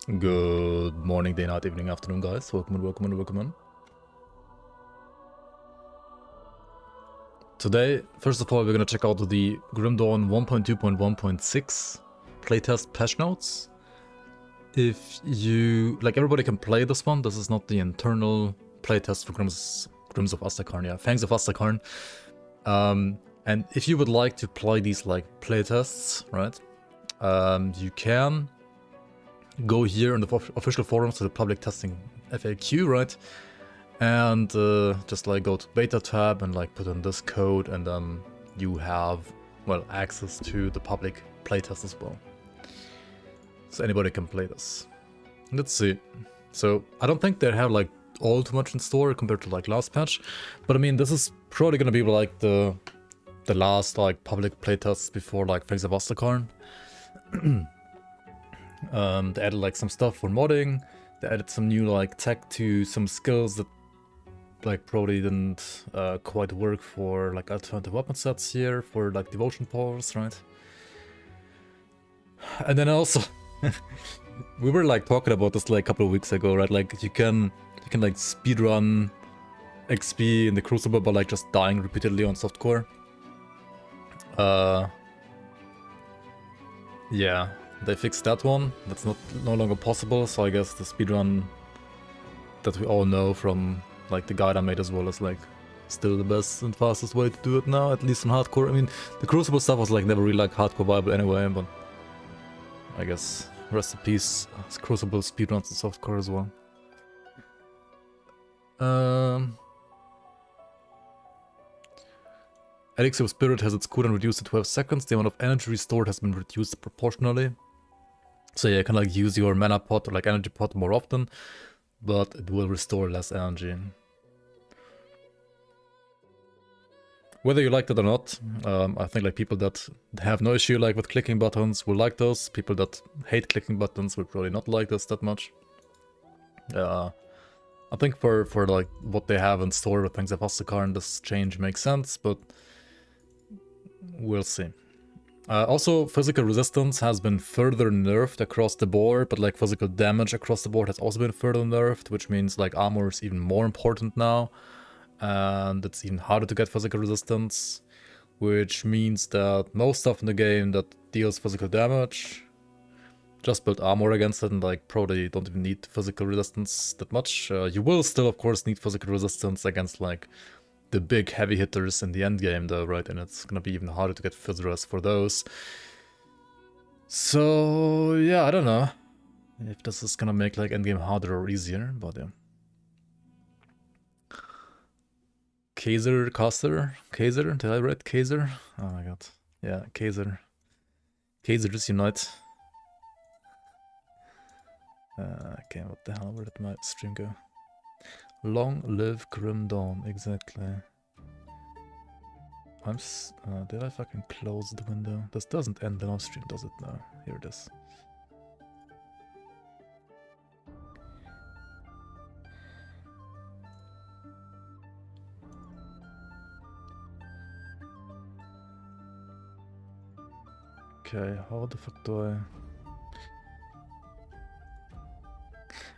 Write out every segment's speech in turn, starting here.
Good morning, day, night, evening, afternoon, guys. Welcome in. Today, first of all, we're gonna check out the Grim Dawn 1.2.1.6 playtest patch notes. If you like, everybody can play this one. This is not the internal playtest for Grims of Asterkarn. Yeah, Fangs of Asterkarn. And if you would like to play these like playtests, right? You can go here on the official forums to the public testing FAQ, right? And just like go to beta tab and like put in this code, and then you have, well, access to the public playtest as well. So anybody can play this. Let's see. So I don't think they have like all too much in store compared to like last patch, but I mean, this is probably gonna be like the last like public playtests before like Fangs of Asterkarn. They added like some stuff for modding. They added some new like tech to some skills that like probably didn't quite work for like alternative weapon sets here for like devotion powers, right? And then also we were like talking about this like a couple of weeks ago, right? Like you can like speedrun XP in the Crucible by like just dying repeatedly on softcore. Yeah, they fixed that one. That's no longer possible, so I guess the speedrun that we all know from like the guide I made as well is like still the best and fastest way to do it now, at least on hardcore. I mean, the Crucible stuff was like never really like hardcore viable anyway, but I guess rest in peace, Crucible speedruns and softcore as well. Elixir of Spirit has its cooldown reduced to 12 seconds. The amount of energy restored has been reduced proportionally. So yeah, you can like use your mana pot or like energy pot more often, but it will restore less energy. Whether you like that or not, I think like people that have no issue like with clicking buttons will like those. People that hate clicking buttons will probably not like this that much. I think for like what they have in store with Fangs of Asterkarn, this change makes sense, but we'll see. Also, physical resistance has been further nerfed across the board, but like physical damage across the board has also been further nerfed, which means like armor is even more important now, and it's even harder to get physical resistance, which means that most stuff in the game that deals physical damage, just build armor against it, and like probably don't even need physical resistance that much. You will still, of course, need physical resistance against like the big heavy hitters in the end game though, right? And it's gonna be even harder to get physres for those. So yeah, I don't know if this is gonna make like endgame harder or easier, but yeah. Kaiser, did I read Kaiser? Oh my god. Yeah, Kaiser. Kaisers unite. Okay, what the hell, where did my stream go? Long live Grim Dawn, exactly. Did I fucking close the window? This doesn't end the live stream, does it? No, here it is. Okay, how the fuck do I...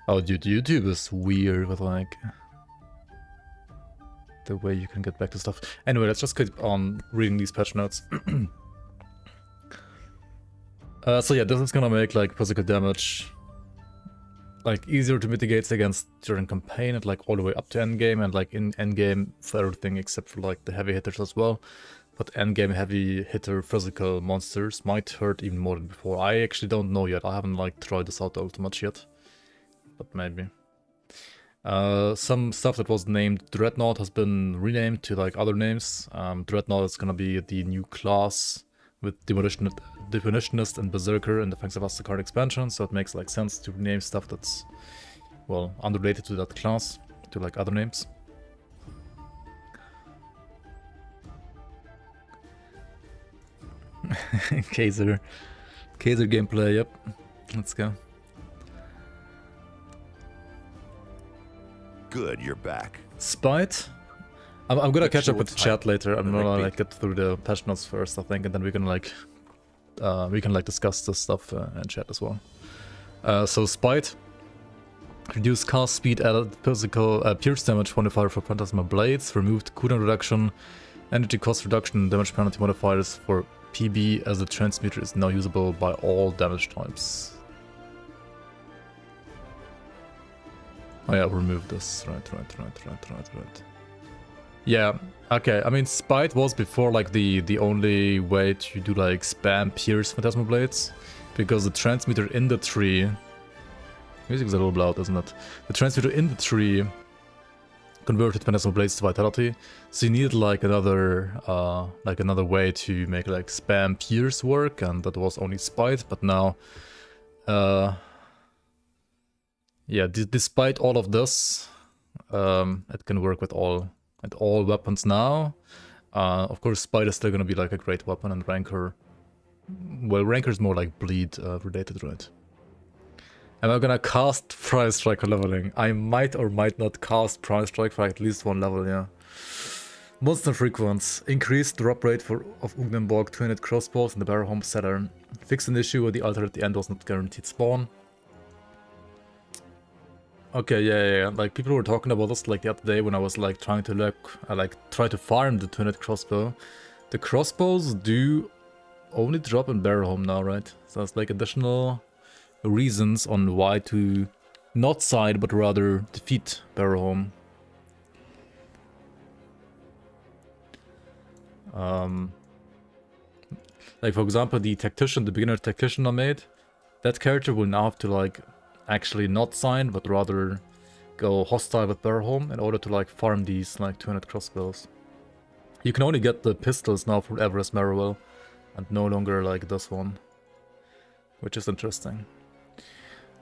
Oh dude, YouTube is weird with like the way you can get back to stuff. Anyway, let's just keep on reading these patch notes. So yeah, this is gonna make like physical damage like easier to mitigate against during campaign and like all the way up to endgame, and like in endgame for everything except for like the heavy hitters as well. But endgame heavy hitter physical monsters might hurt even more than before. I actually don't know yet. I haven't like tried this out all too much yet. But maybe. Some stuff that was named Dreadnought has been renamed to like other names. Dreadnought is gonna be the new class with Demolitionist and Berserker in the Fangs of Asterkarn expansion, so it makes like sense to rename stuff that's, well, unrelated to that class to like other names. Kaiser gameplay, yep. Let's go. Good, you're back. Spite? I'm gonna catch up with the chat later. I'm gonna like get through the patch notes first, I think, and then we can like discuss this stuff in chat as well. So Spite. Reduce cast speed, added physical pierce damage modifier for Phantasma Blades, removed cooldown reduction, energy cost reduction, and damage penalty modifiers for PB, as the transmuter is now usable by all damage types. Oh yeah, remove this. Right. Yeah, okay, I mean, Spite was before like the only way to do like spam pierce Phantasma Blades, because the transmuter in the tree... Music's a little loud, isn't it? The transmuter in the tree converted Phantasma Blades to Vitality, so you needed like another way to make like spam pierce work, and that was only Spite. But now, yeah, despite all of this, it can work with all weapons now. Of course, Spite is still gonna be like a great weapon, and Rancor. Well, Rancor is more like bleed related, right? Am I gonna cast Prime Strike for leveling? I might or might not cast Prime Strike for at least one level, yeah. Monster frequency. Increased drop rate of Ugnenborg 200 crossbows in the Barrow Home Cellar. Fixed an issue where the altar at the end was not guaranteed spawn. Okay, yeah. Like, people were talking about this like the other day when I was like trying to try to farm the 200 crossbow. The crossbows do only drop in Barrow Home now, right? So it's like additional reasons on why to not side but rather defeat Barrow Home. Like for example, the beginner tactician I made, that character will now have to like actually not sign but rather go hostile with Barrow Home in order to like farm these like 200 crossbows. You can only get the pistols now for Everest Marrowell and no longer like this one, which is interesting.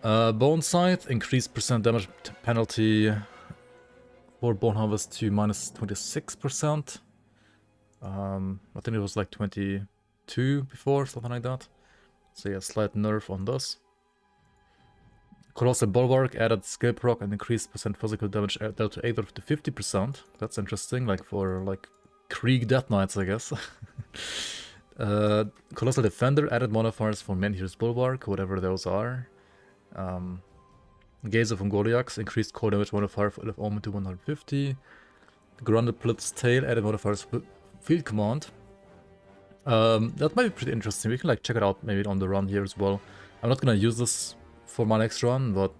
Bone Scythe, increased percent damage penalty for Bone Harvest to minus 26%. I think it was like 22 before, something like that. So yeah, slight nerf on this. Colossal Bulwark added skill proc and increased percent physical damage dealt to 8 to 50%. That's interesting, like for like Krieg Death Knights, I guess. Colossal Defender added modifiers for Menhir's Bulwark, whatever those are. Gaze of Ungoliax increased core damage modifier for Elf Omen to 150. Grundle Blitz's Tail added modifiers for Field Command. That might be pretty interesting. We can like check it out maybe on the run here as well. I'm not gonna use this for my next run, but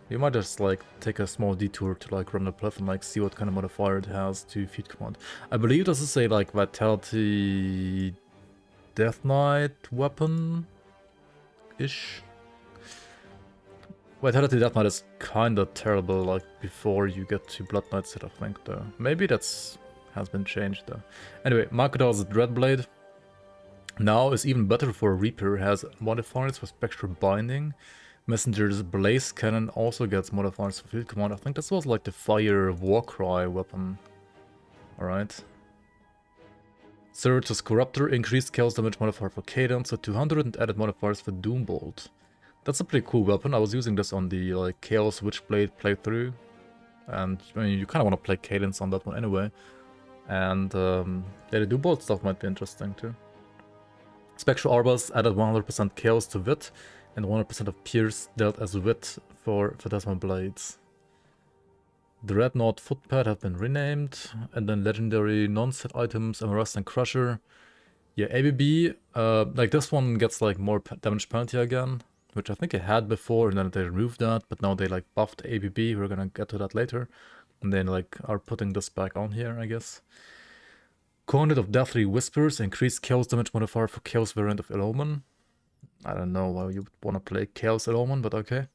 we might just like take a small detour to like run the Pleth and like see what kind of modifier it has to Field Command. I believe this is a like Vitality Death Knight weapon-ish. Vitality Death Knight is kinda terrible, like, before you get to Blood Knight set, I think, though. Maybe that's has been changed, though. Anyway, Makodal's Dreadblade now is even better for Reaper, has modifiers for Spectral Binding. Messenger's Blaze Cannon also gets modifiers for Field Command. I think this was like the Fire Warcry weapon. Alright. Certus Corruptor increased Chaos damage modifier for Cadence to 200 and added modifiers for Doombolt. That's a pretty cool weapon. I was using this on the like Chaos Witchblade playthrough, and I mean you kind of want to play Cadence on that one anyway. And yeah, the Doombolt stuff might be interesting too. Spectral Arbors added 100% Chaos to Wit and 100% of Pierce dealt as Wit for Phantasma Blades. Dreadnought Footpad have been renamed, and then legendary non-set items, Amarust and Crusher. Yeah, ABB, like this one gets like more damage penalty again, which I think it had before, and then they removed that, but now they like buffed ABB. We're gonna get to that later, and then like are putting this back on here, I guess. Conduit of Deathly Whispers, increased Chaos damage modifier for Chaos variant of Eloman. I don't know why you would want to play Chaos Eloman, but okay.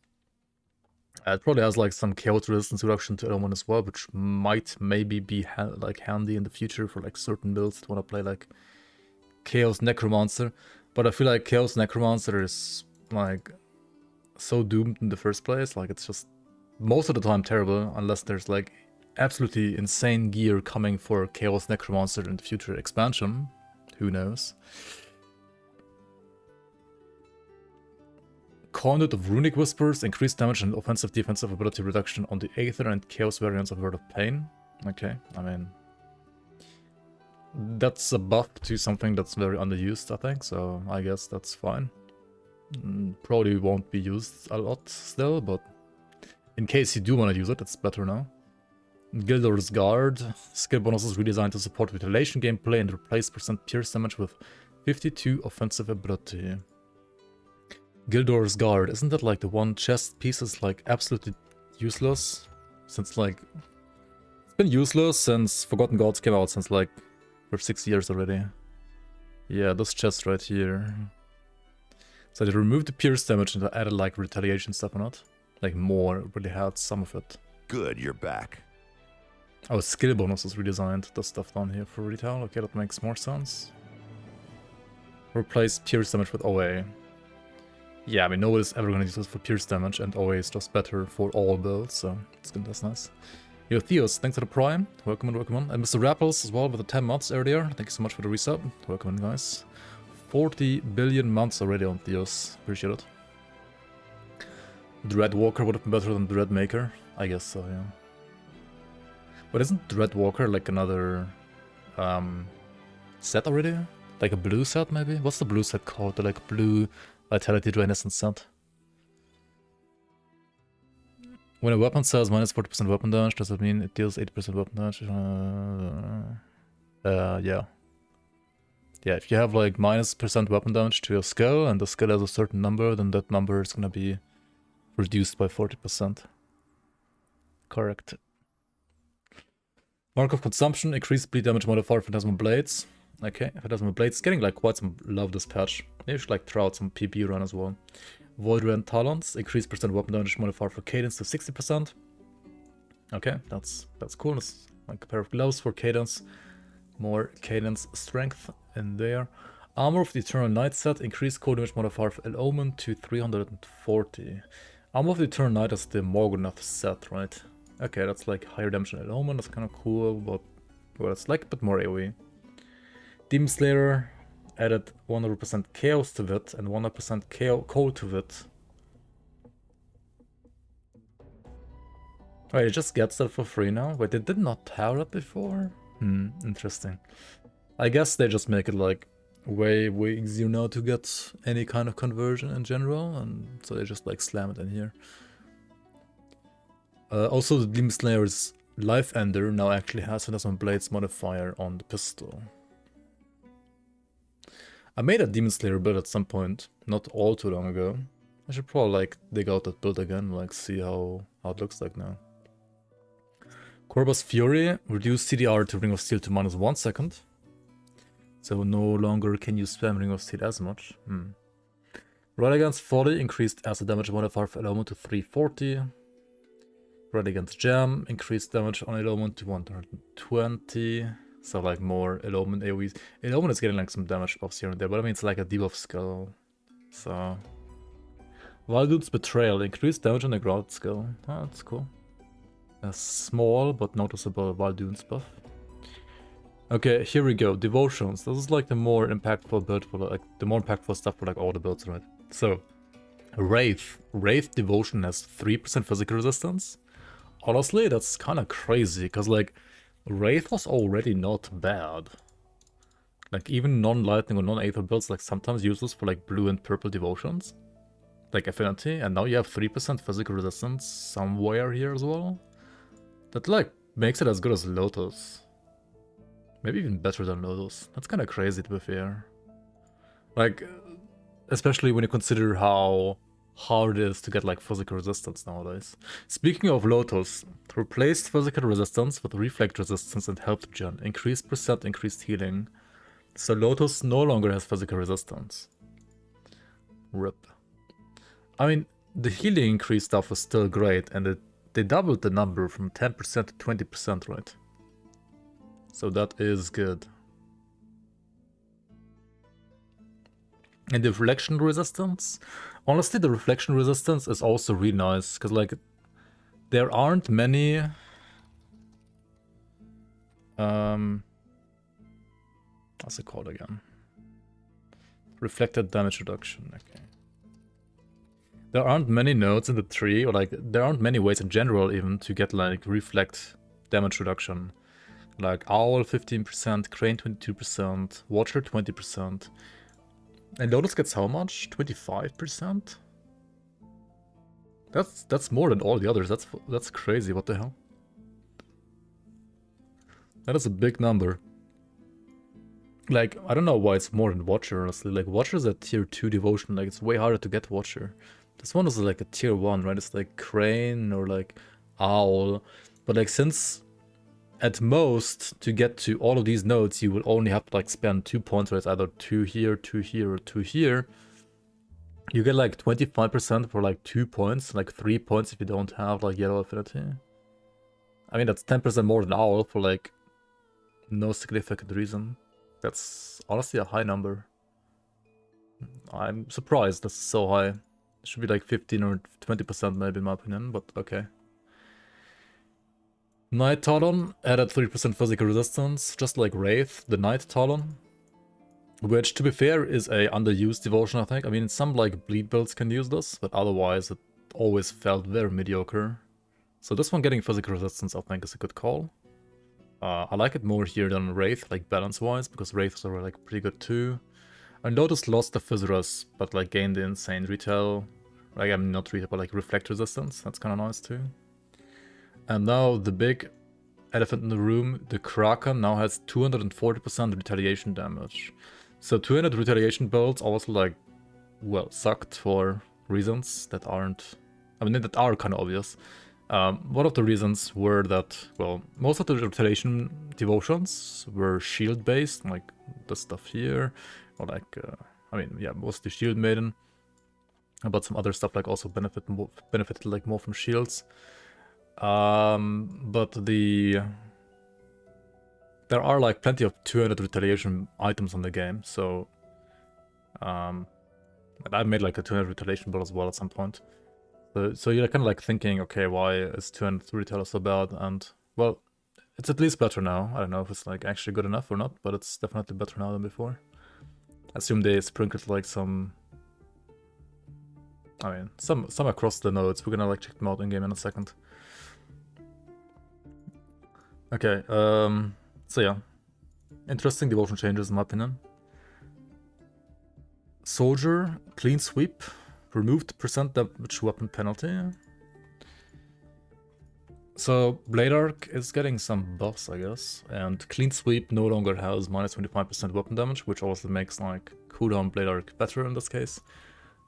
It probably has like some Chaos resistance reduction to Eloman as well, which might maybe be like handy in the future for like certain builds that want to play like Chaos Necromancer. But I feel like Chaos Necromancer is like so doomed in the first place. Like it's just most of the time terrible, unless there's like absolutely insane gear coming for Chaos Necromancer in the future expansion. Who knows? Conduit of Runic Whispers, increased damage and offensive defensive ability reduction on the Aether and Chaos variants of Word of Pain. Okay, I mean, that's a buff to something that's very underused, I think, so I guess that's fine. Probably won't be used a lot still, but in case you do want to use it, it's better now. Gildor's Guard. Skill bonus is redesigned to support retaliation gameplay and replace % pierce damage with 52 offensive ability. Gildor's Guard. Isn't that like the one chest piece is like absolutely useless? Since like... It's been useless since Forgotten Gods came out, since like for 6 years already. Yeah, this chest right here. So they removed the pierce damage and added like retaliation stuff or not? Like more, really had some of it. Good, you're back. Oh, skill bonus is redesigned. The stuff down here for retail. Okay, that makes more sense. Replace pierce damage with OA. Yeah, I mean, nobody's ever gonna use this for pierce damage, and OA is just better for all builds, so that's nice. Yo, Theos, thanks for the prime. Welcome on. And Mr. Rapples as well with the 10 months earlier. Thank you so much for the resub. Welcome in, guys. 40 billion months already on Theos. Appreciate it. Dreadwalker would have been better than Dreadmaker. I guess so, yeah. But isn't Dreadwalker like another set already? Like a blue set, maybe? What's the blue set called? The like blue Vitality Drainessence set. When a weapon says minus 40% weapon damage, does that mean it deals 80% weapon damage? Yeah. Yeah, if you have like minus % weapon damage to your skill, and the skill has a certain number, then that number is gonna be reduced by 40%. Correct. Mark of Consumption, increased bleed damage modifier for Phantasmal Blades. Okay, Phantasmal Blades getting like quite some love this patch. Maybe you should like throw out some PP run as well. Void Rend Talons, increased % weapon damage modifier for Cadence to 60%. Okay, that's cool. It's like a pair of gloves for Cadence. More Cadence strength in there. Armor of the Eternal Night set, increased cold damage modifier for El Omen to 340. Armor of the Eternal Night is the Morgonath set, right? Okay, that's like higher damage than El Omen, that's kind of cool, but well, it's like a bit more AoE. Demon Slayer added 100% chaos to it and 100% cold to it. Wait, it just gets that for free now? Wait, they did not have that before? Interesting. I guess they just make it like way easier now to get any kind of conversion in general, and so they just like slam it in here. Also, the Demon Slayer's Life Ender now actually has Phantasmal Blades modifier on the pistol. I made a Demon Slayer build at some point, not all too long ago. I should probably like dig out that build again, like see how it looks like now. Corvus Fury, reduce CDR to Ring of Steel to -1 second. So no longer can you spam Ring of Steel as much. Right Against Folly, increased acid damage modifier for element to 340. Right Against Jam, increased damage on element to 120. So like more element AoEs. Element is getting like some damage buffs here and there, but I mean it's like a debuff skill. So Valdune's Betrayal, increased damage on the ground skill. Oh, that's cool. A small but noticeable Valdune's buff. Okay, here we go. Devotions. This is like the more impactful build for like the more impactful stuff for like all the builds, right? So Wraith. Wraith Devotion has 3% physical resistance. Honestly, that's kind of crazy, because like Wraith was already not bad. Like even non-lightning or non-aether builds like sometimes use this for like blue and purple devotions. Like affinity, and now you have 3% physical resistance somewhere here as well. That like makes it as good as Lotus. Maybe even better than Lotus. That's kind of crazy to be fair. Like, especially when you consider how hard it is to get like physical resistance nowadays. Speaking of Lotus, replaced physical resistance with reflect resistance and health regen. Increased %, increased healing. So Lotus no longer has physical resistance. RIP. I mean, the healing increase stuff was still great, and they doubled the number from 10% to 20%, right? So that is good. And the reflection resistance? Honestly, the reflection resistance is also really nice, because like there aren't many what's it called again? Reflected damage reduction, okay. There aren't many nodes in the tree, or like there aren't many ways in general even to get like reflect damage reduction. Like Owl 15%, Crane 22%, Watcher 20%. And Lotus gets how much? 25%? That's more than all the others. That's crazy. What the hell? That is a big number. Like, I don't know why it's more than Watcher, honestly. Like, Watcher's a tier 2 devotion. Like, it's way harder to get Watcher. This one is like a tier 1, right? It's like Crane or like Owl. But like, since at most to get to all of these nodes, you will only have to like spend 2 points, right? It's either 2 here, 2 here, or 2 here. You get like 25% for like 2 points, like 3 points if you don't have like Yellow Affinity. I mean, that's 10% more than Owl for like no significant reason. That's honestly a high number. I'm surprised that's so high. It should be like 15 or 20% maybe in my opinion, but okay. Night Talon added 3% physical resistance, just like Wraith, the Night Talon. Which, to be fair, is a underused devotion, I think. I mean, some like bleed builds can use this, but otherwise it always felt very mediocre. So this one getting physical resistance, I think, is a good call. I like it more here than Wraith, like balance-wise, because Wraiths are like pretty good too. I noticed lost the Fizzuras, but like gained the insane retail. Like, I'm not retail, but like reflect resistance. That's kind of nice too. And now the big elephant in the room, the Kraken, now has 240% retaliation damage. So 200 retaliation builds also like, well, sucked for reasons that aren't, I mean, that are kind of obvious. One of the reasons were that, well, most of the retaliation devotions were shield based, like this stuff here, or like, I mean, yeah, mostly shield maiden, but some other stuff like also benefited like more from shields. But there are like plenty of 200 retaliation items on the game, so I made like a 200 retaliation build as well at some point. So you're kind of like thinking, okay, why is 200 retail so bad? And well, it's at least better now. I don't know if it's like actually good enough or not, but it's definitely better now than before. I assume they sprinkled like some, I mean, some across the nodes. We're gonna like check them out in game in a second. Okay, so yeah, interesting devotion changes in my opinion. Soldier, clean sweep, removed percent damage weapon penalty. So Blade Arc is getting some buffs, I guess, and clean sweep no longer has minus 25% weapon damage, which also makes like cooldown Blade Arc better in this case.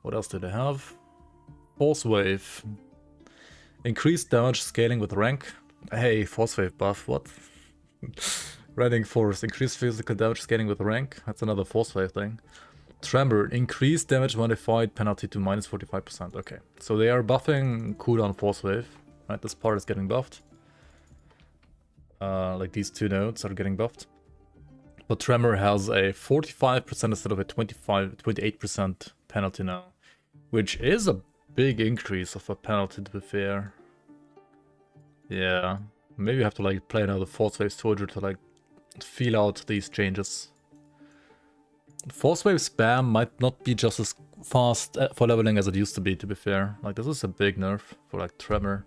What else do they have? Force Wave, increased damage scaling with rank. Hey, Force Wave buff, what? Rending Force, increased physical damage scaling with rank. That's another Force Wave thing. Tremor, increased damage modified penalty to minus 45%. Okay, so they are buffing cooldown Force Wave. Right, this part is getting buffed. Like these two nodes are getting buffed. But Tremor has a 45% instead of a 28% penalty now. Which is a big increase of a penalty, to be fair. Yeah, maybe you have to like play another Force Wave Soldier to like feel out these changes. Force Wave spam might not be just as fast for leveling as it used to be fair. Like, this is a big nerf for like Tremor.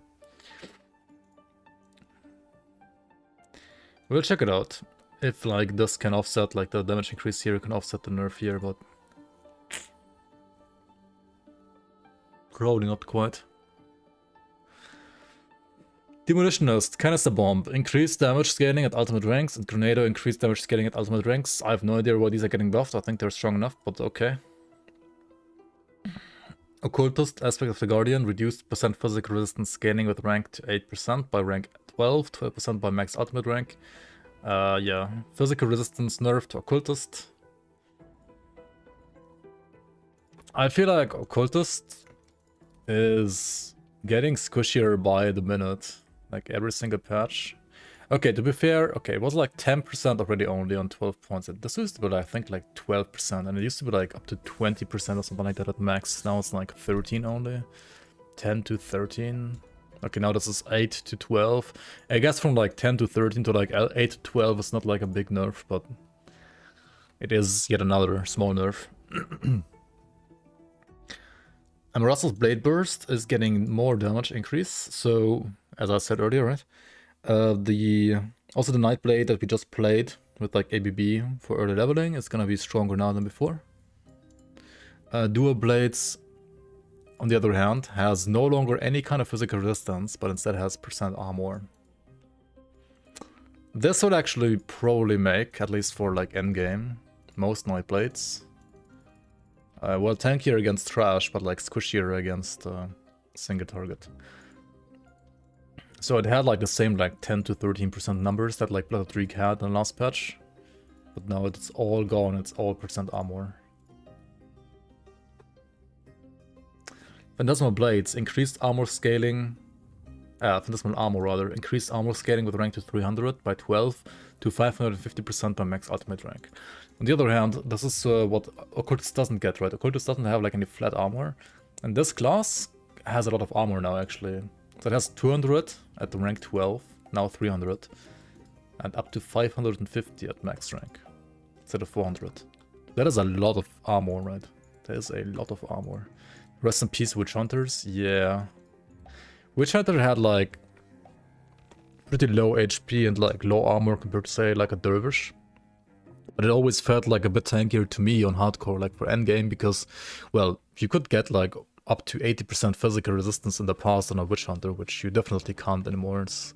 We'll check it out. If like this can offset, like the damage increase here can offset the nerf here, but probably not quite. Demolitionist, Canister Bomb, increased damage scaling at ultimate ranks, and Grenado, increased damage scaling at ultimate ranks. I have no idea why these are getting buffed. I think they're strong enough, but okay. Occultist, Aspect of the Guardian, reduced percent physical resistance scaling with rank to 8% by rank 12, 12% by max ultimate rank. Yeah, physical resistance nerf to Occultist. I feel like Occultist is getting squishier by the minute. Like every single patch. Okay, to be fair, okay, it was like 10% already only on 12 points. This used to be, I think, like 12%, and it used to be like up to 20% or something like that at max. Now it's like 13 only. 10 to 13. Okay, now this is 8 to 12. I guess from like 10 to 13 to like 8 to 12 is not like a big nerf, but it is yet another small nerf. And Russell's Blade Burst is getting more damage increase, so as I said earlier, right? Also the Night Blade that we just played with like ABB for early leveling is gonna be stronger now than before. Dual Blades, on the other hand, has no longer any kind of physical resistance, but instead has % armor. This would actually probably make, at least for like endgame, most Night Blades. Well, tankier against trash, but like squishier against single target. So it had like the same like 10 to 13% numbers that like Blood Reek had in the last patch. But now it's all gone, it's all % armor. Phantasmal Blades, increased armor scaling... Phantasmal Armor rather, increased armor scaling with rank to 300 by 12 to 550% by max ultimate rank. On the other hand, this is what Occultist doesn't get, right? Occultist doesn't have like any flat armor. And this class has a lot of armor now actually. So it has 200 at the rank 12, now 300. And up to 550 at max rank, instead of 400. That is a lot of armor, right? That is a lot of armor. Rest in peace, Witch Hunters, yeah. Witch Hunter had like pretty low HP and like low armor compared to say like a Dervish. But it always felt like a bit tankier to me on hardcore, like for endgame, because, well, you could get like up to 80% physical resistance in the past on a Witch Hunter, which you definitely can't anymore. It's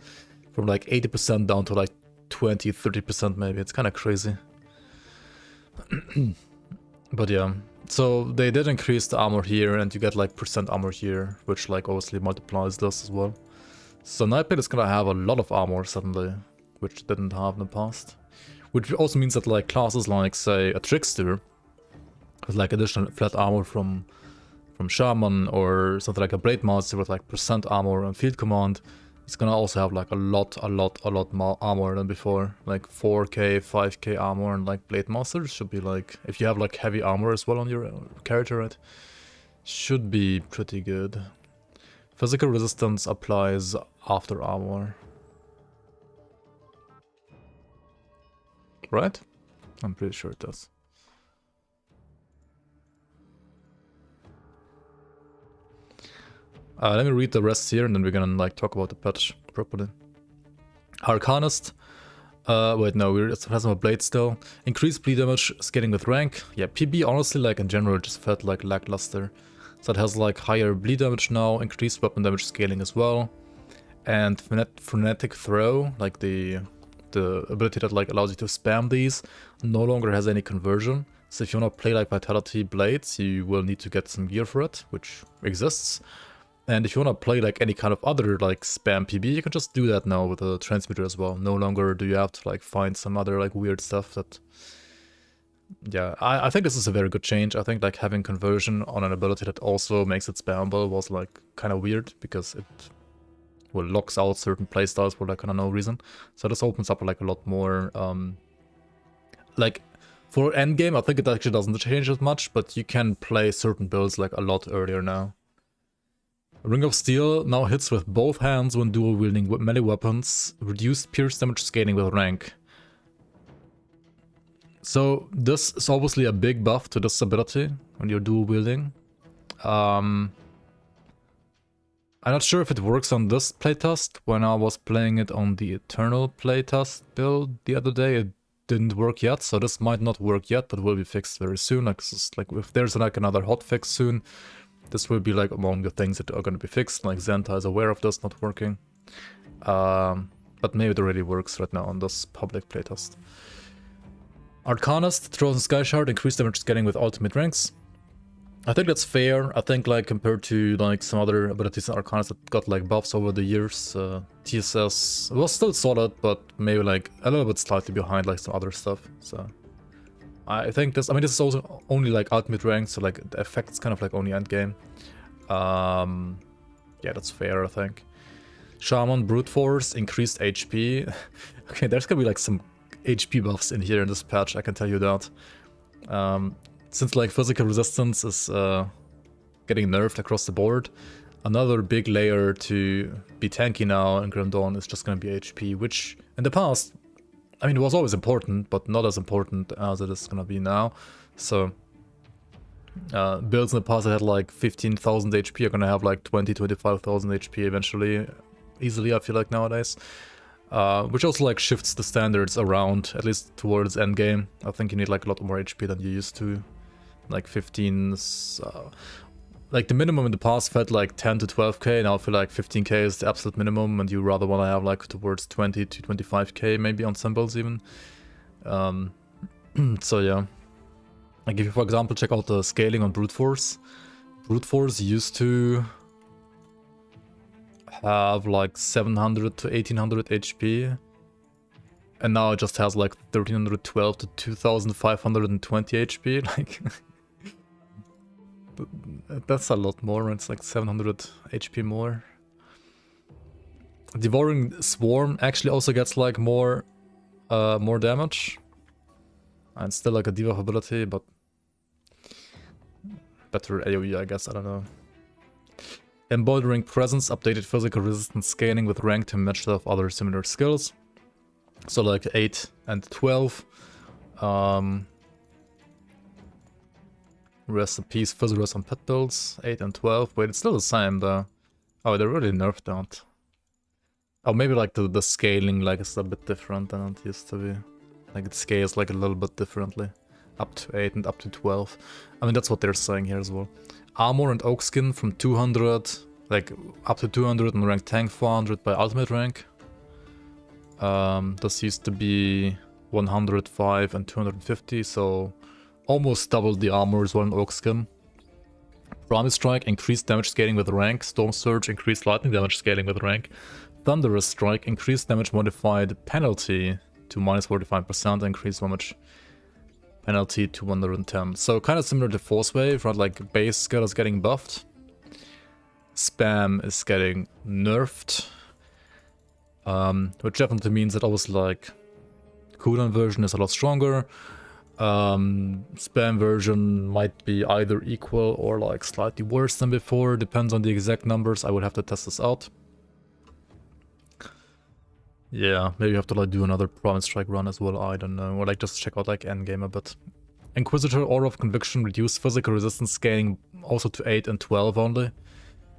from like 80% down to like 20, 30% maybe. It's kind of crazy. But yeah. So they did increase the armor here, and you get like % armor here, which like obviously multiplies this as well. So Nightblade is gonna have a lot of armor suddenly, which it didn't have in the past. Which also means that like classes like say a Trickster with like additional flat armor from Shaman, or something like a Blade Master with like % armor and field command, it's gonna also have like a lot more armor than before. Like 4k, 5k armor, and like Blade Masters should be like, if you have like heavy armor as well on your character, right? Should be pretty good. Physical resistance applies after armor. Right? I'm pretty sure it does. Let me read the rest here, and then we're gonna like talk about the patch properly. Arcanist. Wait, no, we're at Plasma Blade still. Increased bleed damage, scaling with rank. Yeah, PB honestly, like in general, just felt like lackluster. So it has like higher bleed damage now, increased weapon damage scaling as well, and frenetic throw, like the ability that like allows you to spam these, no longer has any conversion. So if you wanna play like Vitality Blades, you will need to get some gear for it, which exists. And if you want to play like any kind of other like spam PB, you can just do that now with a transmitter as well. No longer do you have to like find some other like weird stuff that... Yeah, I think this is a very good change. I think like having conversion on an ability that also makes it spammable was like kind of weird, because it well locks out certain playstyles for like kind of no reason. So this opens up like a lot more like for endgame. I think it actually doesn't change as much, but you can play certain builds like a lot earlier now. Ring of Steel now hits with both hands when dual wielding melee weapons. Reduced pierce damage scaling with rank. So this is obviously a big buff to this ability when you're dual wielding. I'm not sure if it works on this playtest. When I was playing it on the Eternal playtest build the other day, it didn't work yet. So this might not work yet, but will be fixed very soon. Like, if there's like another hotfix soon, this will be like among the things that are going to be fixed. Like Zenta is aware of this not working. But maybe it already works right now on this public playtest. Arcanist, throws and Sky Shard, increased damage scaling with ultimate ranks. I think that's fair. I think like compared to like some other abilities in Arcanist that got like buffs over the years, TSS was still solid, but maybe like a little bit slightly behind like some other stuff. So I think this, I mean, this is also only like ultimate rank, so like the effect's kind of like only endgame. Yeah, that's fair, I think. Shaman, Brute Force, increased HP. Okay, there's gonna be like some HP buffs in here in this patch, I can tell you that. Since like physical resistance is getting nerfed across the board, another big layer to be tanky now in Grim Dawn is just gonna be HP, which in the past, I mean, it was always important, but not as important as it is gonna be now. So builds in the past that had like 15,000 HP are gonna have like 20-25,000 HP eventually, easily, I feel like nowadays. Which also like shifts the standards around, at least towards endgame. I think you need like a lot more HP than you used to like 15. Like the minimum in the past felt like 10 to 12k. Now I feel like 15k is the absolute minimum, and you rather want to have like towards 20 to 25k maybe on some builds even. So yeah. Like if you, for example, check out the scaling on Brute Force. Brute Force used to have like 700 to 1800 HP. And now it just has like 1312 to 2520 HP. Like, that's a lot more. It's like 700 HP more. Devouring Swarm actually also gets like more damage. And still like a debuff ability, but better AoE, I guess. I don't know. Embodying Presence, updated physical resistance scaling with rank to match that of other similar skills. So like 8 and 12. Rest in peace, physical rest on pet builds. 8 and 12. Wait, it's still the same though. Oh, they really nerfed that. Oh, maybe like the scaling like is a bit different than it used to be. Like it scales like a little bit differently. Up to 8 and up to 12. I mean, that's what they're saying here as well. Armor and Oak Skin from 200, like up to 200 and rank tank 400 by ultimate rank. This used to be 105 and 250, so almost double the armor as well in Oak Skin. Promise Strike, increased damage scaling with rank. Storm Surge, increased lightning damage scaling with rank. Thunderous Strike, increased damage modified penalty to minus 45%, increased damage penalty to 110. So kind of similar to Force Wave, right? Like base skill is getting buffed. Spam is getting nerfed. Which definitely means that obviously like cooldown version is a lot stronger. Spam version might be either equal or like slightly worse than before, depends on the exact numbers. I would have to test this out. Yeah, maybe you have to like do another Promise Strike run as well, I don't know. Or like just check out like endgame a bit. Inquisitor Aura of Conviction, reduced physical resistance scaling also to 8 and 12 only.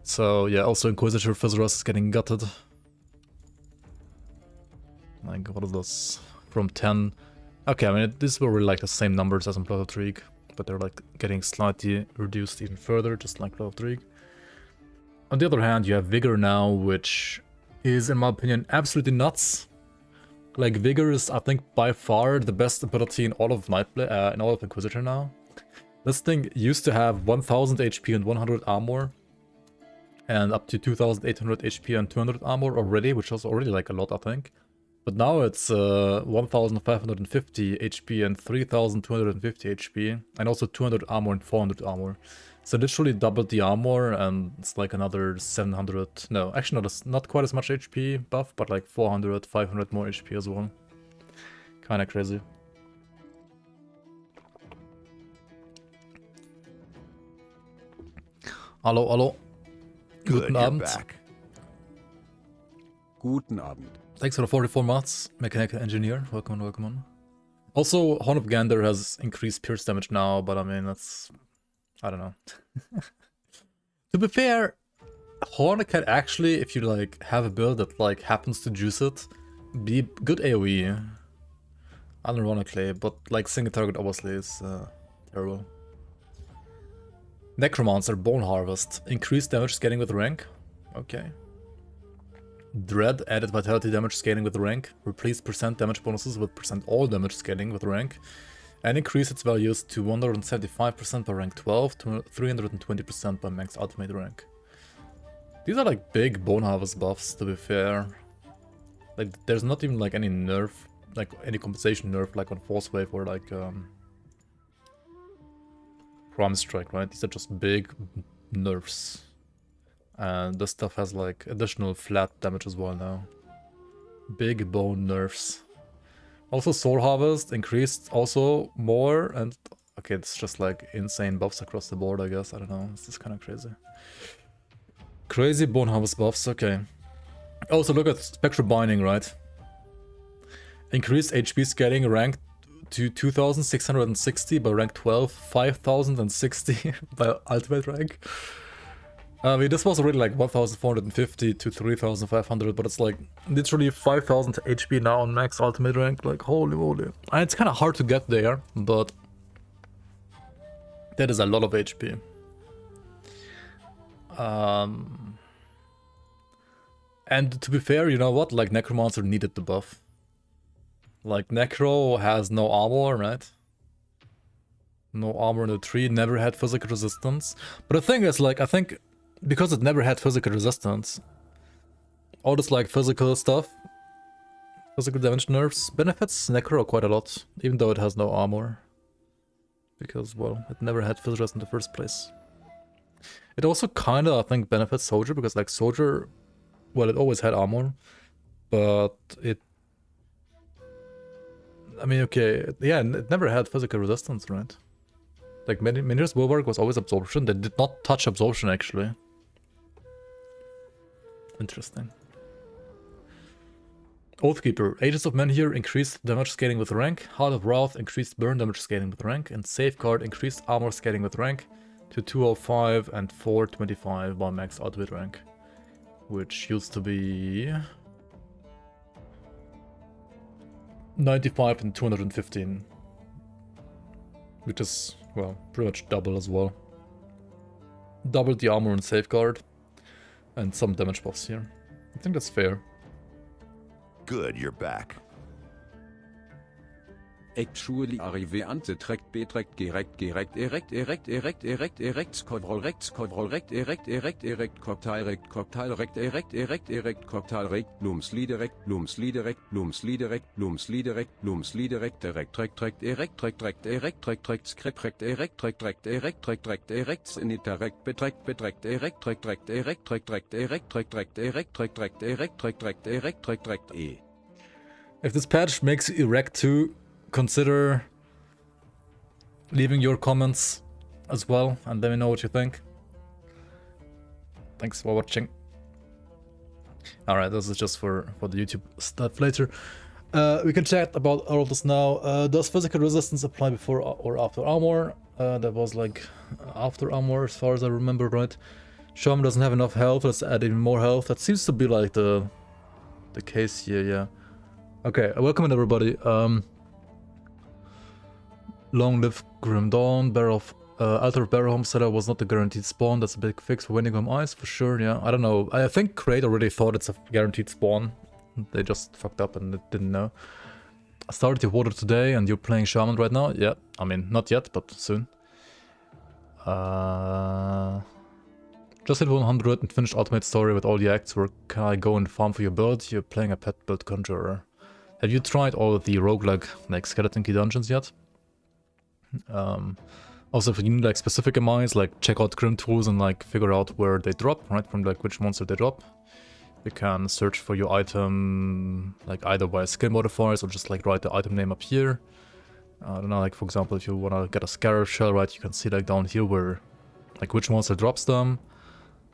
So yeah, also Inquisitor physical is getting gutted. Like what is this? From 10. Okay, I mean these were really like the same numbers as in Blood of Trigue, but they're like getting slightly reduced even further, just like Blood of Trigue. On the other hand, you have Vigor now, which is, in my opinion, absolutely nuts. Like Vigor is, I think, by far the best ability in all of Nightblade, in all of Inquisitor now. This thing used to have 1000 HP and 100 armor, and up to 2800 HP and 200 armor already, which was already like a lot, I think. But now it's 1550 HP and 3250 HP, and also 200 armor and 400 armor. So literally doubled the armor, and it's like another 700, no, actually not quite as much HP buff, but like 400, 500 more HP as well. Kinda crazy. Hallo, hallo. Guten Abend. Guten Abend. Thanks for the 44 months, Mechanical Engineer. Welcome on, welcome on. Also, Horn of Gander has increased pierce damage now, but I mean, that's... I don't know. To be fair, Horn can actually, if you like have a build that like happens to juice it, be good AoE. Unironically, but like single target obviously is terrible. Necromancer, Bone Harvest. Increased damage scaling with rank. Okay. Dread, added vitality damage scaling with rank. Replace percent damage bonuses with percent all damage scaling with rank. And increase its values to 175% by rank 12 to 320% by max ultimate rank. These are like big Bone Harvest buffs, to be fair. Like there's not even like any nerf, like any compensation nerf like on Force Wave or like Promise Strike, right? These are just big nerfs. And this stuff has like additional flat damage as well now. Big bone nerfs. Also Soul Harvest increased also more, and okay, it's just like insane buffs across the board, I guess. I don't know, it's just kind of crazy. Crazy Bone Harvest buffs, okay. Also look at Spectral Binding, right? Increased HP scaling ranked to 2660 by rank 12, 5060 by ultimate rank. I mean, this was already like 1450 to 3500, but it's like literally 5000 HP now on max ultimate rank. Like, holy moly. And it's kind of hard to get there, but That is a lot of HP. And to be fair, you know what? Like, Necromancer needed the buff. Like, Necro has no armor, right? No armor in the tree, never had physical resistance. But the thing is, like, I think because it never had physical resistance, all this, like, physical stuff, physical damage nerfs, benefits Necro quite a lot, even though it has no armor. Because, well, it never had physical resistance in the first place. It also kinda, I think, benefits Soldier, because, like, Soldier, well, it always had armor, but it... I mean, okay, yeah, it never had physical resistance, right? Like, Minier's Bulwark was always Absorption. They did not touch Absorption, actually. Interesting. Oathkeeper. Agents of Menhir increased damage scaling with rank. Heart of Wrath increased burn damage scaling with rank. And Safeguard increased armor scaling with rank to 205 and 425 by max outwit rank. Which used to be... 95 and 215. Which is, well, pretty much double as well. Doubled the armor and Safeguard. And some damage buffs here. I think that's fair. Good, you're back. Actually arrivé ante trekt betrekt gerekt erekt skodrol rekt cocktail rekt cocktail rekt blumsliederekt trekt erekt sinitarekt betrekt erekt e. If this patch makes you erect too, consider leaving your comments as well and let me know what you think. Thanks for watching. Alright, this is just for the YouTube stuff later. We can chat about all of this now. Does physical resistance apply before or after armor? That was like after armor as far as I remember, right? Shaman doesn't have enough health, let's add even more health. That seems to be like the case here, yeah. Okay, welcome in everybody. Long live Grim Dawn. Altar of Barrow Homesteader was not a guaranteed spawn. That's a big fix for Winningham Ice for sure, yeah. I don't know. I think Crate already thought it's a guaranteed spawn. They just fucked up and didn't know. I started your water today and you're playing Shaman right now? Yeah, I mean, not yet, but soon. Just hit 100 and finished Ultimate Story with all the acts. Where can I go and farm for your build? You're playing a pet build Conjurer. Have you tried all of the roguelike, like Skeleton Key dungeons yet? Also, if you need like specific MIs, like check out grimtools and like figure out where they drop, right? From like which monster they drop. You can search for your item, like either by skill modifiers or just like write the item name up here. I don't know, like for example, if you want to get a Scarab Shell, right? You can see like down here where, like which monster drops them.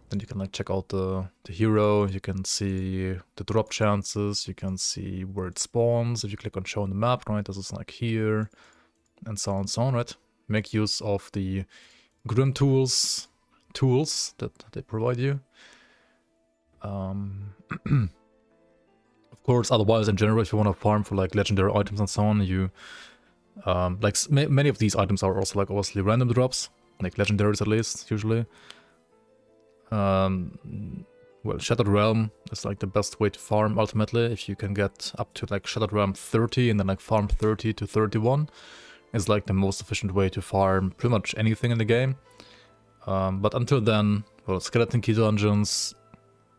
Then you can like check out the hero, you can see the drop chances, you can see where it spawns. If you click on show on the map, right? This is like here. And so on, right? Make use of the grimtools that they provide you. Of course, otherwise in general, if you want to farm for like legendary items and so on, you like many of these items are also like obviously random drops, like legendaries at least usually. Well, Shattered Realm is like the best way to farm ultimately. If you can get up to like Shattered Realm 30 and then like farm 30 to 31. Is like the most efficient way to farm pretty much anything in the game. But until then, well, Skeleton Key dungeons,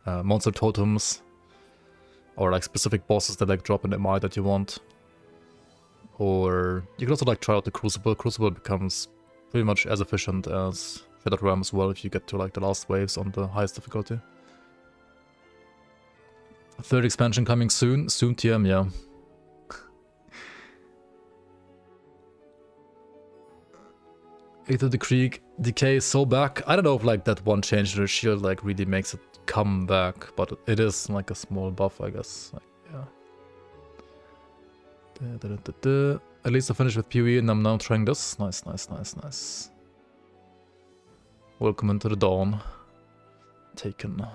monster totems, or like specific bosses that like drop an MI that you want. Or you can also like try out the Crucible. Crucible becomes pretty much as efficient as Shattered Realm as well if you get to like the last waves on the highest difficulty. Third expansion coming soon. Soon TM, yeah. Eighth of the Creek decay is so back. I don't know if like that one change to the shield like really makes it come back, but it is like a small buff, I guess. Like, yeah. At least I finished with PoE and I'm now trying this. Nice. Welcome into the dawn. Taken.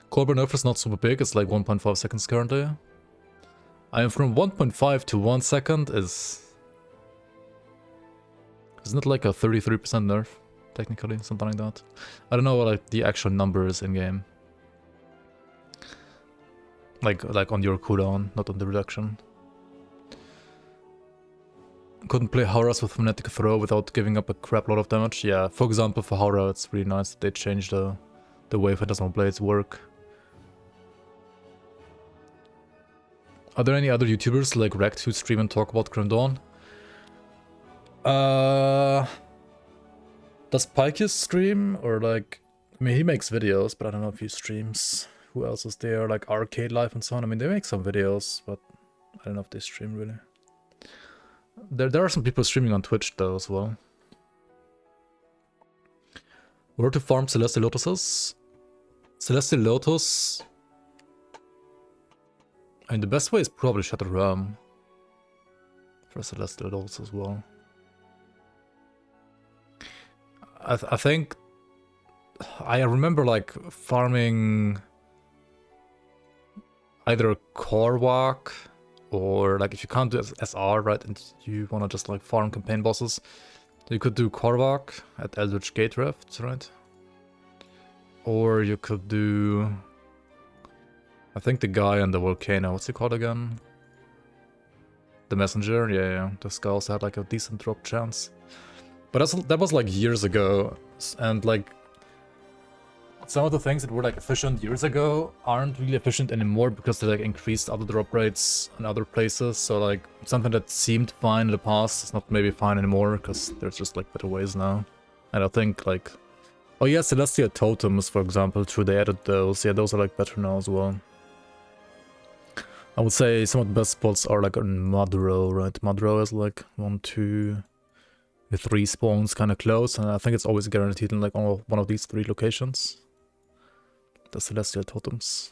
Core nerf is not super big. It's like 1.5 seconds currently. I am from 1.5 to 1 second is Isn't it like a 33% nerf? Technically, something like that. I don't know what like the actual number is in game. Like on your cooldown, not on the reduction. Couldn't play Hauras with Magnetic Throw without giving up a crap load of damage. Yeah, for example, for Haura, it's really nice that they changed the way Phantasmal Blades work. Are there any other YouTubers like Rekt who stream and talk about Grim Dawn? Does Pykus stream? Or like, I mean, he makes videos, but I don't know if he streams. Who else is there? Like Arcade Life and so on. I mean, they make some videos, but I don't know if they stream really. There are some people streaming on Twitch though as well. Where to farm Celestial Lotuses? Celestial Lotus. I mean, the best way is probably Shattered Realm for Celestial Lotus as well. I think I remember like farming either Korwak or like if you can't do SR, right, and you want to just like farm campaign bosses, you could do Korwak at Eldritch Gate Rift, right? Or you could do, I think the guy on the volcano, what's he called again? The Messenger, yeah. This guy also had like a decent drop chance. But that was like years ago, and like some of the things that were like efficient years ago aren't really efficient anymore because they like increased other drop rates in other places. So like something that seemed fine in the past is not maybe fine anymore because there's just like better ways now. And I think like, oh yeah, Celestial Totems, for example, true, they added those. Yeah, those are like better now as well. I would say some of the best spots are like in Madro, right? Madro is like 1, 2, 3 spawns kind of close, and I think it's always guaranteed in like one of these 3 locations. The Celestial Totems.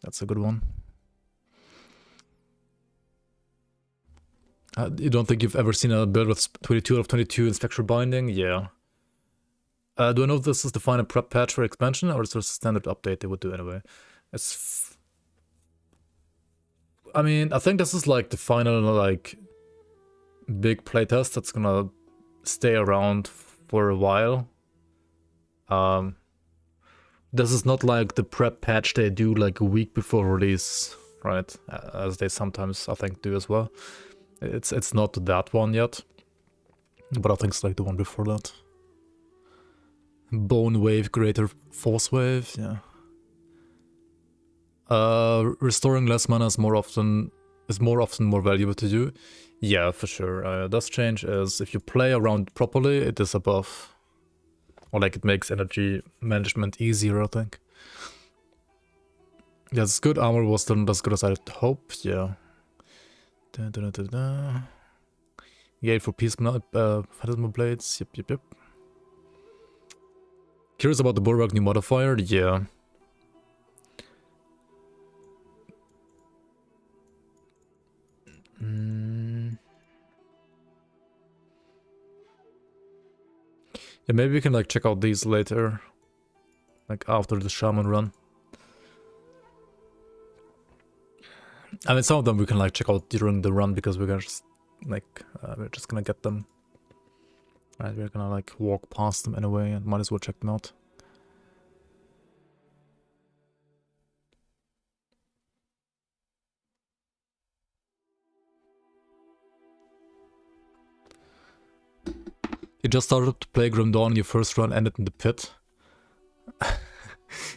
That's a good one. You don't think you've ever seen a build with 22 out of 22 in Spectral Binding? Yeah. Do I know if this is the final prep patch for expansion, or is there a standard update they would do anyway? I mean, I think this is like the final like big playtest that's gonna stay around for a while. This is not like the prep patch they do like a week before release, right? As they sometimes I think do as well. It's not that one yet, but I think it's like the one before that. Bone Wave, Greater Force Wave, yeah. Restoring less mana is more often more valuable to you. Yeah, for sure. Does change is if you play around properly, it is a buff. Or like it makes energy management easier, I think. Yes, good armor was done as good as I'd hoped, yeah. Gate for Peace Phantasmal Blades, yep. Curious about the Bulwark new modifier, yeah. Yeah, maybe we can like check out these later, like after the Shaman run. I mean, some of them we can like check out during the run because we're gonna just like we're just gonna get them. Right, we're gonna like walk past them anyway, and might as well check them out. You just started to play Grim Dawn and your first run ended in the pit.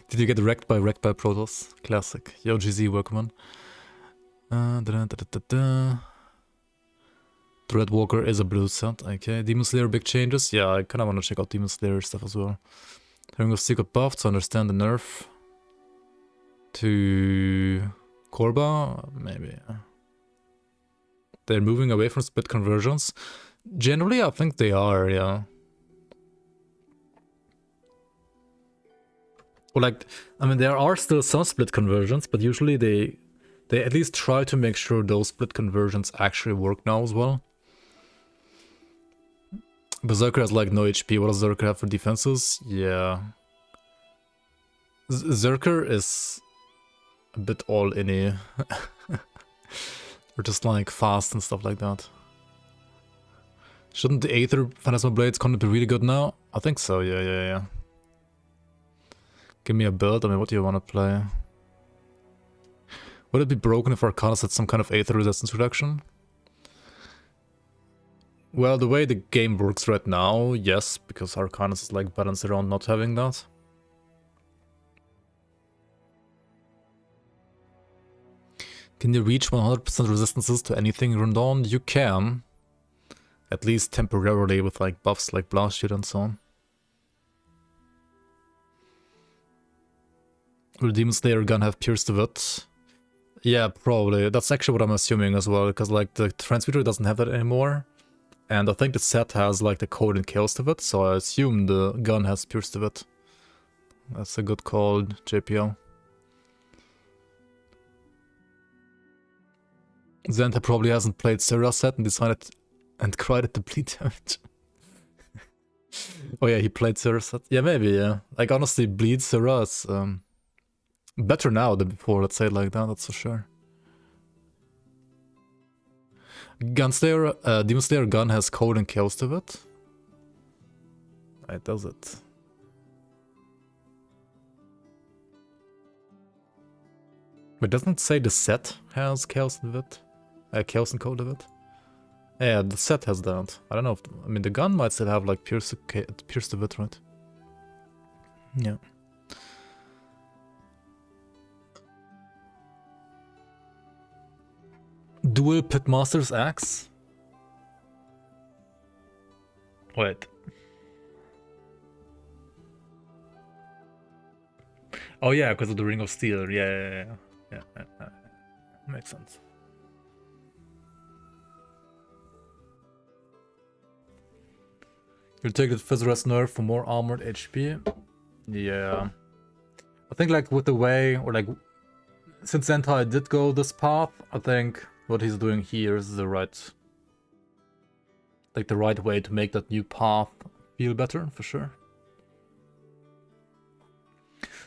Did you get wrecked by Protoss? Classic. Yo, GZ, welcome on. Dreadwalker is a blue set. Okay. Demon Slayer, big changes. Yeah, I kind of want to check out Demon Slayer stuff as well. Ring of Secret buff to understand the nerf. To Korba, maybe. They're moving away from split conversions. Generally, I think they are, yeah. Or like, I mean, there are still some split conversions, but usually they at least try to make sure those split conversions actually work now as well. Berserker has like no HP. What does Zerker have for defenses? Yeah. Zerker is a bit all-in-y. Or just like fast and stuff like that. Shouldn't the Aether Phantasmal Blades kind of be really good now? I think so, yeah. Give me a build, I mean, what do you want to play? Would it be broken if Arcanist had some kind of Aether resistance reduction? Well, the way the game works right now, yes, because Arcanist is like balanced around not having that. Can you reach 100% resistances to anything Rundon? You can. At least temporarily with like buffs like Blast Shield and so on. Will Demon Slayer gun have Pierce the Wit? Yeah, probably. That's actually what I'm assuming as well, because like the Transmuter doesn't have that anymore. And I think the set has like the code in Chaos to it, so I assume the gun has Pierce to it. That's a good call, JPL. Zenta probably hasn't played Serra set and decided and cried at the bleed damage. Oh yeah, he played Serra set. Yeah, maybe, yeah. Like honestly, bleed Serra is better now than before, let's say it like that, that's for sure. Gunslayer, Demon Slayer gun has code and chaos to it. It does it. But doesn't it say the set has chaos to it? Chaos and code of it? Yeah, the set has that. I don't know if, I mean, the gun might still have like pierce to it, right? Yeah. Dual Pitmaster's Axe? Wait. Oh yeah, because of the Ring of Steel. Yeah. Makes sense. You'll take the Fizzer's nerf for more armored HP? Yeah. I think like with the way, or like, since Zentai did go this path, I think what he's doing here is the right, like the right way to make that new path feel better, for sure.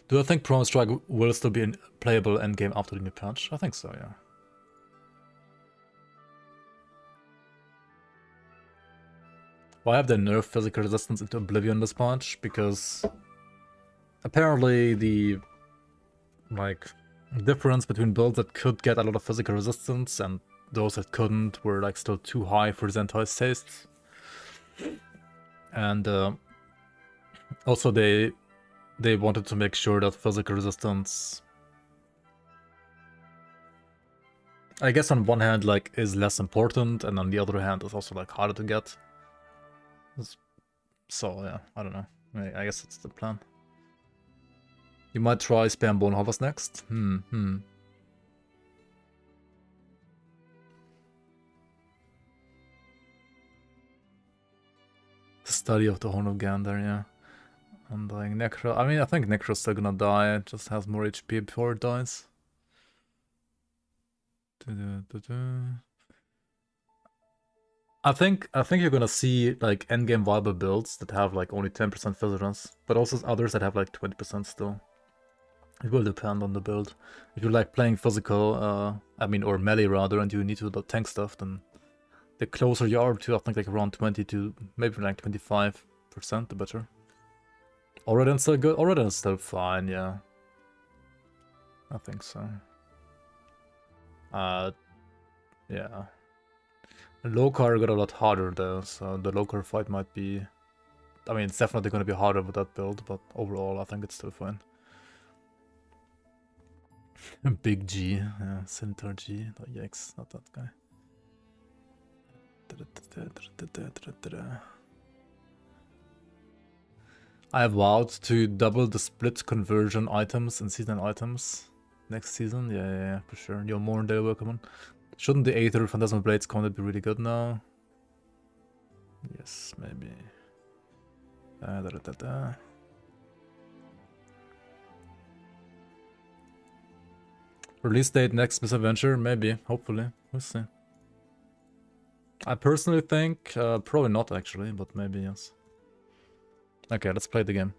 Do I think Promise Strike will still be playable endgame after the new patch? I think so, yeah. Why have they nerfed physical resistance into Oblivion this patch? Because apparently the like difference between builds that could get a lot of physical resistance and those that couldn't were like still too high for Zentai's tastes. And also they wanted to make sure that physical resistance, I guess on one hand like is less important, and on the other hand is also like harder to get. So yeah, I don't know. I guess that's the plan. You might try spam Bone Hovers next. The study of the Horn of Gander, yeah. Undying Necro. I mean, I think Necro's still gonna die. It just has more HP before it dies. I think you're gonna see like endgame viable builds that have like only 10% Fizzerance, but also others that have like 20% still. It will depend on the build. If you like playing physical, I mean, or melee rather, and you need to tank stuff, then the closer you are to, I think like around 20 to maybe like 25%, the better. Oradin's still good. Oradin's still fine, yeah. I think so. Yeah. Lokar got a lot harder though, so the Lokar fight might be... I mean, it's definitely going to be harder with that build, but overall I think it's still fine. Big G, yeah, Centaur G. Oh, yikes, not that guy. I have vowed to double the split conversion items and seasonal items next season. Yeah, for sure. You're more than welcome on. Shouldn't the Aether Phantasmal Blades content be really good now? Yes, maybe. Release date next misadventure? Maybe, hopefully. We'll see. I personally think, probably not actually, but maybe yes. Okay, let's play the game.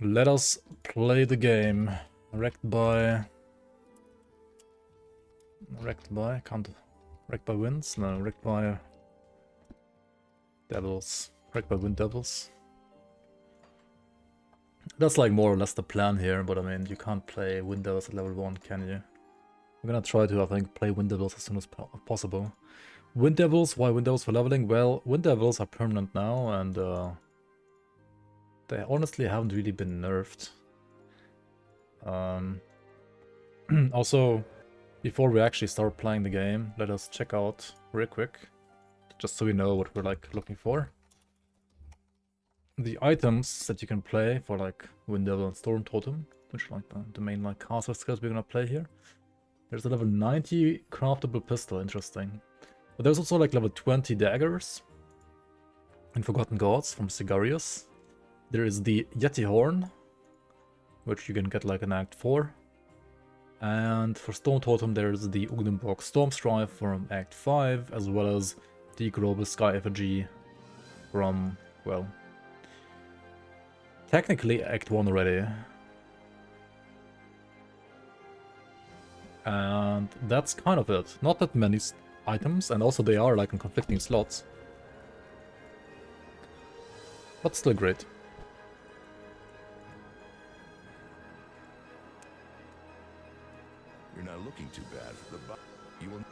Let us play the game. Wrecked by Wrecked by, can't... Wrecked by winds? No, wrecked by... devils. Wrecked by wind devils. That's like more or less the plan here, but I mean, you can't play wind devils at level 1, can you? I'm gonna try to, I think, play wind devils as soon as possible. Wind devils, why wind devils for leveling? Well, wind devils are permanent now, and they honestly haven't really been nerfed. Also, before we actually start playing the game, let us check out real quick, just so we know what we're like looking for. The items that you can play for like Wind Devil and Storm Totem, which are like the main like caster skills we're gonna play here. There's a level 90 craftable pistol, interesting. But there's also like level 20 daggers in Forgotten Gods from Sigarius. There is the Yeti Horn, which you can get like in Act 4. And for Storm Totem there's the Ugnenborg Storm Strife from Act 5, as well as the Global Sky Effigy from, well, technically Act 1 already. And that's kind of it. Not that many items, and also they are like in conflicting slots. But still great. You're not looking too bad. You will...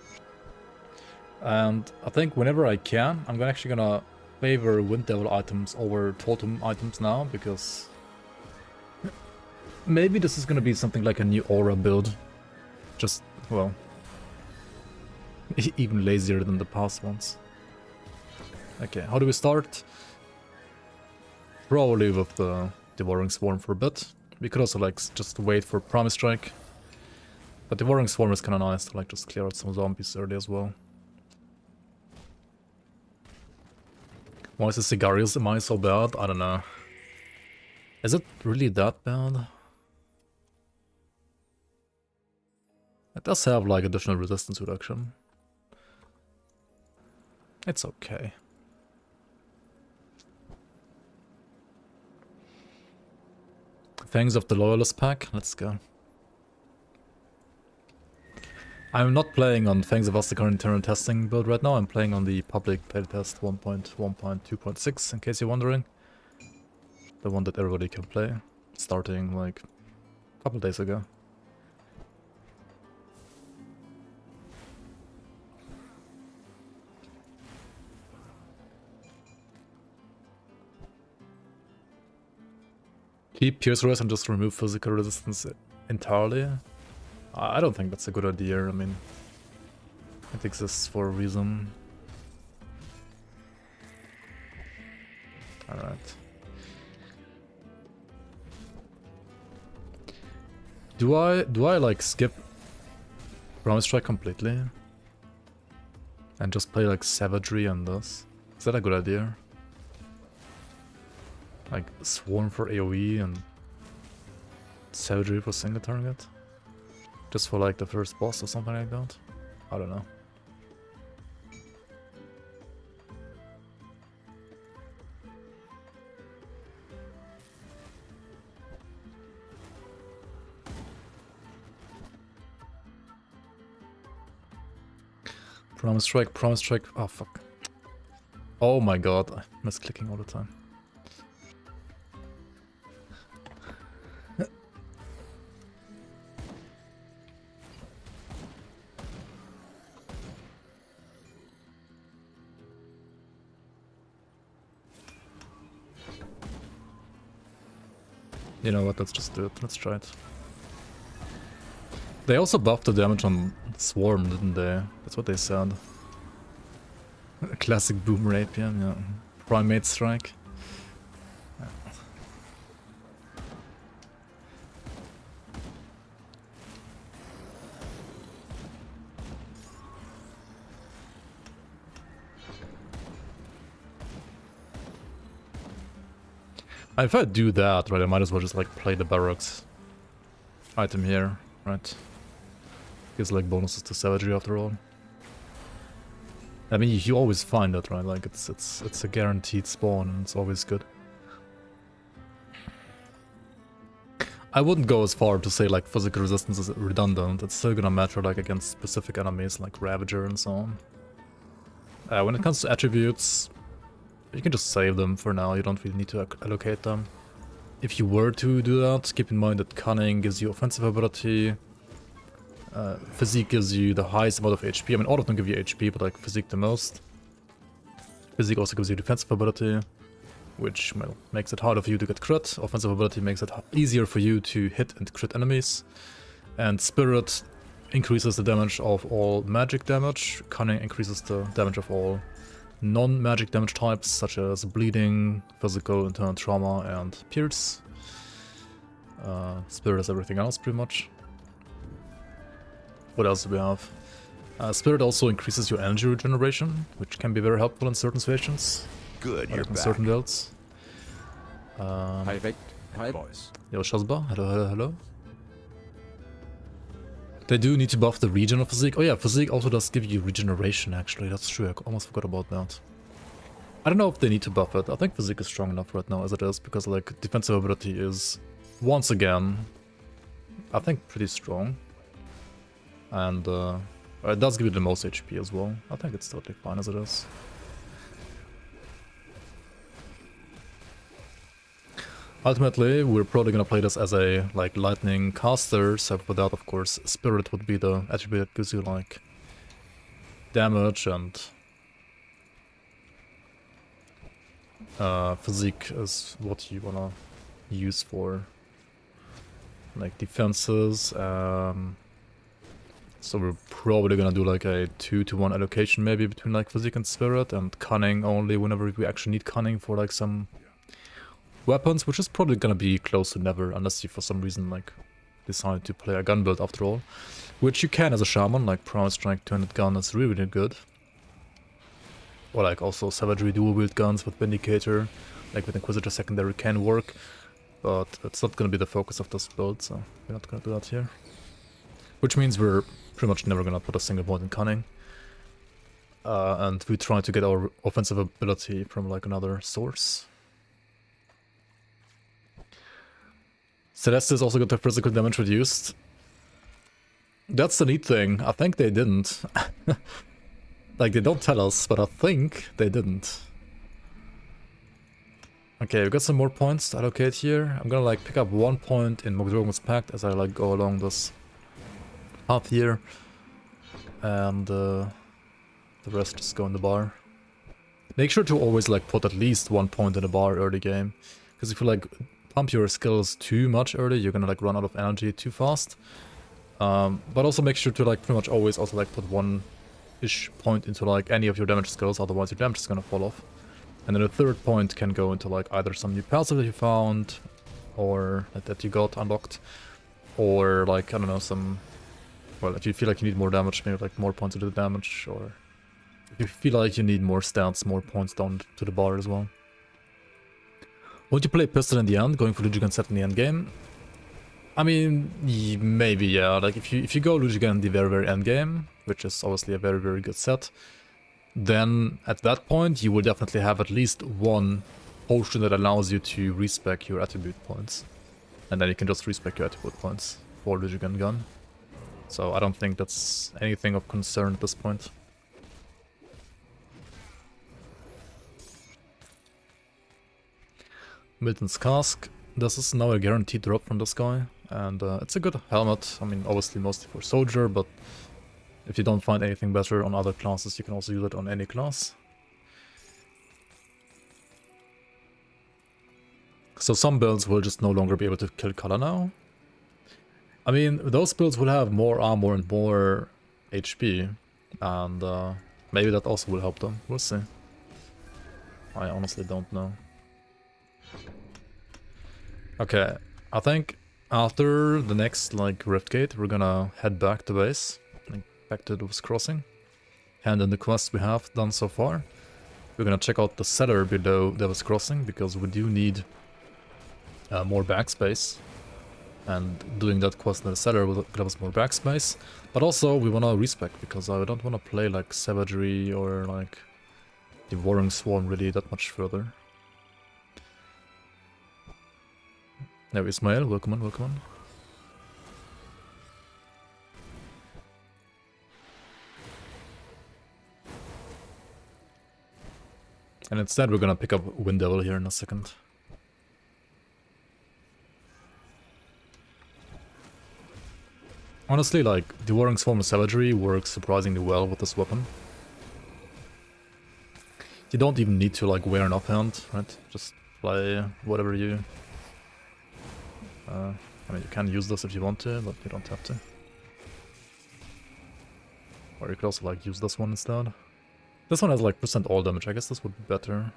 And I think whenever I can, I'm actually gonna favor Wind Devil items over Totem items now, because maybe this is gonna be something like a new aura build. Just, well, even lazier than the past ones. Okay, how do we start? Probably with the Devouring Swarm for a bit. We could also like just wait for Promise Strike. But Devouring Swarm is kinda nice to like just clear out some zombies early as well. Why is the Sigarius am I so bad? I don't know. Is it really that bad? It does have like additional resistance reduction. It's okay. Fangs of the Loyalist pack, let's go. I'm not playing on Fangs of Asterkarn internal testing build right now, I'm playing on the public playtest 1.1.2.6, in case you're wondering. The one that everybody can play, starting like a couple days ago. Keep Pierce Res and just remove physical resistance entirely? I don't think that's a good idea, I mean, it exists for a reason. Alright. Do I like skip Promise Strike completely? And just play like Savagery and this? Is that a good idea? Like Swarm for AoE and Savagery for single target? Just for like the first boss or something like that? I don't know. Promise Strike, oh fuck. Oh my god, I miss clicking all the time. You know what, let's just do it, let's try it. They also buffed the damage on Swarm, didn't they? That's what they said. Classic Boom Rapier, yeah. Primate Strike. Yeah. If I do that, right, I might as well just like play the Barracks item here, right? Gives like bonuses to Savagery after all. I mean, you always find it, right? Like it's a guaranteed spawn and it's always good. I wouldn't go as far to say like physical resistance is redundant. It's still gonna matter like against specific enemies like Ravager and so on. When it comes to attributes, you can just save them for now. You don't really need to allocate them. If you were to do that, keep in mind that Cunning gives you offensive ability. Physique gives you the highest amount of HP. I mean, all of them give you HP, but like Physique the most. Physique also gives you defensive ability, which well, makes it harder for you to get crit. Offensive ability makes it easier for you to hit and crit enemies. And Spirit increases the damage of all magic damage. Cunning increases the damage of all non-magic damage types, such as bleeding, physical, internal trauma, and pierce. Spirit is everything else, pretty much. What else do we have? Spirit also increases your energy regeneration, which can be very helpful in certain situations. Good, you're Like in back. certain builds. Hi, hi. Boys. Yo, Shazba, hello, hello, hello. They do need to buff the regen of Physique. Oh yeah, Physique also does give you regeneration, actually. That's true, I almost forgot about that. I don't know if they need to buff it. I think Physique is strong enough right now as it is, because like defensive ability is, once again, I think pretty strong. And it does give you the most HP as well. I think it's totally fine as it is. Ultimately, we're probably gonna play this as a like lightning caster, so for that of course Spirit would be the attribute that gives you like damage, and Physique is what you wanna use for like defenses. So we're probably gonna do like a 2-to-1 allocation maybe between like Physique and Spirit, and Cunning only whenever we actually need Cunning for like some weapons, which is probably gonna be close to never, unless you for some reason like decide to play a gun build after all. Which you can as a Shaman, like Prime Strike 200 gun is really, really good. Or like also Savagery dual wield guns with Vindicator, like with Inquisitor secondary can work. But it's not gonna be the focus of this build, so we're not gonna do that here. Which means we're pretty much never gonna put a single point in Cunning. And we try to get our offensive ability from like another source. Celestis also got their physical damage reduced. That's the neat thing. I think they didn't. Like, they don't tell us, but I think they didn't. Okay, we got some more points to allocate here. I'm gonna like pick up 1 point in Mogdrogon's Pact as I like go along this path here. And the rest just go in the bar. Make sure to always like put at least 1 point in the bar early game. Because if you like pump your skills too much early, you're gonna like run out of energy too fast. But also make sure to like pretty much always also like put 1-ish point into like any of your damage skills, otherwise your damage is gonna fall off. And then a third point can go into like either some new passive that you found, or that you got unlocked, or like, I don't know, some, well, if you feel like you need more damage, maybe like more points into the damage, or if you feel like you need more stats, more points down to the bar as well. Would you play Pistol in the end, going for Lujigan set in the end game? I mean, maybe, yeah. Like if you go Lujigan in the very, very end game, which is obviously a very, very good set, then at that point you will definitely have at least one potion that allows you to respec your attribute points. And then you can just respec your attribute points for Lujigan gun. So I don't think that's anything of concern at this point. Milton's Cask. This is now a guaranteed drop from this guy, and it's a good helmet. I mean, obviously mostly for Soldier, but if you don't find anything better on other classes, you can also use it on any class. So some builds will just no longer be able to kill color now. I mean, those builds will have more armor and more HP, and maybe that also will help them. We'll see. I honestly don't know. Okay, I think after the next like Rift Gate, we're gonna head back to base, like back to Devil's Crossing, hand in the quests we have done so far. We're gonna check out the cellar below Devil's Crossing because we do need more backspace, and doing that quest in the cellar will give us more backspace. But also we wanna respec because I don't wanna play like Savagery or like the Warring Swarm really that much further. Now Ismail, welcome on, welcome on. And instead we're gonna pick up Wind Devil here in a second. Honestly, like, Devouring Swarm of Savagery works surprisingly well with this weapon. You don't even need to, like, wear an offhand, right? Just play whatever you... I mean, you can use this if you want to, but you don't have to. Or you could also, like, use this one instead. This one has, like, % all damage. I guess this would be better.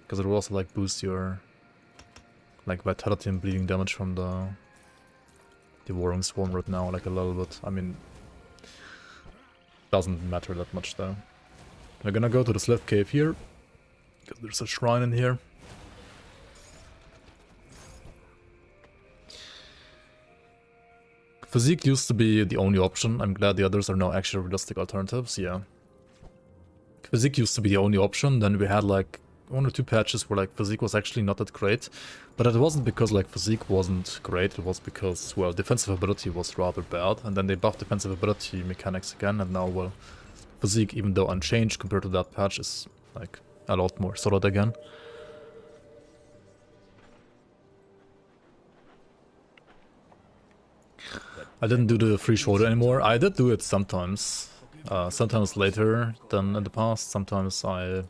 Because it will also, like, boost your... like, vitality and bleeding damage from the... Devouring Swarm right now, like, a little bit. I mean... doesn't matter that much, though. We're gonna go to the Slith Cave here. Because there's a shrine in here. Physique used to be the only option. I'm glad the others are now actually realistic alternatives, yeah. Physique used to be the only option, then we had like 1 or 2 patches where like Physique was actually not that great. But it wasn't because like Physique wasn't great, it was because, well, defensive ability was rather bad. And then they buffed defensive ability mechanics again, and now, well, Physique, even though unchanged compared to that patch, is like a lot more solid again. I didn't do the free shoulder anymore. I did do it sometimes. Sometimes later than in the past. Sometimes I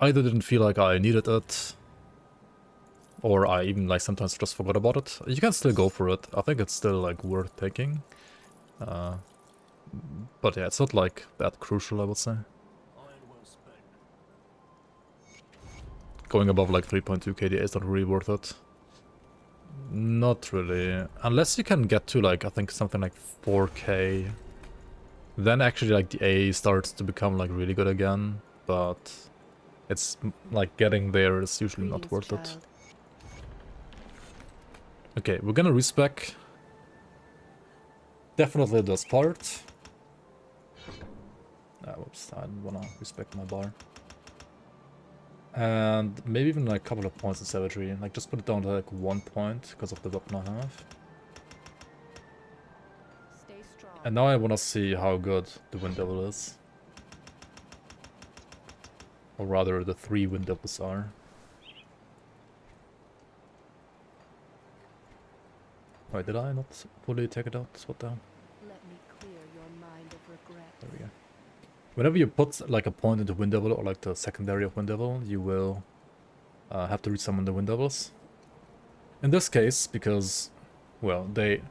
either didn't feel like I needed it, or I even like sometimes just forgot about it. You can still go for it. I think it's still like worth taking. But yeah, it's not like that crucial, I would say. Going above like 3.2 KDA is not really worth it. Not really. Unless you can get to like, I think something like 4k. Then actually like the A starts to become like really good again. But it's like getting there is usually not worth it. Okay, we're gonna respec. Definitely this part. Whoops, I didn't wanna respect my bar. And maybe even like a couple of points of savagery. Like just put it down to like 1 point because of the weapon I have. Stay strong. And now I wanna see how good the Wind Devil is. Or rather the 3 Wind Devils are. Wait, did I not fully take it out? What the hell? Let me clear your mind of regret. There we go. Whenever you put like a point into Wind Devil or like the secondary of Wind Devil, you will have to resummon the Wind Devils. In this case, because, well, they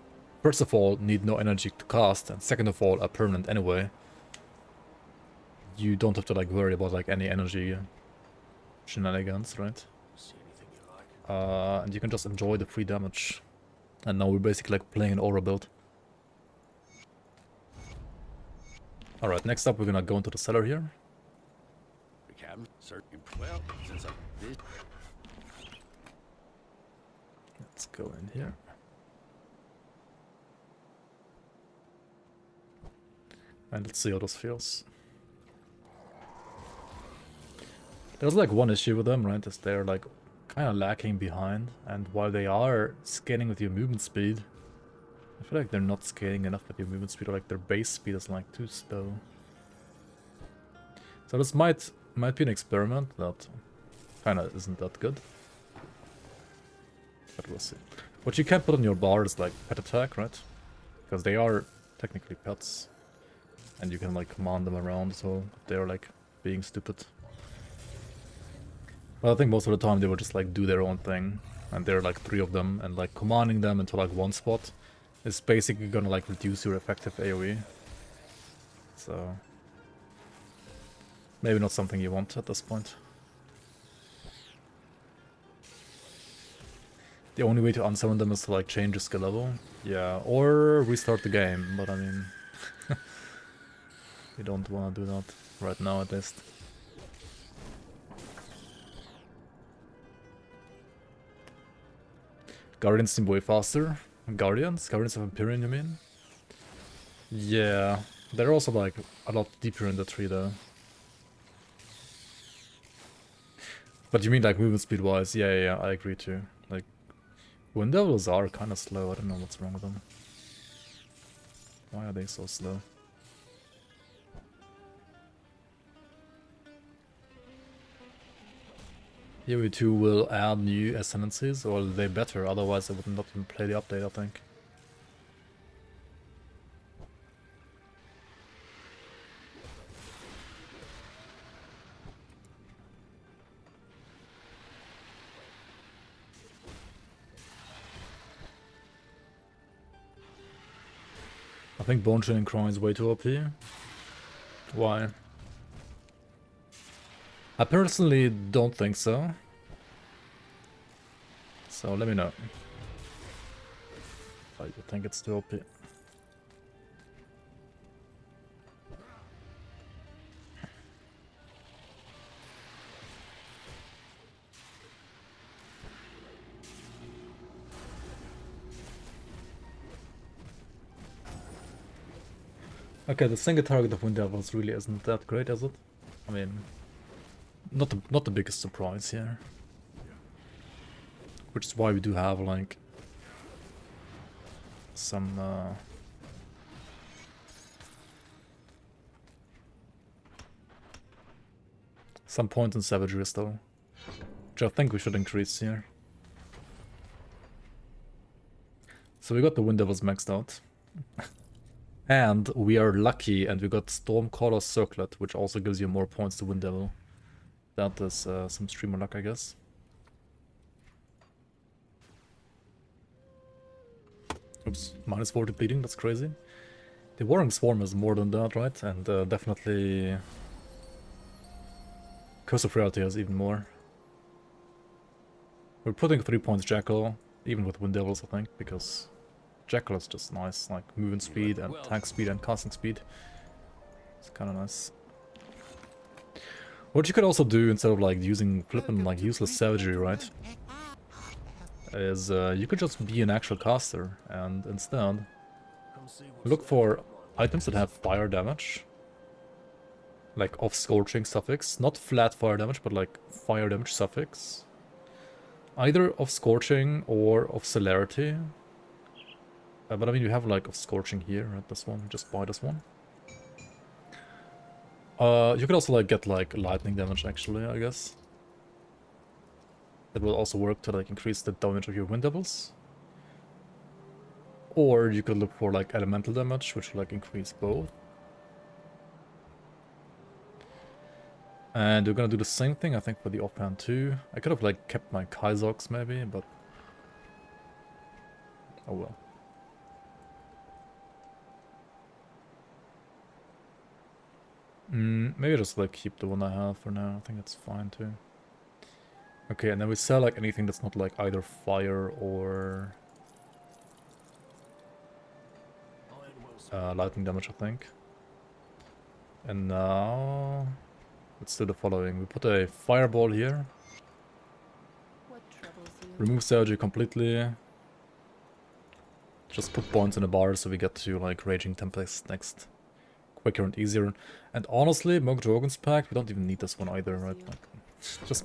first of all need no energy to cast, and second of all are permanent anyway. You don't have to like worry about like any energy shenanigans, right? And you can just enjoy the free damage. And now we're basically like playing an aura build. Alright, next up we're gonna go into the cellar here. Captain, sir. Well, since I did. Let's go in here. And let's see how this feels. There's like one issue with them, right? Is they're like kind of lacking behind, and while they are scaling with your movement speed, I feel like they're not scaling enough with your movement speed, or like their base speed is like too slow. So this might be an experiment that kind of isn't that good. But we'll see. What you can put on your bar is like pet attack, right? Because they are technically pets. And you can like command them around, so they're like being stupid. But I think most of the time they will just like do their own thing. And there are like 3 of them, and like commanding them into like one spot is basically gonna like reduce your effective AoE. So maybe not something you want at this point. The only way to unsummon them is to like change the skill level. Yeah, or restart the game, but I mean you don't wanna do that right now at least. Guardians seem way faster. Guardians of Empyrean, you mean? Yeah, they're also like a lot deeper in the tree though. But you mean like movement speed wise? Yeah, I agree too. Like Wind Devils are kind of slow, I don't know what's wrong with them. Why are they so slow? Here we too will add new ascendancies, or they better, otherwise I would not even play the update, I think. I think Bone Chilling Crown is way too OP. Why? I personally don't think so. So let me know. I think it's too OP. Okay, the single target of Wind Devils really isn't that great, is it? I mean, not the biggest surprise here. Which is why we do have like some points in savagery still, which I think we should increase here. So we got the Wind Devils maxed out. And we are lucky and we got Stormcaller Circlet, which also gives you more points to Wind Devil. That is some streamer luck, I guess. Oops, minus 40 bleeding, that's crazy. The Warring Swarm is more than that, right? And definitely Curse of Reality has even more. We're putting 3 points Jackal, even with Wind Devils, I think, because Jackal is just nice, like movement speed and attack speed and casting speed. It's kind of nice. What you could also do instead of like using flippin' like useless savagery, right? Is you could just be an actual caster and instead look for items that have fire damage. Like off scorching suffix. Not flat fire damage, but like fire damage suffix. Either of scorching or of celerity. But I mean, you have like of scorching here, right? This one, just buy this one. You could also like get like lightning damage actually, I guess. That will also work to like increase the damage of your Wind Devils. Or you could look for like elemental damage, which will like increase both. And we're gonna do the same thing, I think, for the offhand too. I could have like kept my Kaizoks maybe, but oh well. Maybe just like keep the one I have for now. I think it's fine too. Okay, and then we sell like anything that's not like either fire or lightning damage, I think. And now let's do the following. We put a fireball here. Remove savagery completely. Just put points in the bar so we get to like Raging Tempest next. Quicker and easier. And honestly, Monk Drogon's Pact, we don't even need this one either, right? Like, just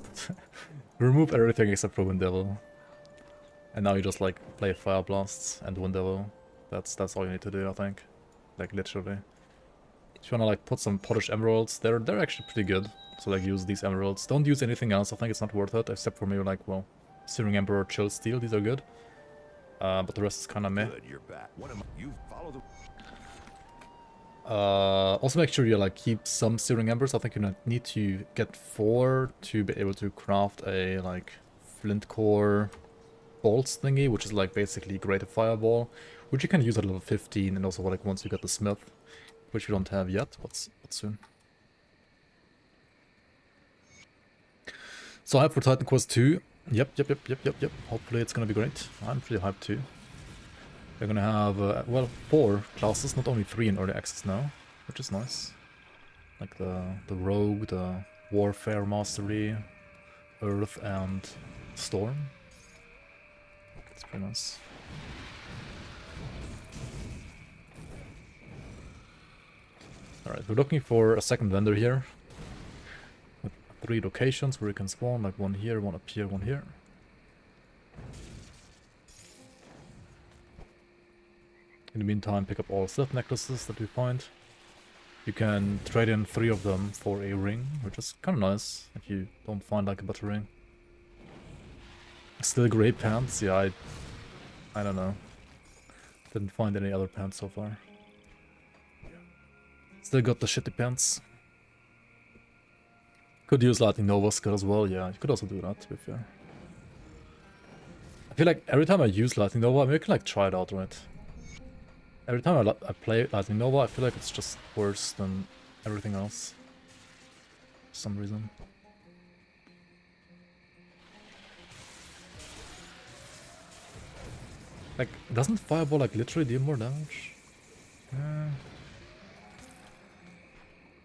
remove everything except for Wind Devil. And now you just like play Fire Blasts and Wind Devil. That's all you need to do, I think. Like literally. If you wanna like put some polished emeralds, they're actually pretty good. So like use these emeralds. Don't use anything else, I think it's not worth it, except for maybe like, well, Searing Emperor, Chill Steel, these are good. But the rest is kinda meh. Good, you're back. What am I? You follow the. Also make sure you like keep some Searing Embers. I think you need to get 4 to be able to craft a like flint core bolts thingy, which is like basically Greater Fireball, which you can use at level 15 and also like once you get the Smith, which we don't have yet, but soon. So hype for Titan Quest 2. Yep. Hopefully it's gonna be great. I'm pretty hyped too. They're gonna have, well, 4 classes, not only 3 in early access now, which is nice. Like the Rogue, the Warfare Mastery, Earth, and Storm. It's pretty nice. Alright, we're looking for a second vendor here. With 3 locations where you can spawn, like one here, one up here, one here. In the meantime, pick up all stealth necklaces that we find. You can trade in 3 of them for a ring, which is kind of nice if you don't find like a better ring. Still grey pants, yeah, I don't know. Didn't find any other pants so far. Still got the shitty pants. Could use Lightning Nova skill as well, yeah, you could also do that, to be fair. I feel like every time I use Lightning Nova, I mean, I can like try it out, right? Every time I play Lightning Nova, I feel like it's just worse than everything else. For some reason. Like, doesn't Fireball like literally deal more damage?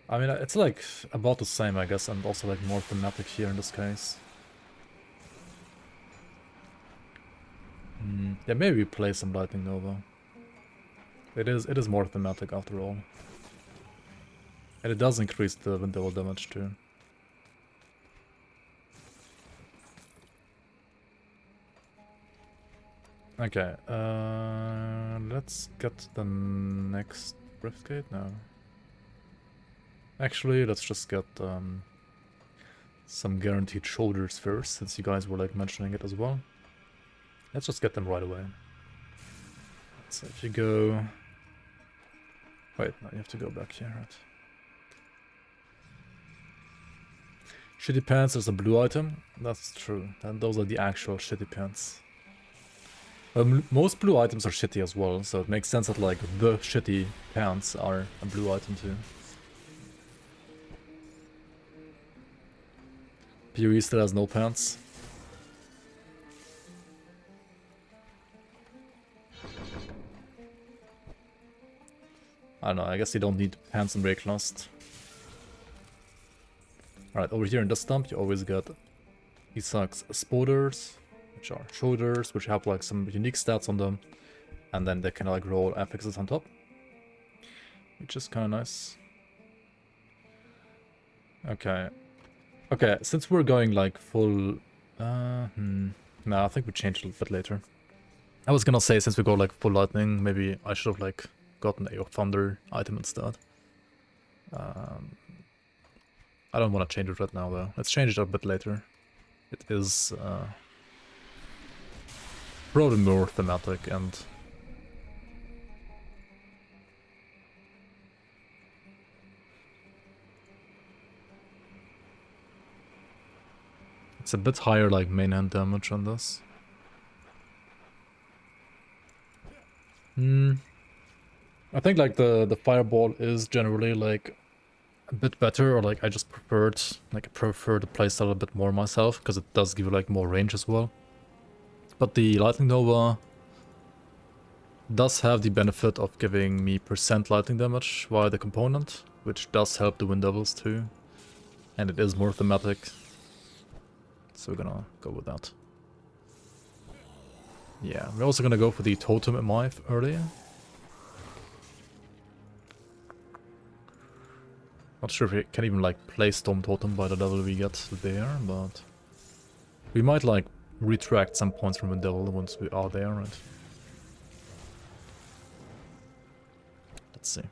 I mean, it's like about the same, I guess, and also like more thematic here in this case. Yeah, maybe we play some Lightning Nova. It is more thematic after all. And it does increase the Vendetta damage too. Okay, let's get the next Riftgate now. Actually, let's just get some guaranteed shoulders first, since you guys were like mentioning it as well. Let's just get them right away. So if you go... Wait, no, you have to go back here, right? Shitty pants is a blue item. That's true. And those are the actual shitty pants. Most blue items are shitty as well, so it makes sense that like the shitty pants are a blue item too. PoE still has no pants. I don't know, I guess you don't need pants in Breaklust. Alright, over here in this stump you always get Isak's Spoders, which are shoulders, which have like some unique stats on them. And then they can like roll affixes on top. Which is kinda nice. Okay. Okay, since we're going like full... No, I think we changed it a bit later. I was gonna say, since we go like full lightning, maybe I should have like gotten a Thunder item instead. I don't want to change it right now though. Let's change it a bit later. It is probably more thematic and... It's a bit higher like main hand damage on this. I think like the fireball is generally like a bit better, or like I just prefer the playstyle a bit more myself, because it does give you like more range as well. But the Lightning Nova does have the benefit of giving me % lightning damage via the component, which does help the Wind Devils too. And it is more thematic. So we're gonna go with that. Yeah, we're also gonna go for the Totem MI earlier. Not sure if we can even like play Storm Totem by the level we get there, but we might like retract some points from Wind Devil once we are there, right? Let's see.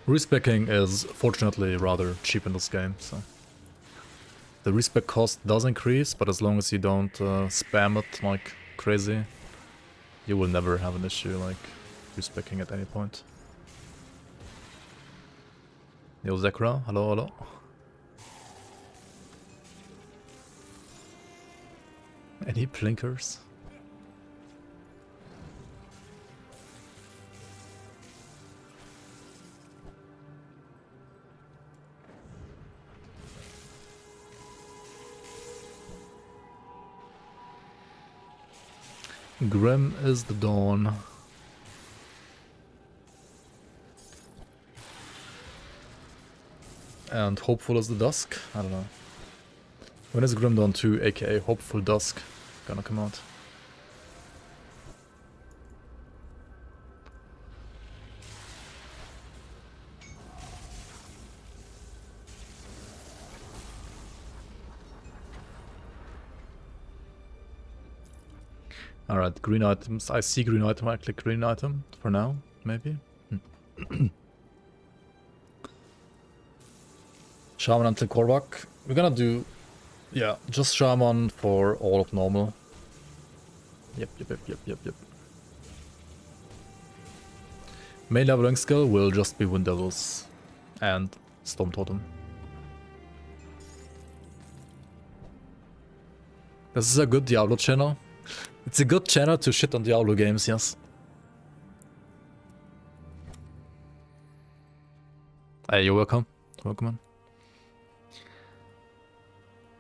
Respecking is fortunately rather cheap in this game, so... The respec cost does increase, but as long as you don't spam it like crazy, you will never have an issue like respecking at any point. Yo Zekra, hello, hello. Any blinkers? Grim is the dawn. And hopeful is the dusk? I don't know. When is Grim Dawn 2, aka Hopeful Dusk, gonna come out? Alright, green items. I see green item, I click green item for now, maybe. Shaman until Korvac. We're gonna do, yeah, just Shaman for all of normal. Yep. Main leveling skill will just be Wind Devils and Storm Totem. This is a good Diablo channel. It's a good channel to shit on Diablo games, yes. Hey, you're welcome. Welcome on.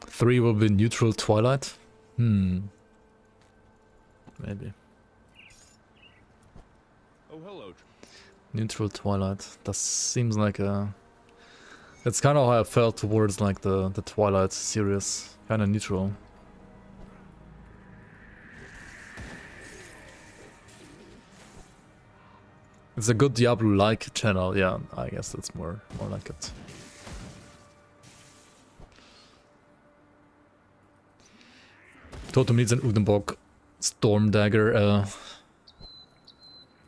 3 will be neutral Twilight. Maybe. Oh, hello. Neutral Twilight. That seems like a... It's kind of how I felt towards like the Twilight series. Kind of neutral. It's a good Diablo-like channel, yeah, I guess that's more like it. Totem needs an Udenbog Storm Dagger,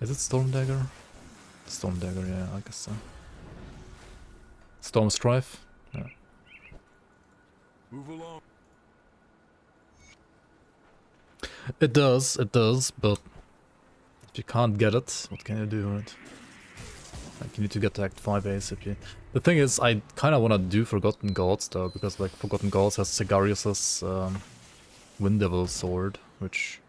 is it Storm Dagger? Storm Dagger, yeah, I guess so. Storm Strife? Yeah. Move along. It does, but if you can't get it, what can you do, right? Like, you need to get to Act 5 ASAP. The thing is, I kind of want to do Forgotten Gods, though, because, like, Forgotten Gods has Sigarius's Wind Devil sword, which,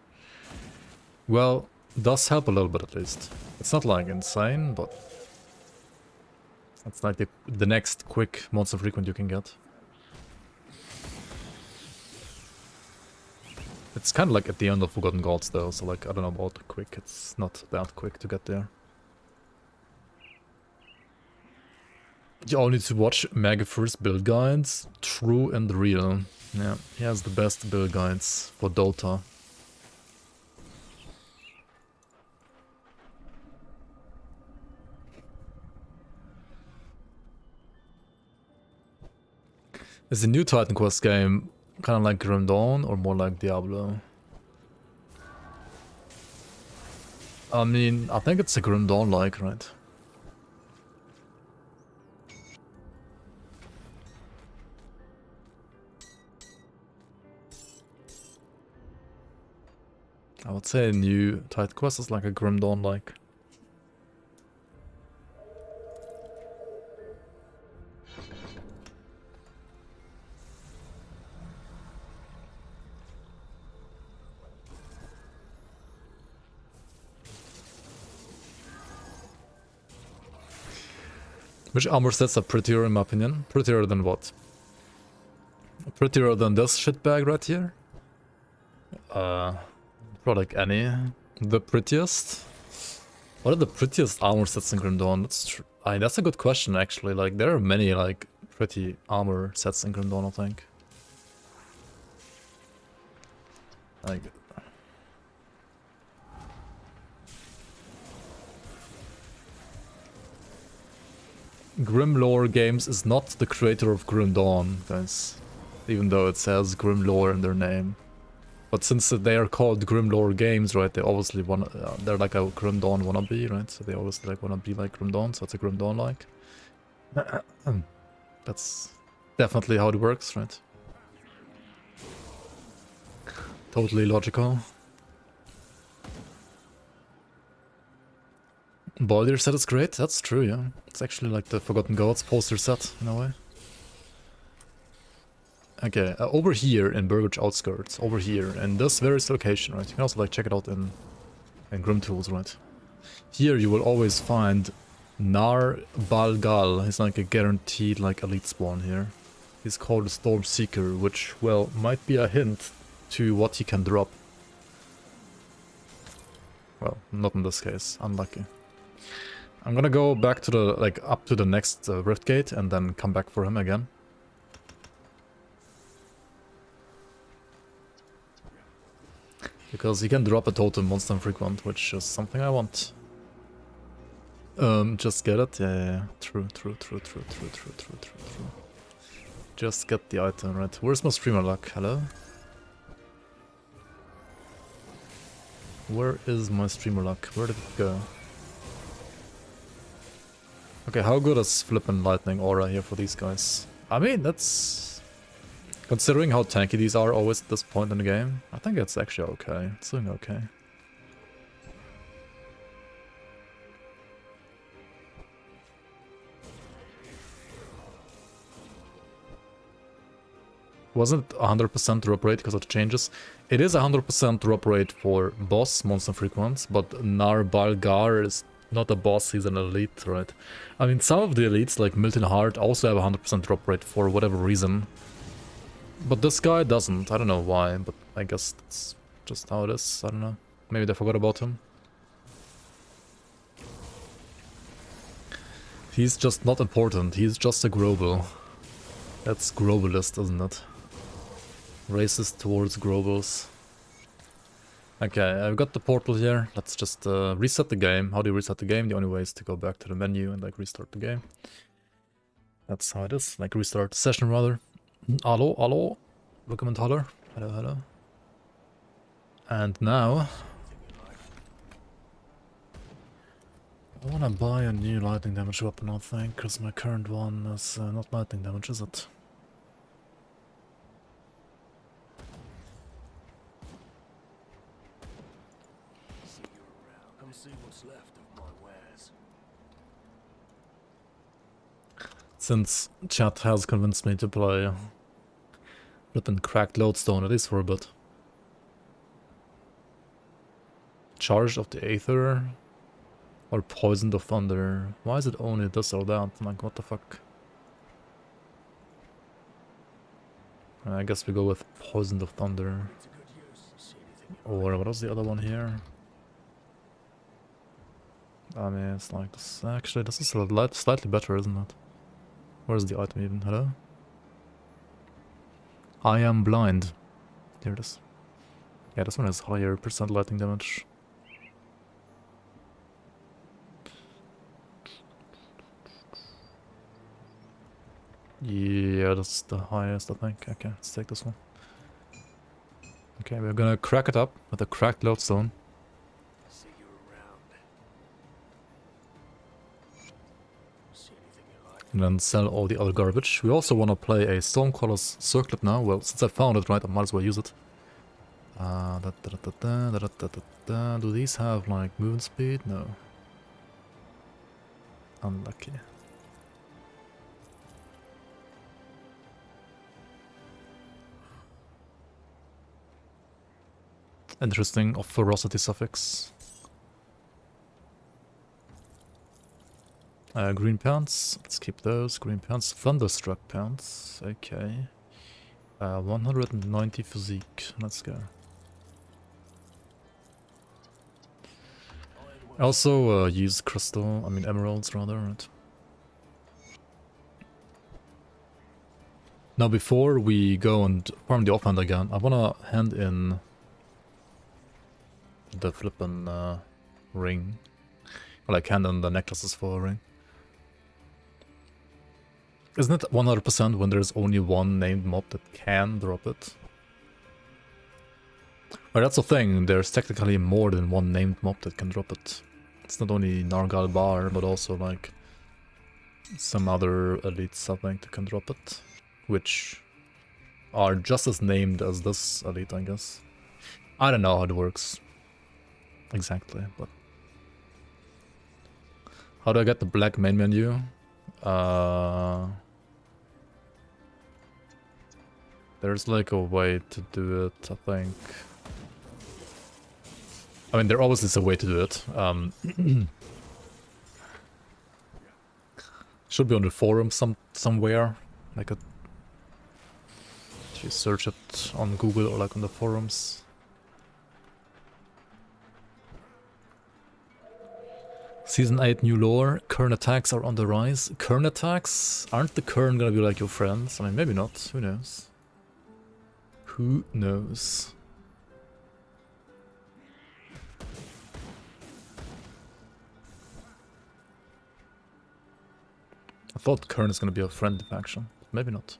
well, does help a little bit at least. It's not, like, insane, but it's like the next quick monster frequent you can get. It's kind of like at the end of Forgotten Gods though, so like, I don't know about quick, it's not that quick to get there. You all need to watch Magafur's build guides, true and real. Yeah, he has the best build guides for Dota. Is the new Titan Quest game kind of like Grim Dawn or more like Diablo? I mean, I think it's a Grim Dawn-like, right? I would say a new Titan Quest is like a Grim Dawn-like. Which armor sets are prettier in my opinion? Prettier than what? Prettier than this shitbag right here? Probably like any. The prettiest? What are the prettiest armor sets in Grim Dawn? That's a good question actually. Like there are many like pretty armor sets in Grim Dawn, I think. Like Grimlore Games is not the creator of Grim Dawn, guys. Even though it says Grimlore in their name. But since they are called Grimlore Games, right, they obviously they're like a Grim Dawn wannabe, right? So they obviously like wanna be like Grim Dawn, so it's a Grim Dawn-like. That's definitely how it works, right? Totally logical. Boiler set is great, that's true, yeah. It's actually like the Forgotten Gods poster set, in a way. Okay, over here in Burbage Outskirts, over here, in this very location, right? You can also like check it out in grimtools, right? Here you will always find Nar Balgal. He's like a guaranteed like elite spawn here. He's called the Storm Seeker, which, well, might be a hint to what he can drop. Well, not in this case, unlucky. I'm gonna go back to the, like, up to the next Rift Gate and then come back for him again. Because he can drop a totem monster frequent, which is something I want. Just get it? Yeah. True. Just get the item, right? Where's my streamer luck? Hello? Where is my streamer luck? Where did it go? Okay, how good is flippin' lightning aura here for these guys? I mean, that's... Considering how tanky these are always at this point in the game, I think it's actually okay. It's doing okay. Wasn't 100% drop rate because of the changes? It is 100% drop rate for boss monster frequents, but Narbalgar is not a boss, he's an elite, right? I mean, some of the elites, like Milton Hart, also have 100% drop rate for whatever reason. But this guy doesn't. I don't know why, but I guess it's just how it is. I don't know. Maybe they forgot about him. He's just not important. He's just a Grobel. That's Grobelist, isn't it? Racist towards Grobels. Okay, I've got the portal here. Let's just reset the game. How do you reset the game? The only way is to go back to the menu and like restart the game. That's how it is. Like restart the session rather. Hello, hello. Welcome Hello, hello. And now I wanna buy a new lightning damage weapon, I think, because my current one is not lightning damage, is it? Since chat has convinced me to play flippin' cracked lodestone, at least for a bit. Charge of the Aether or Poisoned of Thunder. Why is it only this or that? Like, what the fuck? I guess we go with Poisoned of Thunder. Or what was the other one here? I mean, it's like this. Actually, this is slightly better, isn't it? Where's the item even? Hello? I am blind. Here it is. Yeah, this one has higher percent lightning damage. Yeah, that's the highest, I think. Okay, let's take this one. Okay, we're gonna crack it up with a cracked lodestone. And then sell all the other garbage. We also want to play a Stormcaller's Circlet now. Well, since I found it, right, I might as well use it. Do these have, like, movement speed? No. Unlucky. Interesting, of ferocity suffix. Green pants, let's keep those. Green pants, Thunderstruck pants, okay. 190 physique, let's go. I also use crystal, I mean emeralds rather, right? Now before we go and farm the offhand again, I wanna hand in the flippin' ring. Or like hand in the necklaces for a ring. Isn't it 100% when there's only one named mob that can drop it? Well, that's the thing, there's technically more than one named mob that can drop it. It's not only Nargal Bar, but also like some other elites I think that can drop it. Which are just as named as this elite, I guess. I don't know how it works exactly, but... How do I get the black main menu? There's like a way to do it, I think. I mean, there always is a way to do it. Should be on the forum somewhere. Like a... If you search it on Google or like on the forums. Season 8 new lore, Kern attacks are on the rise. Kern attacks? Aren't the Kern gonna be like your friends? I mean, maybe not, who knows? Who knows? I thought Kern is gonna be a friendly faction, but maybe not.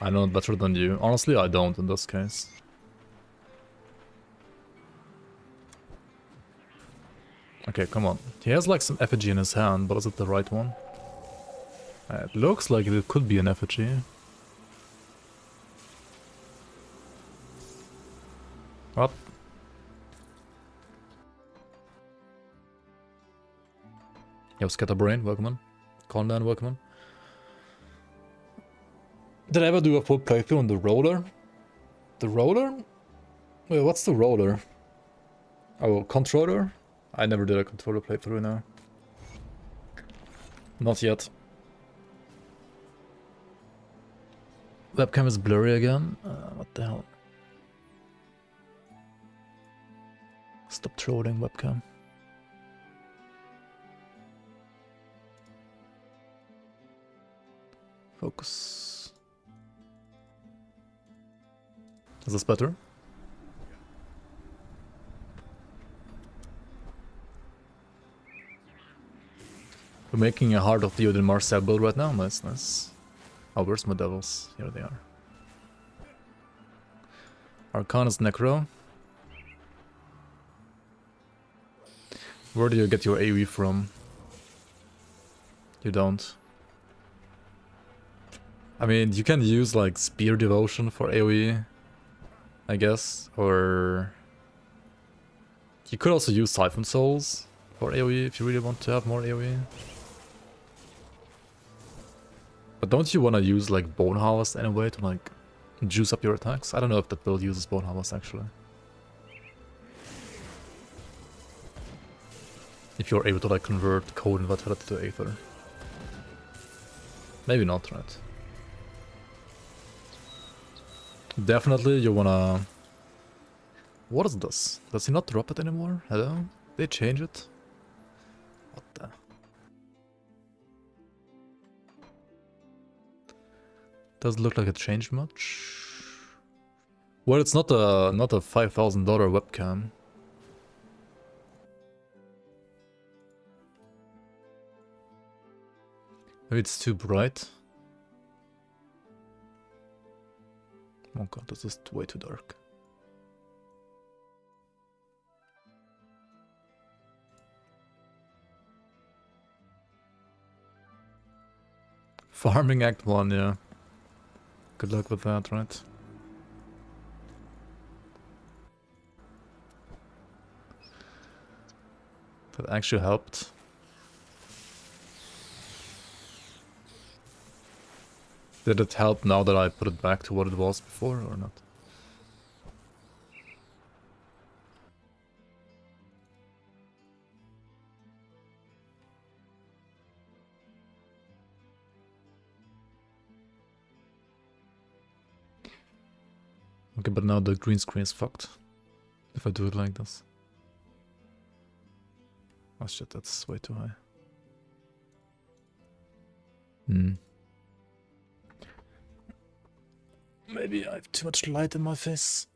I know it better than you. Honestly, I don't in this case. Okay, come on. He has like some effigy in his hand, but is it the right one? It looks like it could be an effigy. What? Yo, Scatterbrain, welcome on. Condan, welcome on. Did I ever do a full playthrough on the roller? The roller? Wait, what's the roller? Oh, controller? I never did a controller playthrough now. Not yet. Webcam is blurry again. What the hell? Stop trolling webcam. Focus. Is this better? We're making a Heart of the Odin Marcel build right now. Nice, nice. Oh, where's my devils? Here they are. Arcanist Necro. Where do you get your AoE from? You don't. I mean, you can use like Spear Devotion for AoE, I guess, or you could also use Siphon Souls for AoE if you really want to have more AoE. But don't you want to use like Bone Harvest anyway to like juice up your attacks? I don't know if that build uses Bone Harvest actually. If you're able to like convert Code and Vitality to Aether. Maybe not, right? Definitely you wanna... What is this? Does he not drop it anymore? Hello? They change it? What the... Doesn't look like it changed much. Well, it's not a $5,000 webcam. Maybe it's too bright. Oh god, this is way too dark. Farming Act 1, yeah. Good luck with that, right? That actually helped. Did it help now that I put it back to what it was before or not? Okay, but now the green screen is fucked. If I do it like this. Oh shit, that's way too high. Maybe I have too much light in my face.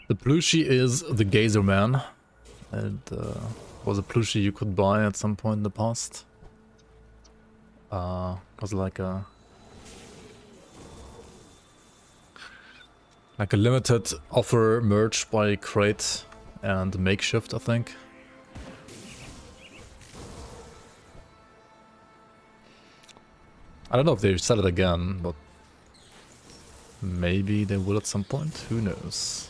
The plushie is the Gazer Man. It was a plushie you could buy at some point in the past. Was like a limited offer merged by Crate and Makeshift, I think. I don't know if they sell it again, but maybe they will at some point. Who knows?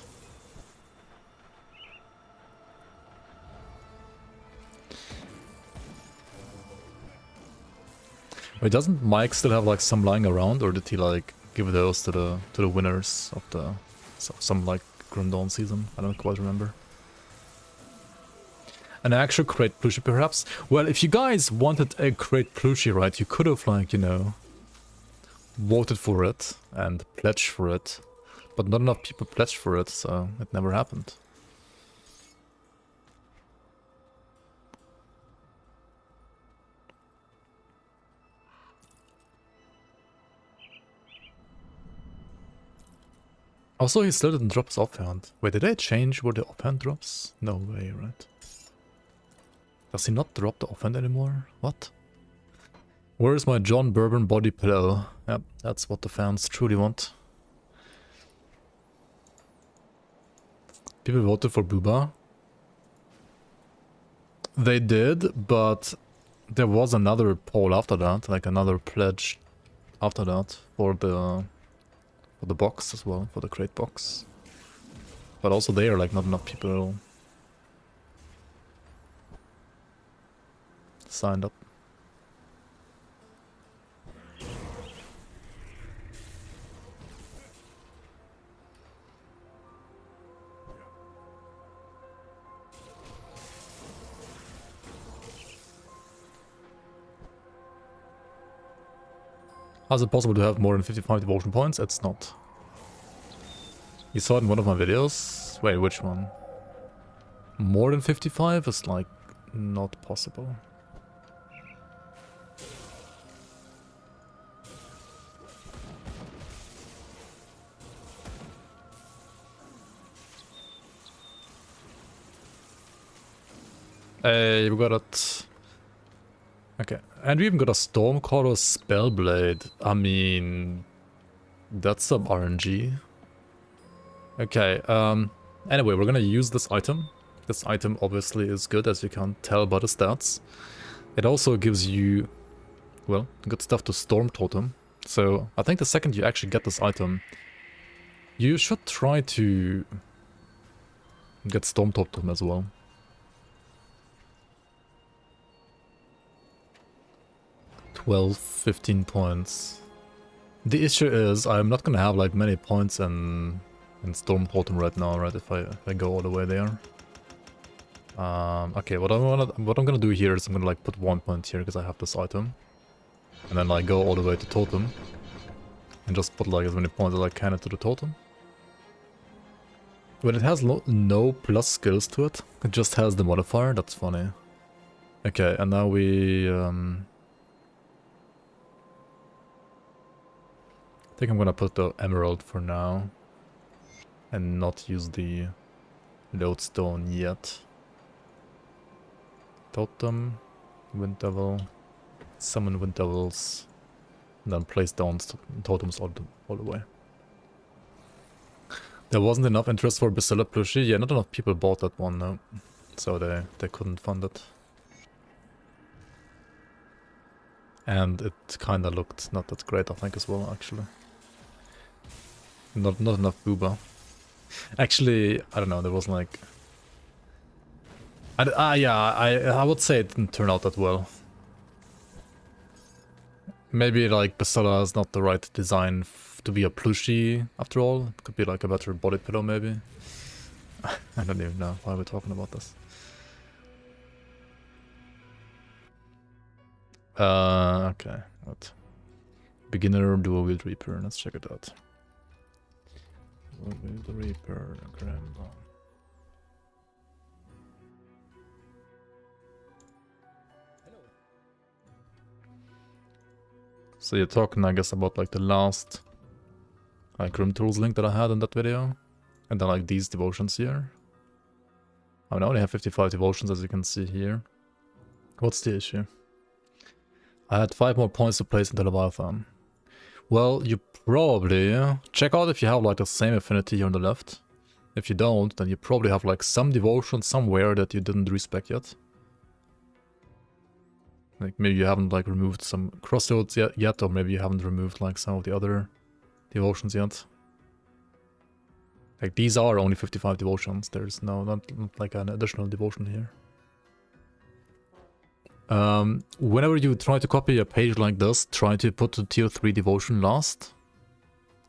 Wait, doesn't Mike still have like some lying around, or did he like give those to the winners of the some like Grim Dawn season? I don't quite remember. An actual crate plushie, perhaps? Well, if you guys wanted a crate plushie, right, you could have, like, you know, voted for it and pledged for it. But not enough people pledged for it, so it never happened. Also, he still didn't drop his offhand. Wait, did they change where the offhand drops? No way, right? Does he not drop the offhand anymore? What? Where is my John Bourbon body pillow? Yep, that's what the fans truly want. People voted for Booba. They did, but there was another poll after that, like another pledge after that for the box as well, for the crate box. But also there, like, not enough people signed up. How is it possible to have more than 55 devotion points? It's not. You saw it in one of my videos? Wait, which one? More than 55 is like not possible. Hey, we got it. Okay, and we even got a Stormcaller Spellblade. I mean, that's some RNG. Okay, anyway, we're gonna use this item. This item obviously is good, as you can tell by the stats. It also gives you, well, good stuff to Storm Totem. So, I think the second you actually get this item, you should try to get Storm Totem as well. 12, 15 points. The issue is I'm not gonna have like many points in Storm Totem right now, right? If I go all the way there. Okay, what I'm gonna do here is I'm gonna like put 1 point here because I have this item, and then like go all the way to Totem, and just put like as many points as I can into the Totem. When it has no plus skills to it, it just has the modifier. That's funny. Okay, and now we I think I'm gonna put the emerald for now and not use the lodestone yet. Totem, Wind Devil, summon Wind Devils, and then place down totems all the way. There wasn't enough interest for Basilica plushie. Yeah, not enough people bought that one, no. So they couldn't fund it. And it kinda looked not that great, I think, as well, actually. Not enough booba. Actually, I don't know, there was like... I would say it didn't turn out that well. Maybe like Basilica is not the right design to be a plushie after all. It could be like a better body pillow maybe. I don't even know why we're talking about this. Okay, what? Beginner Dual Wield Reaper, let's check it out. Dual Wield Reaper, Grandma. So you're talking, I guess, about like the last like grimtools link that I had in that video, and then like these devotions here. I mean, I only have 55 devotions, as you can see here. What's the issue? I had 5 more points to place into Leviathan. Well, you probably check out if you have like the same affinity here on the left. If you don't, then you probably have like some devotion somewhere that you didn't respec yet. Like maybe you haven't like removed some crossroads yet, or maybe you haven't removed like some of the other devotions yet. Like these are only 55 devotions. There's not like an additional devotion here. Whenever you try to copy a page like this, try to put the tier 3 devotion last.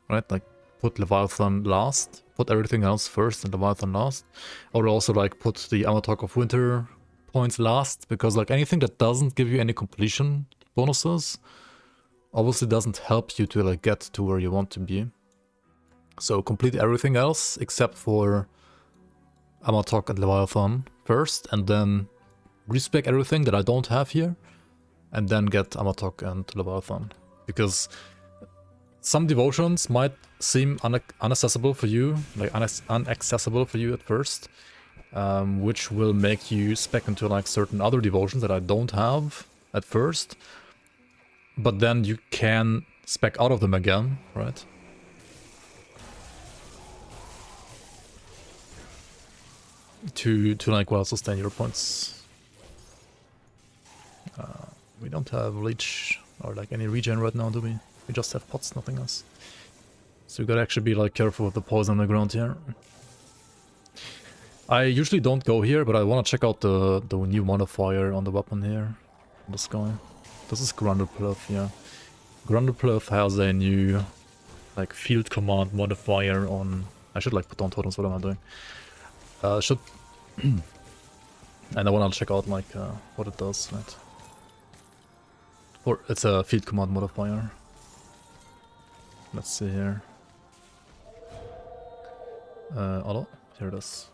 Right? Like put Leviathan last. Put everything else first and Leviathan last. Or also like put the Amatok of Winter points last, because like anything that doesn't give you any completion bonuses obviously doesn't help you to like get to where you want to be. So complete everything else except for Amatok and Leviathan first, and then respec everything that I don't have here, and then get Amatok and Leviathan. Because some devotions might seem inaccessible for you, like inaccessible for you at first, which will make you spec into like certain other devotions that I don't have at first. But then you can spec out of them again, right? To like well sustain your points. We don't have leech or like any regen right now, do we? We just have pots, nothing else. So you gotta actually be like careful with the poison on the ground here. I usually don't go here, but I want to check out the new modifier on the weapon here. On this guy. This is Grundlepluff, yeah. Grundlepluff has a new like field command modifier on... I should like put on totems, what am I doing? Should... and I want to check out like what it does, right? Or it's a field command modifier. Let's see here. Hello? Here it is.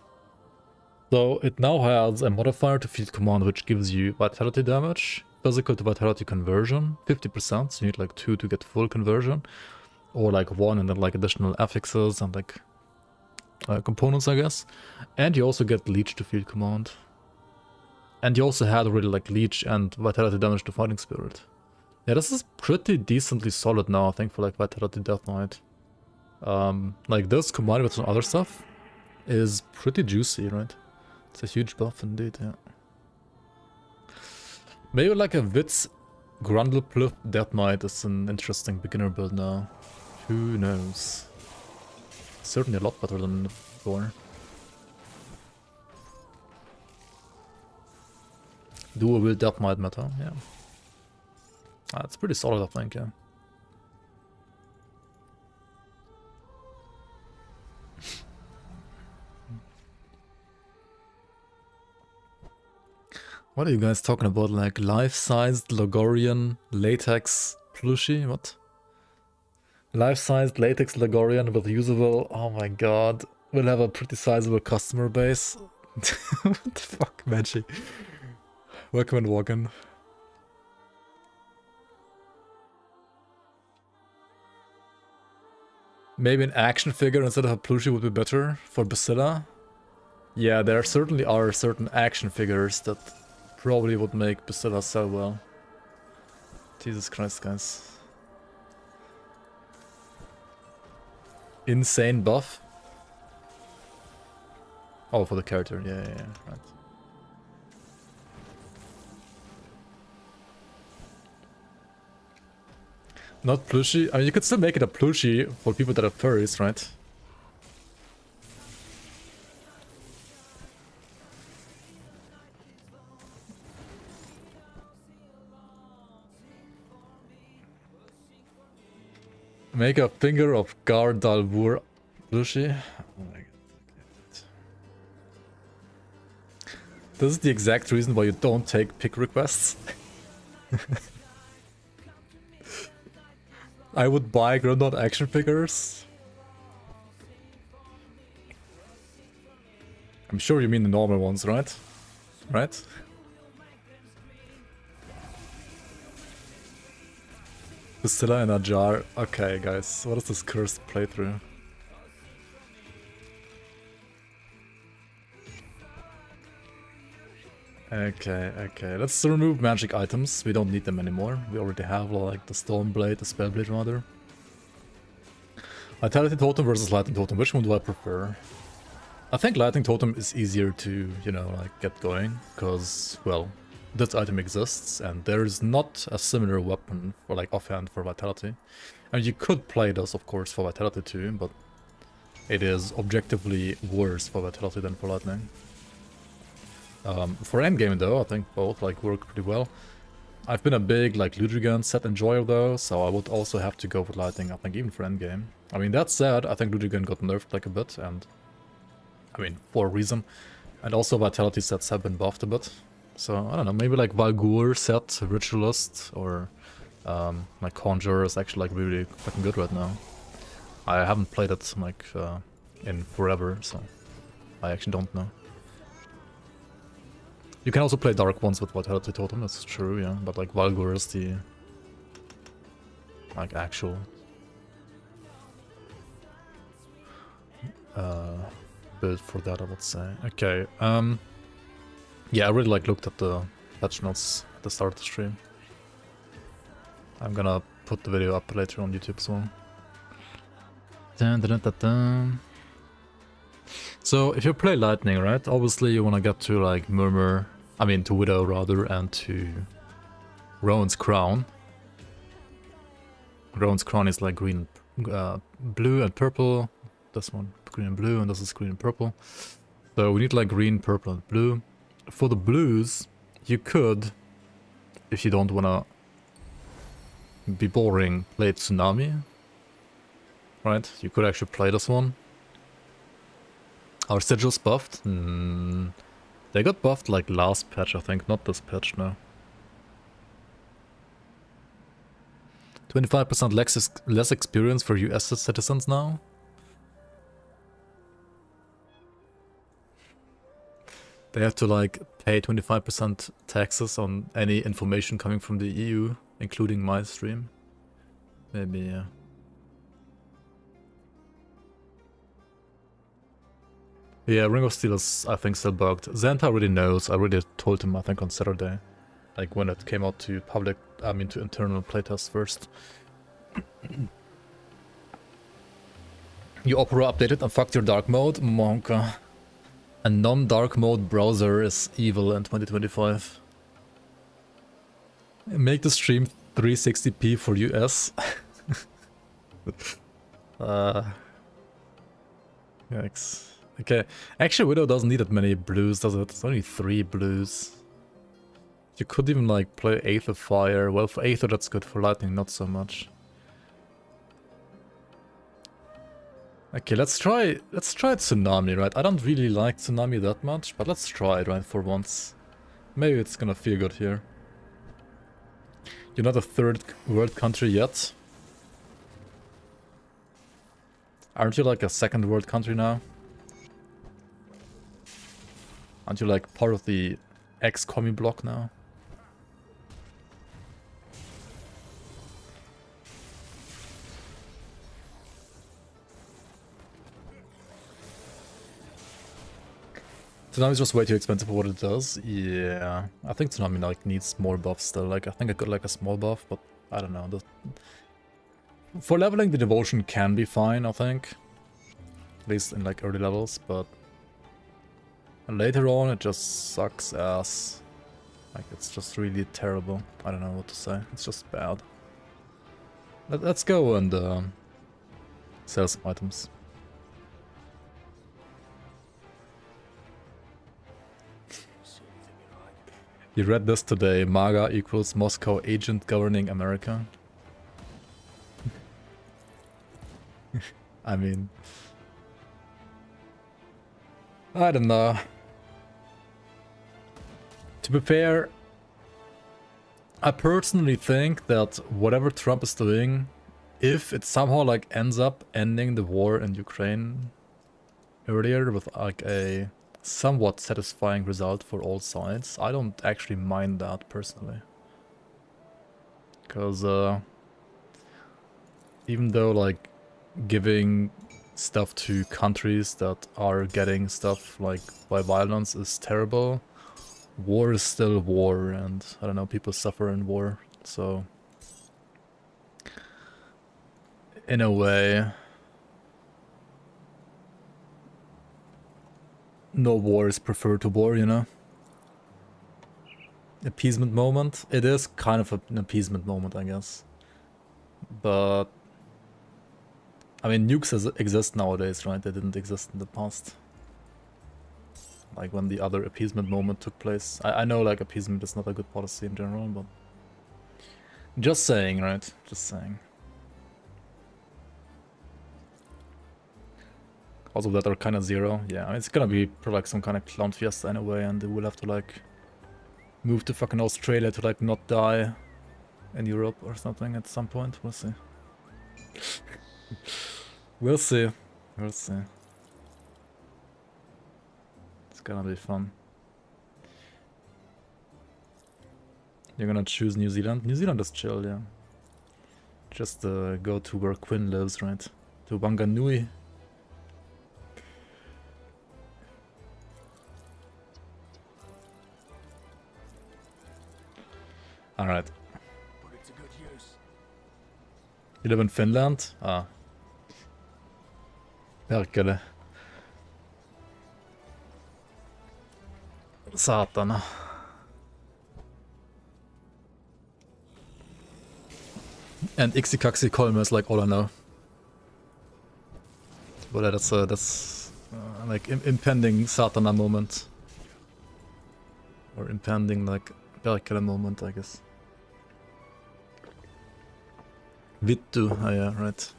So it now has a modifier to field command which gives you vitality damage, physical to vitality conversion, 50%, so you need like 2 to get full conversion, or like 1 and then like additional affixes and like components, I guess. And you also get leech to field command. And you also had already like leech and vitality damage to fighting spirit. Yeah, this is pretty decently solid now, I think, for like vitality death knight. Like this combined with some other stuff is pretty juicy, right? It's a huge buff indeed, yeah. Maybe like a Witz Grundlepluff Death Knight is an interesting beginner build now. Who knows? Certainly a lot better than before. Dual wield Death Knight meta, yeah. It's pretty solid, I think, yeah. What are you guys talking about? Like life-sized Logorian latex plushie? What? Life-sized latex Logorian with usable... Oh my god. We'll have a pretty sizable customer base. What the fuck, Magic? Welcome and walk in. Maybe an action figure instead of a plushie would be better for Basilla. Yeah, there certainly are certain action figures that probably would make Basilla sell well. Jesus Christ, guys. Insane buff. Oh, for the character, yeah, right. Not plushie. I mean, you could still make it a plushie for people that have furries, right? Make a finger of Gardalvur plushie. Oh my god. This is the exact reason why you don't take pick requests. I would buy Dreadnought action figures. I'm sure you mean the normal ones, right? Right? Basilla in a jar. Okay, guys, what is this cursed playthrough? Okay, let's remove magic items. We don't need them anymore. We already have like the Stoneblade, the Spellblade rather. Vitality Totem versus Lightning Totem, which one do I prefer? I think Lightning Totem is easier to, you know, like get going, because, well, this item exists, and there is not a similar weapon for like offhand for Vitality. I mean, you could play this, of course, for Vitality too, but it is objectively worse for Vitality than for Lightning. For endgame though, I think both like work pretty well. I've been a big like Ludrigan set enjoyer though, so I would also have to go with Lightning, I think, even for endgame. I mean, that said, I think Ludrigan got nerfed like a bit, and I mean, for a reason. And also Vitality sets have been buffed a bit. So, I don't know, maybe like Valgur set, Ritualist, or my Conjurer is actually like really fucking good right now. I haven't played it like in forever, so I actually don't know. You can also play Dark ones with Vitality Totem, that's true, yeah, but like Valgur is the like actual build for that, I would say. Okay, yeah, I really like looked at the patch notes at the start of the stream. I'm gonna put the video up later on YouTube as well. Dun, dun, dun, dun, dun. So if you play Lightning, right, obviously you wanna get to like Murmur, I mean to Widow rather, and to Rowan's Crown. Rowan's Crown is like green, blue and purple. This one green and blue, and this is green and purple. So we need like green, purple, and blue. For the blues, you could, if you don't wanna be boring, play Tsunami. Right? You could actually play this one. Our sigils buffed? They got buffed like last patch, I think, not this patch now. 25% less experience for US citizens now. They have to like pay 25% taxes on any information coming from the EU, including my stream. Maybe, yeah. Yeah, Ring of Steel is, I think, still bugged. Xanta already knows. I already told him, I think, on Saturday. Like, when it came out to public, I mean, to internal playtest first. You Opera updated and fucked your dark mode? Monka. A non-dark mode browser is evil in 2025. Make the stream 360p for US. Yikes. Okay, actually Widow doesn't need that many blues, does it? It's only 3 blues. You could even like play Aether Fire. Well, for Aether that's good, for Lightning not so much. Okay, let's try Tsunami, right? I don't really like Tsunami that much, but let's try it, right, for once. Maybe it's gonna feel good here. You're not a third world country yet. Aren't you like a second world country now? Aren't you like part of the ex-commie block now? Tsunami is just way too expensive for what it does. Yeah, I think Tsunami like needs more buffs still. Like I think I got like a small buff, but I don't know. For leveling, the devotion can be fine, I think. At least in like early levels, but later on it just sucks ass. Like it's just really terrible. I don't know what to say. It's just bad. Let's go and sell some items. You read this today. MAGA equals Moscow agent governing America. I mean, I don't know. To be fair, I personally think that whatever Trump is doing, if it somehow like ends up ending the war in Ukraine earlier with like a somewhat satisfying result for all sides, I don't actually mind that personally. Because even though like giving stuff to countries that are getting stuff like by violence is terrible, war is still war, and I don't know, people suffer in war, so in a way no war is preferred to war, you know? Appeasement moment? It is kind of an appeasement moment, I guess. But I mean, nukes exist nowadays, right? They didn't exist in the past. Like when the other appeasement moment took place. I know like appeasement is not a good policy in general, but just saying, right? Just saying. Also that are kind of zero. Yeah, it's gonna be like some kind of clown fiesta anyway, and they will have to like move to fucking Australia to like not die in Europe or something at some point. We'll see. We'll see. We'll see. It's gonna be fun. You're gonna choose New Zealand? New Zealand is chill, yeah. Just go to where Quinn lives, right? To Wanganui. Alright. Put it to good use. You live in Finland? Ah. Verkar Satana. And Ixikaxi Kolme is like all I know. But that's like impending Satana moment. Or impending like Berkele moment, I guess. Vittu, oh yeah, right.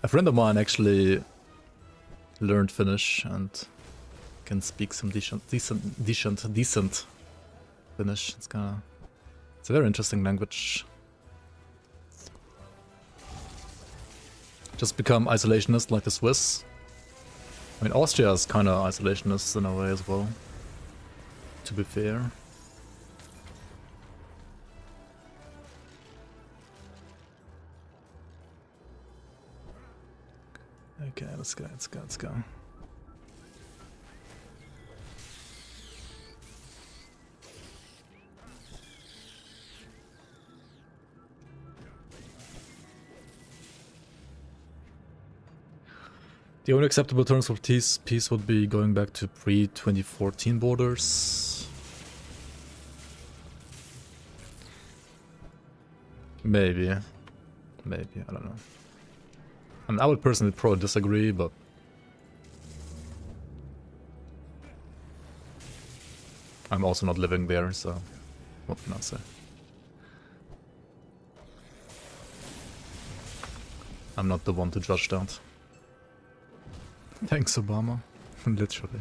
A friend of mine actually learned Finnish and can speak some decent Finnish. It's a very interesting language. Just become isolationist like the Swiss. I mean, Austria is kind of isolationist in a way as well, to be fair. Okay, let's go. The only acceptable terms for peace would be going back to pre-2014 borders. Maybe, I don't know. I mean, I would personally probably disagree, but I'm also not living there, so what can I say? I'm not the one to judge that. Thanks, Obama. Literally.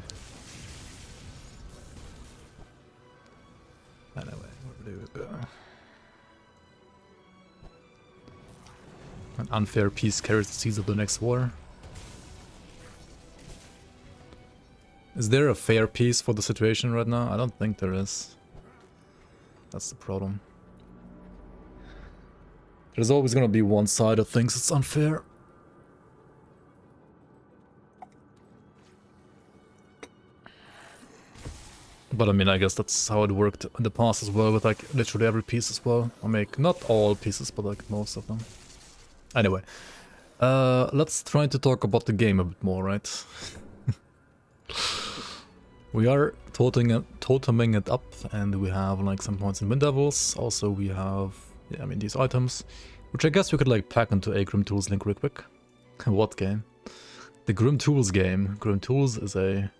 Anyway, where do we go? An unfair peace carries the seeds of the next war. Is there a fair peace for the situation right now? I don't think there is. That's the problem. There's always gonna be one side that thinks it's unfair. But I mean, I guess that's how it worked in the past as well, with like literally every piece as well. I make not all pieces, but like most of them. Anyway, let's try to talk about the game a bit more, right? We are toteming it up, and we have like some points in Wind Devils. Also, we have, yeah, I mean, these items, which I guess we could like pack into a grimtools link real quick. What game? The grimtools game. Grimtools is a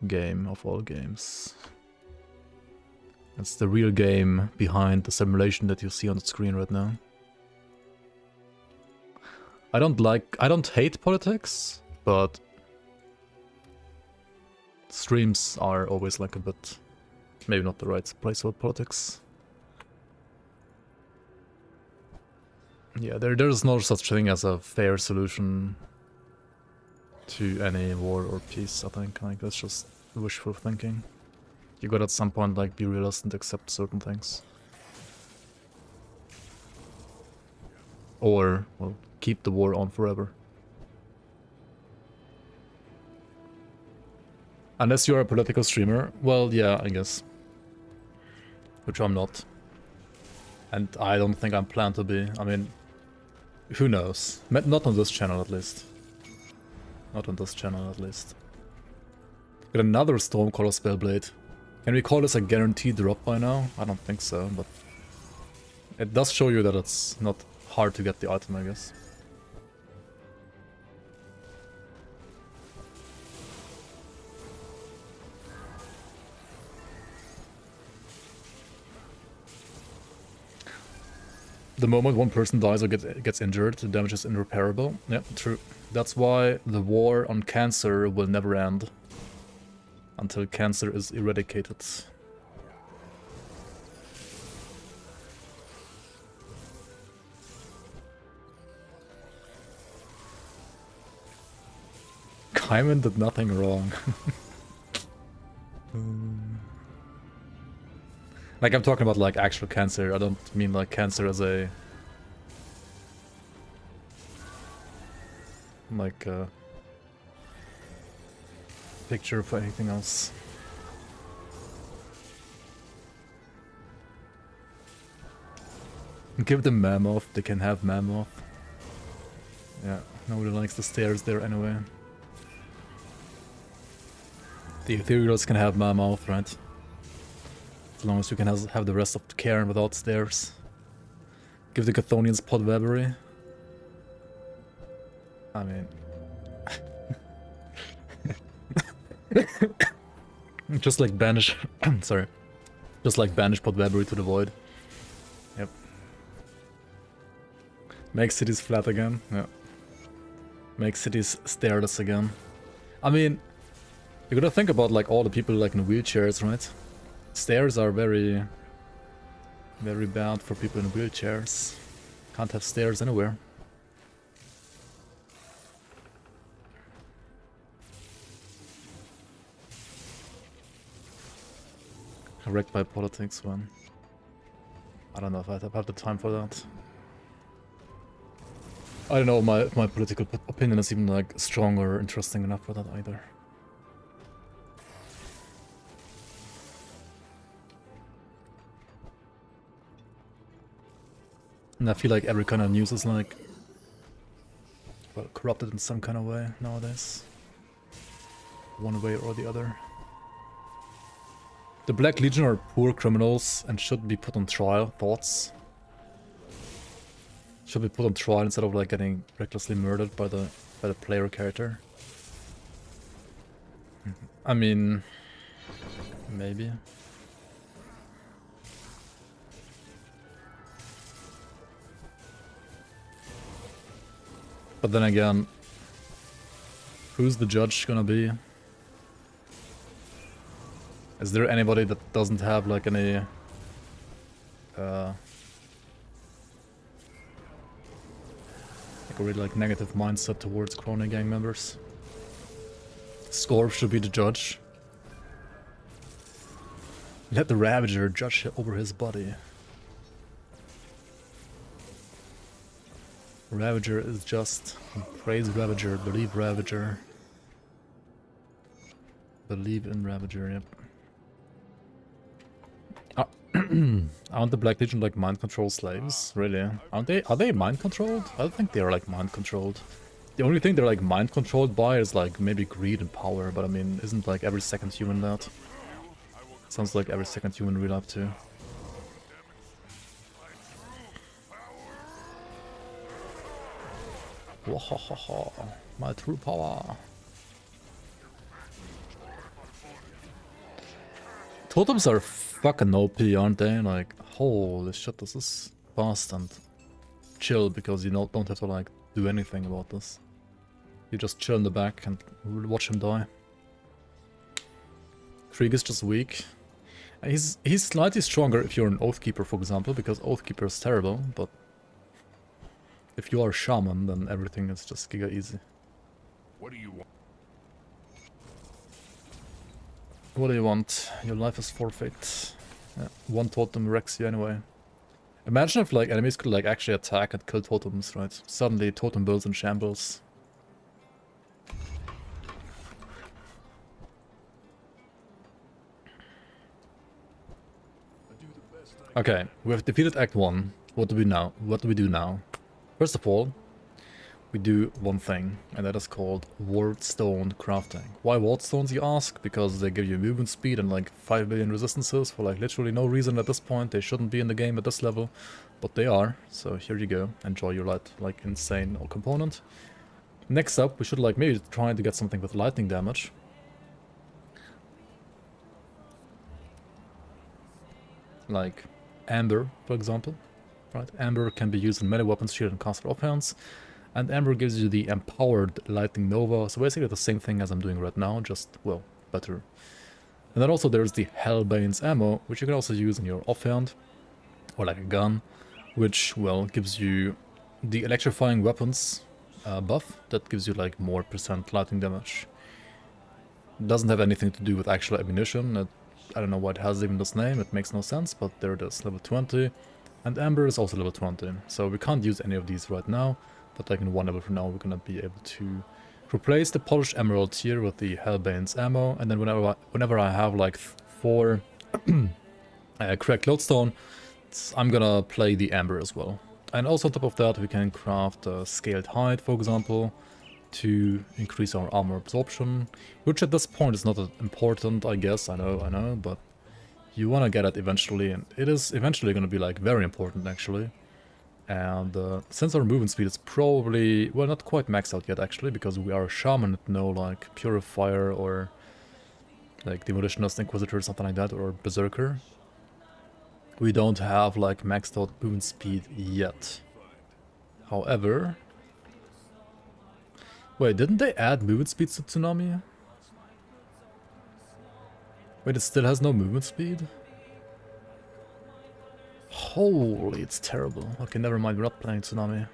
game of all games. It's the real game behind the simulation that you see on the screen right now. I don't hate politics, but streams are always like a bit, maybe not the right place for politics. Yeah, there's no such thing as a fair solution to any war or peace, I think. Like, that's just wishful thinking. You gotta at some point like be realistic and accept certain things. Or, well, keep the war on forever. Unless you're a political streamer, well, yeah, I guess. Which I'm not. And I don't think I'm planned to be. I mean, who knows? Not on this channel, at least. Not on this channel, at least. Got another Stormcaller Spellblade. Can we call this a guaranteed drop by now? I don't think so, but it does show you that it's not hard to get the item, I guess. The moment one person dies or gets injured, the damage is irreparable. Yeah, true. That's why the war on cancer will never end. Until cancer is eradicated. Kaiman did nothing wrong. Like, I'm talking about like actual cancer. I don't mean like cancer as a like picture for anything else. Give them Mammoth, they can have Mammoth. Yeah, nobody likes the stairs there anyway. The Ethereals can have Mammoth, right? As long as you can have the rest of the Cairn without stairs. Give the Chthonians Podwebery. I mean... just like banish... sorry. Just like banish Podwebery to the void. Yep. Make cities flat again. Yeah. Make cities stairless again. I mean... You gotta think about like all the people like in wheelchairs, right? Stairs are very bad for people in wheelchairs. Can't have stairs anywhere. Wrecked by politics when... I don't know if I'd have the time for that. I don't know, my political opinion is even like strong or interesting enough for that either. And I feel like every kind of news is like, well, corrupted in some kind of way nowadays. One way or the other. The Black Legion are poor criminals and should be put on trial. Thoughts? Should be put on trial instead of like getting recklessly murdered by the player character. I mean, maybe. But then again, who's the judge gonna be? Is there anybody that doesn't have like any like a really like negative mindset towards Crony gang members? Scorp should be the judge. Let the Ravager judge over his body. Ravager is just. Praise Ravager, believe Ravager. Believe in Ravager, yep. Aren't the Black Legion like mind control slaves? Really? Aren't they? Are they mind controlled? I don't think they're like mind controlled. The only thing they're like mind controlled by is like maybe greed and power, but I mean, isn't like every second human that? Sounds like every second human real up to. Wahahaha, my true power. Totems are fucking OP, aren't they? Like, holy shit, this is fast and chill because you don't have to like do anything about this. You just chill in the back and watch him die. Krieg is just weak. He's slightly stronger if you're an Oathkeeper, for example, because Oathkeeper is terrible, but if you are Shaman, then everything is just giga easy. What do you want? What do you want? Your life is forfeit. Yeah, one totem wrecks you anyway. Imagine if like enemies could like actually attack and kill totems, right? Suddenly totem builds in shambles. Okay, we have defeated Act 1. What do we now? What do we do now? First of all, we do one thing, and that is called Ward Stone crafting. Why Ward Stones, you ask? Because they give you movement speed and like 5 billion resistances for like literally no reason at this point. They shouldn't be in the game at this level, but they are. So here you go. Enjoy your like insane component. Next up, we should like maybe try to get something with lightning damage. Like Amber, for example. Right? Amber can be used in melee weapons, shield, and caster offense. And Amber gives you the Empowered Lightning Nova, so basically the same thing as I'm doing right now, just, well, better. And then also there's the Hellbane's Ammo, which you can also use in your offhand, or like a gun, which, well, gives you the Electrifying Weapons buff, that gives you like more % lightning damage. It doesn't have anything to do with actual ammunition, I don't know why it has even this name, it makes no sense, but there it is, level 20. And Amber is also level 20, so we can't use any of these right now, but like in one level from now we're gonna be able to replace the Polished Emerald here with the Hellbane's Ammo, and then whenever I have like 4 Cracked Lodestone, But I'm gonna play the Amber as well. And also on top of that, we can craft a Scaled Hide, for example, to increase our armor absorption, which at this point is not that important, I guess. I know, but you want to get it eventually, and it is eventually going to be like very important actually. And since our movement speed is probably, well, not quite maxed out yet actually, because we are a shaman, no like purifier or like demolitionist, inquisitor, something like that, or berserker. We don't have like maxed out movement speed yet. However, wait, didn't they add movement speed to Tsunami? Wait, it still has no movement speed? Holy, it's terrible. Okay, never mind, we're not playing Tsunami.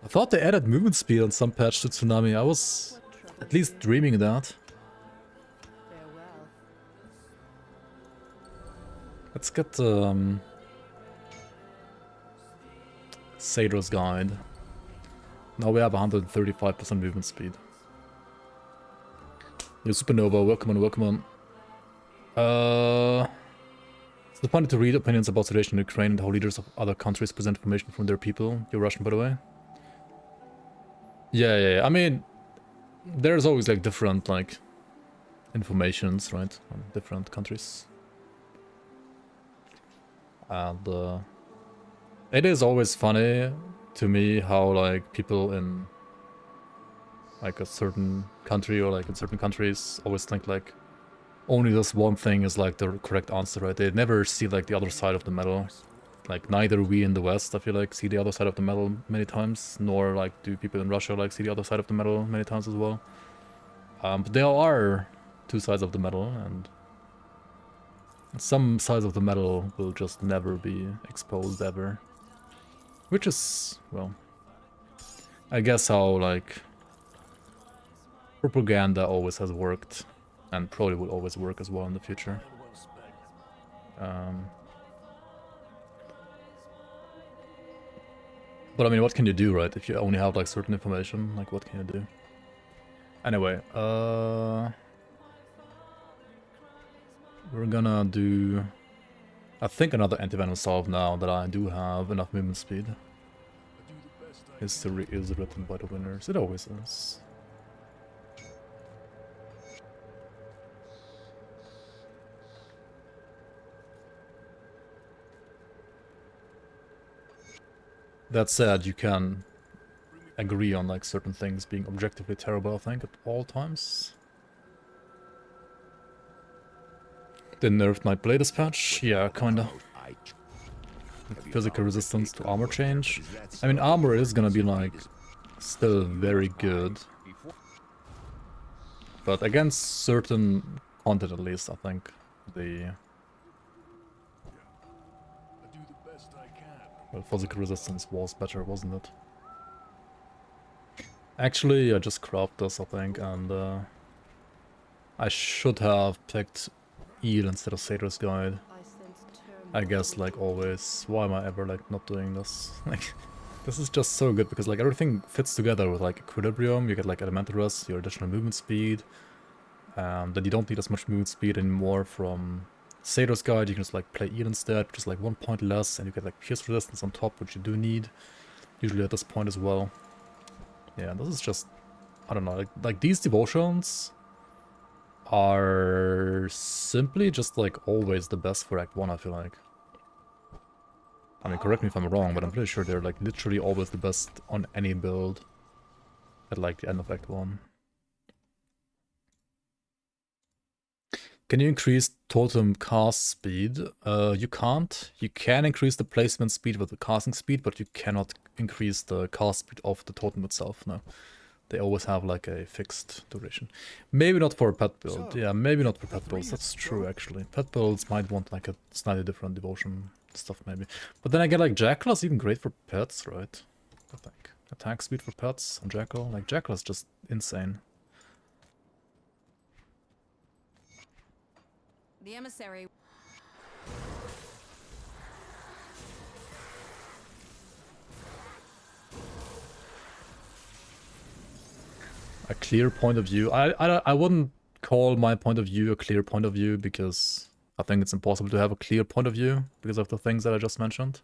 I thought they added movement speed on some patch to Tsunami. I was at least dreaming that. Farewell. Let's get Sailor's Guide. Now we have 135% movement speed. Yo, Supernova, welcome on, welcome on. It's the point to read opinions about situation in Ukraine and how leaders of other countries present information from their people. You're Russian, by the way? Yeah. I mean, there's always like different like informations, right, on different countries. And it is always funny to me how like people in like a certain country or like in certain countries always think like only this one thing is like the correct answer, right? They never see like the other side of the medal. Like neither we in the West, I feel like, see the other side of the medal many times, nor like do people in Russia like see the other side of the medal many times as well. But there are two sides of the medal, and some sides of the medal will just never be exposed ever. Which is, well, I guess how like propaganda always has worked, and probably will always work as well in the future. But I mean, what can you do, right? If you only have like certain information, like what can you do? Anyway, we're gonna do, I think, another anti-venom salve now that I do have enough movement speed. History is written by the winners. It always is. That said, you can agree on like certain things being objectively terrible, I think, at all times. They nerfed my Playtest patch? Yeah, kinda. Physical resistance to armor change. I mean, armor is gonna be like still very good, but against certain content at least, I think the physical resistance was better, wasn't it? Actually, I just crafted this, I think, and I should have picked Eel instead of Satyrs Guide. I guess, like always. Why am I ever like not doing this? Like, this is just so good because like everything fits together with like equilibrium. You get like elemental rest, your additional movement speed, then you don't need as much movement speed anymore from Satyrs Guide. You can just like play Eel instead, just like 1 point less, and you get like pierce resistance on top, which you do need usually at this point as well. Yeah, this is just, I don't know, like these devotions are simply just like always the best for Act 1, I feel like. I mean, correct me if I'm wrong, but I'm pretty sure they're like literally always the best on any build at like the end of Act 1. Can you increase totem cast speed? You can't. You can increase the placement speed with the casting speed, but you cannot increase the cast speed of the totem itself, no. They always have like a fixed duration. Maybe not for a pet build. Yeah, maybe not for pet builds. That's true, actually. Pet builds might want like a slightly different devotion stuff, maybe. But then I get like Jackal is even great for pets, right? I think. Attack speed for pets on Jackal. Like, Jackal is just insane. The emissary. A clear point of view. I wouldn't call my point of view a clear point of view because I think it's impossible to have a clear point of view because of the things that I just mentioned.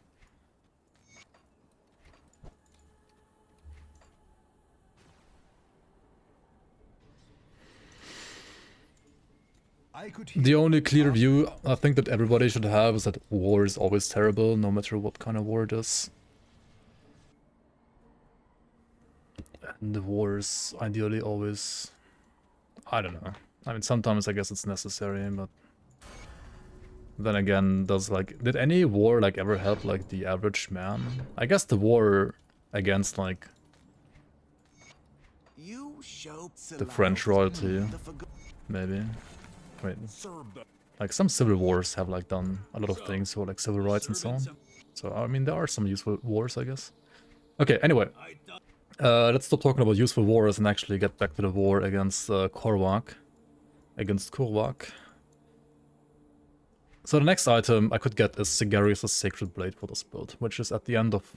The only clear view I think that everybody should have is that war is always terrible, no matter what kind of war it is. And the war is ideally always... I don't know. I mean, sometimes I guess it's necessary, but... Then again, did any war, like, ever help, like, the average man? I guess the war against, like... the French royalty, maybe. Wait. Like, some civil wars have, like, done a lot of things for, like, civil rights and so on. So, I mean, there are some useful wars, I guess. Okay, anyway. Let's stop talking about useful wars and actually get back to the war against Korvac. So the next item I could get is Sigarius' Sacred Blade for this build, which is at the end of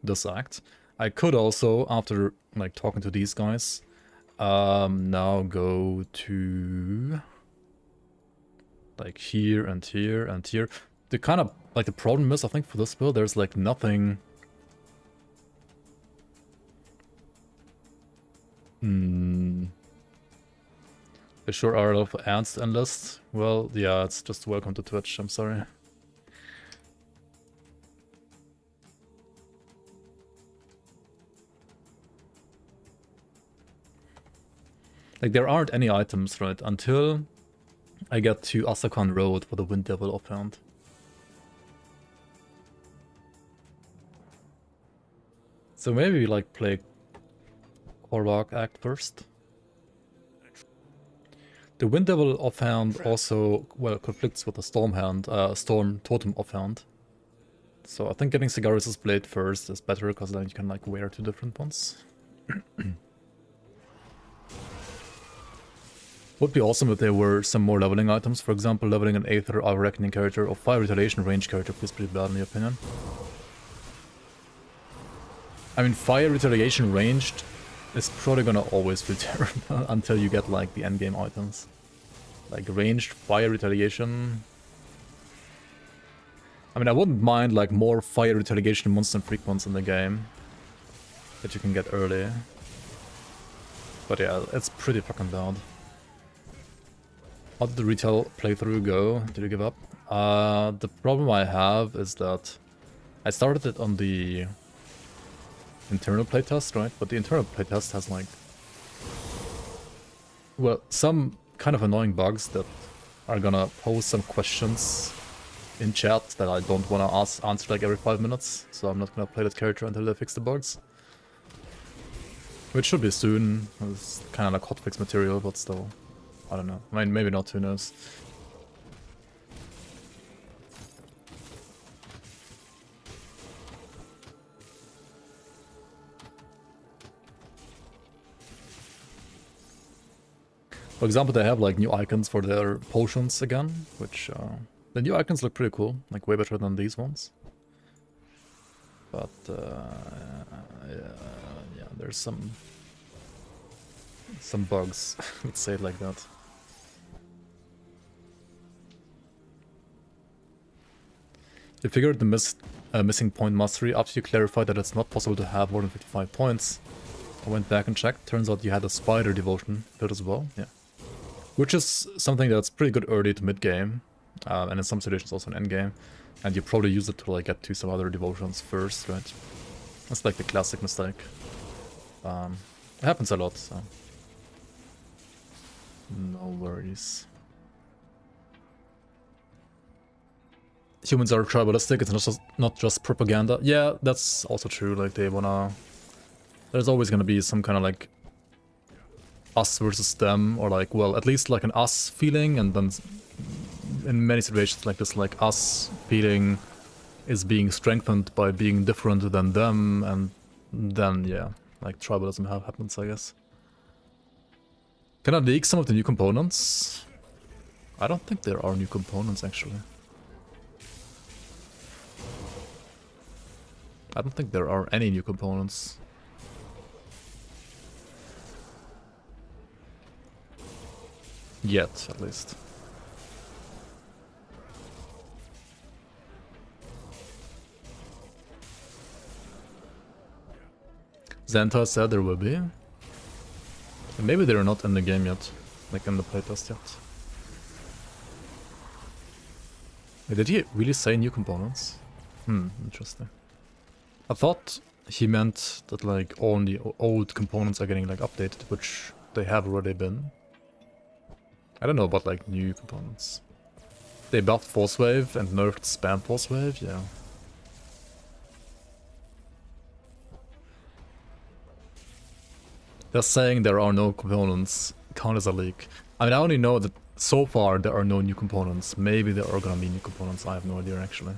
this act. I could also, after, like, talking to these guys, now go to... like here and here and here. The kind of, like, the problem is, I think for this build, there's like nothing... There sure are a lot of ants to enlist. Well, yeah, it's just welcome to Twitch, I'm sorry. Like, there aren't any items, right, until I get to Asterkarn Road for the Wind Devil offhand. So maybe we, like, play Korvac Act first. The Wind Devil offhand also, well, conflicts with the Storm Totem offhand. So I think getting Sigarius' Blade first is better, because then you can, like, wear two different ones. Would be awesome if there were some more leveling items. For example, leveling an Aether, Our Reckoning character, or Fire Retaliation range character feels pretty bad in my opinion. I mean, Fire Retaliation ranged is probably gonna always feel terrible until you get, like, the endgame items. Like, ranged Fire Retaliation... I mean, I wouldn't mind, like, more Fire Retaliation monster frequents in the game that you can get early. But yeah, it's pretty fucking bad. How did the retail playthrough go? Did you give up? The problem I have is that I started it on the internal playtest, right? But the internal playtest has, like, well, some kind of annoying bugs that are gonna pose some questions in chat that I don't want to answer like every 5 minutes. So I'm not gonna play that character until they fix the bugs. Which should be soon. It's kind of like hotfix material, but still. I don't know. I mean, maybe not, who knows. For example, they have like new icons for their potions again, which the new icons look pretty cool, like way better than these ones. But yeah, there's some bugs, let's say it like that. You figured the missing point mastery after you clarified that it's not possible to have more than 55 points. I went back and checked. Turns out you had a spider devotion build as well. Yeah. Which is something that's pretty good early to mid game, and in some situations also in end game. And you probably use it to like get to some other devotions first, right? That's like the classic mistake. It happens a lot, so no worries. Humans are tribalistic, it's not just propaganda. Yeah, that's also true, like they wanna... There's always gonna be some kind of like us versus them, or like, well, at least like an us feeling, and then in many situations like this, like us feeling is being strengthened by being different than them, and then, yeah, like tribalism happens, I guess. Can I leak some of the new components? I don't think there are new components, actually. I don't think there are any new components. Yet, at least. Xantar said there will be. Maybe they're not in the game yet, like in the playtest yet. Wait, did he really say new components? Interesting. I thought he meant that like all the old components are getting like updated, which they have already been. I don't know about like new components. They buffed Force Wave and nerfed Spam Force Wave, yeah. They're saying there are no components. Count as a leak. I mean, I only know that so far there are no new components. Maybe there are gonna be new components. I have no idea actually.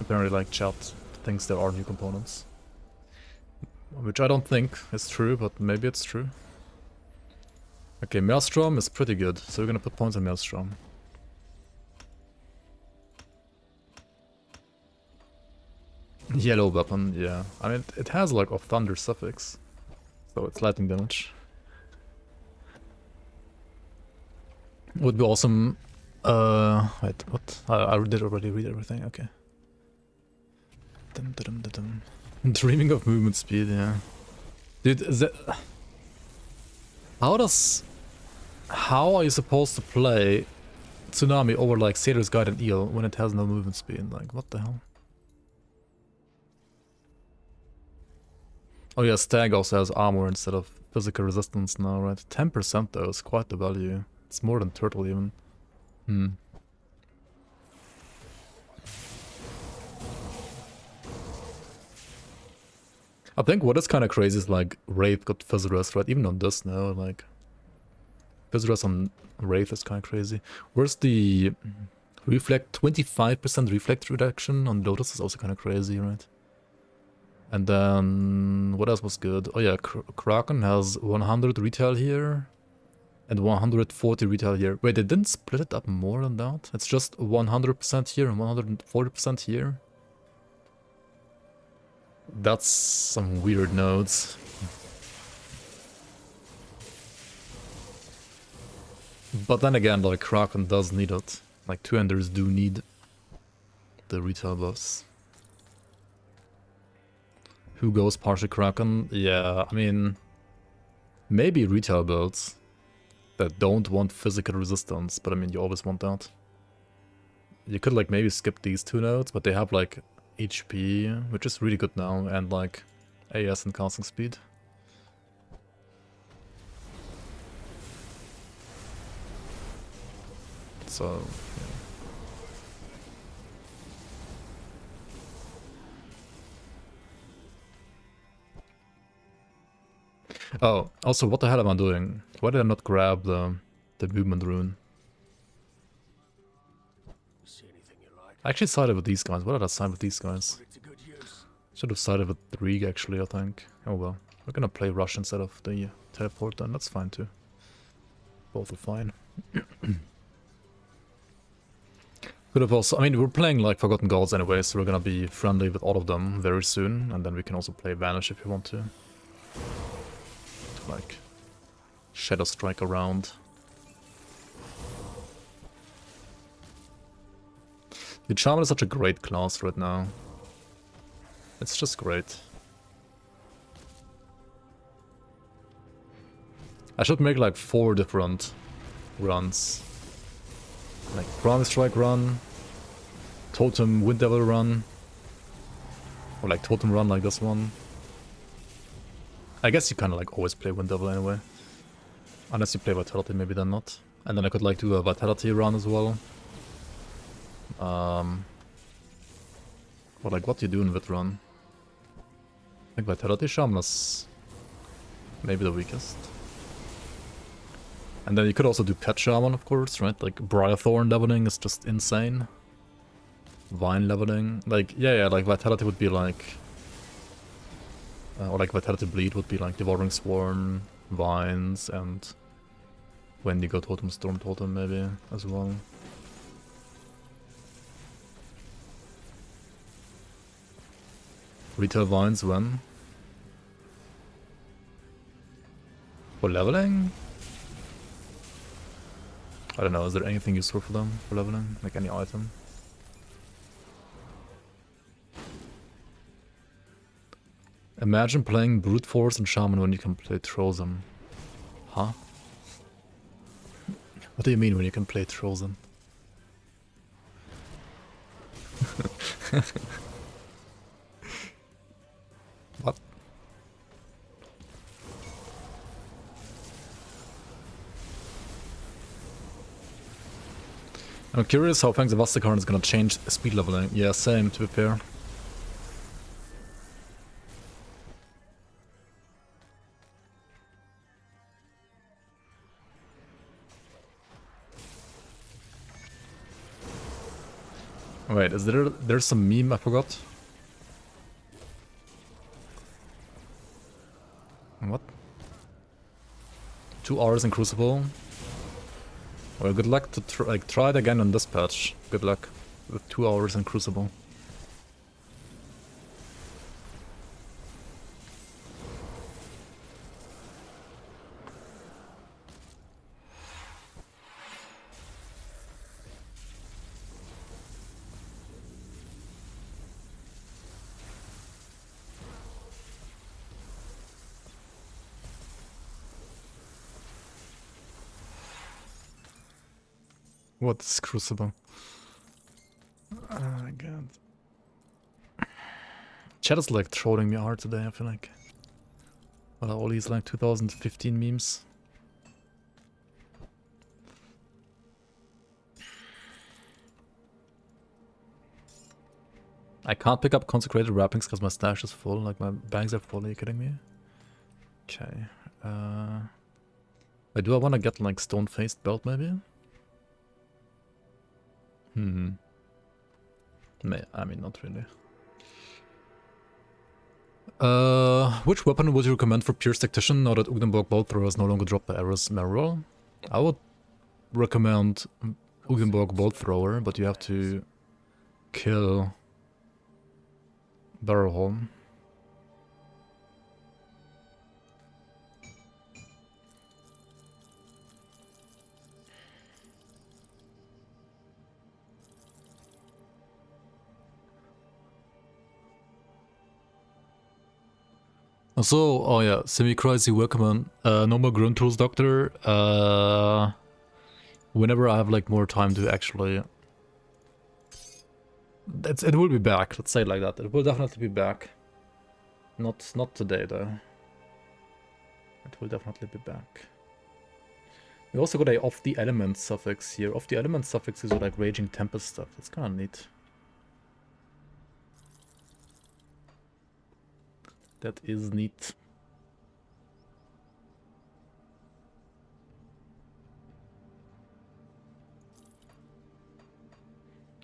Apparently, like chat thinks there are new components, which I don't think is true, but maybe it's true. Okay, Maelstrom is pretty good, so we're gonna put points on Maelstrom. Yellow weapon, yeah. I mean, it has like a thunder suffix. So it's lightning damage. Would be awesome. Wait, what? I did already read everything, okay. Dum, dum, dum, dum. Dreaming of movement speed, yeah. Dude, how are you supposed to play Tsunami over like Sailor's Guide and Eel when it has no movement speed? Like, what the hell? Oh yeah, Stag also has armor instead of physical resistance now, right? 10% though is quite the value. It's more than Turtle even. I think what is kind of crazy is like Wraith got Fizz-Rest, right? Even on this now, like Fizz-Rest on Wraith is kind of crazy. Where's the Reflect? 25% Reflect reduction on Lotus is also kind of crazy, right? And then, what else was good? Oh yeah, Kraken has 100 retail here, and 140 retail here. Wait, they didn't split it up more than that? It's just 100% here and 140% here? That's some weird nodes. But then again, like, Kraken does need it. Like, two-enders do need the retail buffs. Who goes partial Kraken? Yeah, I mean, maybe retail builds that don't want physical resistance, but I mean, you always want that. You could like maybe skip these two nodes, but they have like HP, which is really good now, and like AS and casting speed. So, yeah. Oh, also, what the hell am I doing? Why did I not grab the movement rune? See anything you like? I actually sided with these guys. What did I side with these guys? Put it to good use. Should have sided with Rig actually, I think. Oh well. We're gonna play Rush instead of the teleport then. That's fine too. Both are fine. Could have also... I mean, we're playing like Forgotten Gods anyway, so we're gonna be friendly with all of them very soon. And then we can also play Vanish if you want to. Like Shadow Strike around. The Shaman is such a great class right now. It's just great. I should make like 4 different runs. Like Prong Strike run, Totem Wind Devil run, or like Totem run like this one. I guess you kind of like always play Wind Devil anyway. Unless you play Vitality, maybe then not. And then I could like do a Vitality run as well. Or like what do you do in Vit run? I think Vitality Shaman is maybe the weakest. And then you could also do Pet Shaman, of course, right? Like Briarthorn leveling is just insane. Vine leveling. Like, yeah, like Vitality would be like... or like Vitality Bleed would be like Devouring Swarm, Vines, and Wendigo Totem, Storm Totem maybe as well. Retail Vines when? For leveling? I don't know, is there anything useful for them for leveling? Like any item? Imagine playing Brute Force and Shaman when you can play Trozen. Huh? What do you mean when you can play Trozen? What? I'm curious how Fangs of Asterkarn is gonna change speed leveling. Yeah, same, to be fair. Wait, is there's some meme I forgot? What? 2 hours in Crucible? Well, good luck to try it again on this patch. Good luck with 2 hours in Crucible. What is Crucible? Oh my god. Chat is like trolling me hard today, I feel like. What are all these like 2015 memes? I can't pick up consecrated wrappings because my stash is full, like my bags are full, are you kidding me? Okay. Wait, do I want to get like stone-faced belt maybe? I mean, not really. Which weapon would you recommend for Pierce Tactician now that Ugnenborg bolt throwers no longer drop the arrows Merrow? I would recommend Ugnenborg bolt thrower, but you have to kill Barrowholm. So, oh yeah, semi-crazy welcome on. No more grimtools, Doctor. Whenever I have like more time to actually... It will be back, let's say it like that. It will definitely be back. Not today though. It will definitely be back. We also got a off the element suffix here. Off the element suffix is like Raging Tempest stuff. It's kind of neat. That is neat.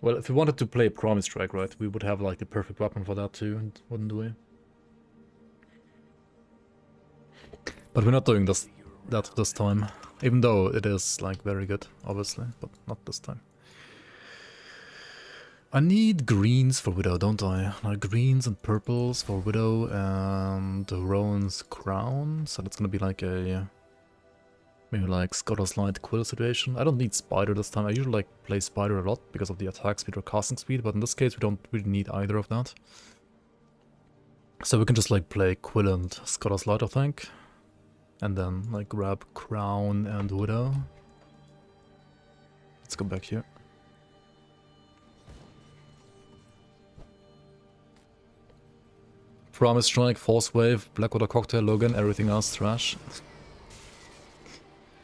Well, if we wanted to play Promise Strike, right, we would have like the perfect weapon for that too, wouldn't we? But we're not doing that this time. Even though it is like very good, obviously, but not this time. I need greens for Widow, don't I? Like greens and purples for Widow and Rowan's Crown. So that's gonna be like a... maybe like Scottish Light Quill situation. I don't need Spider this time. I usually like play Spider a lot because of the attack speed or casting speed, but in this case we don't really need either of that. So we can just like play Quill and Scottish Light, I think. And then like grab Crown and Widow. Let's go back here. Promise Strike, Force Wave, Blackwater Cocktail, Logan, everything else trash.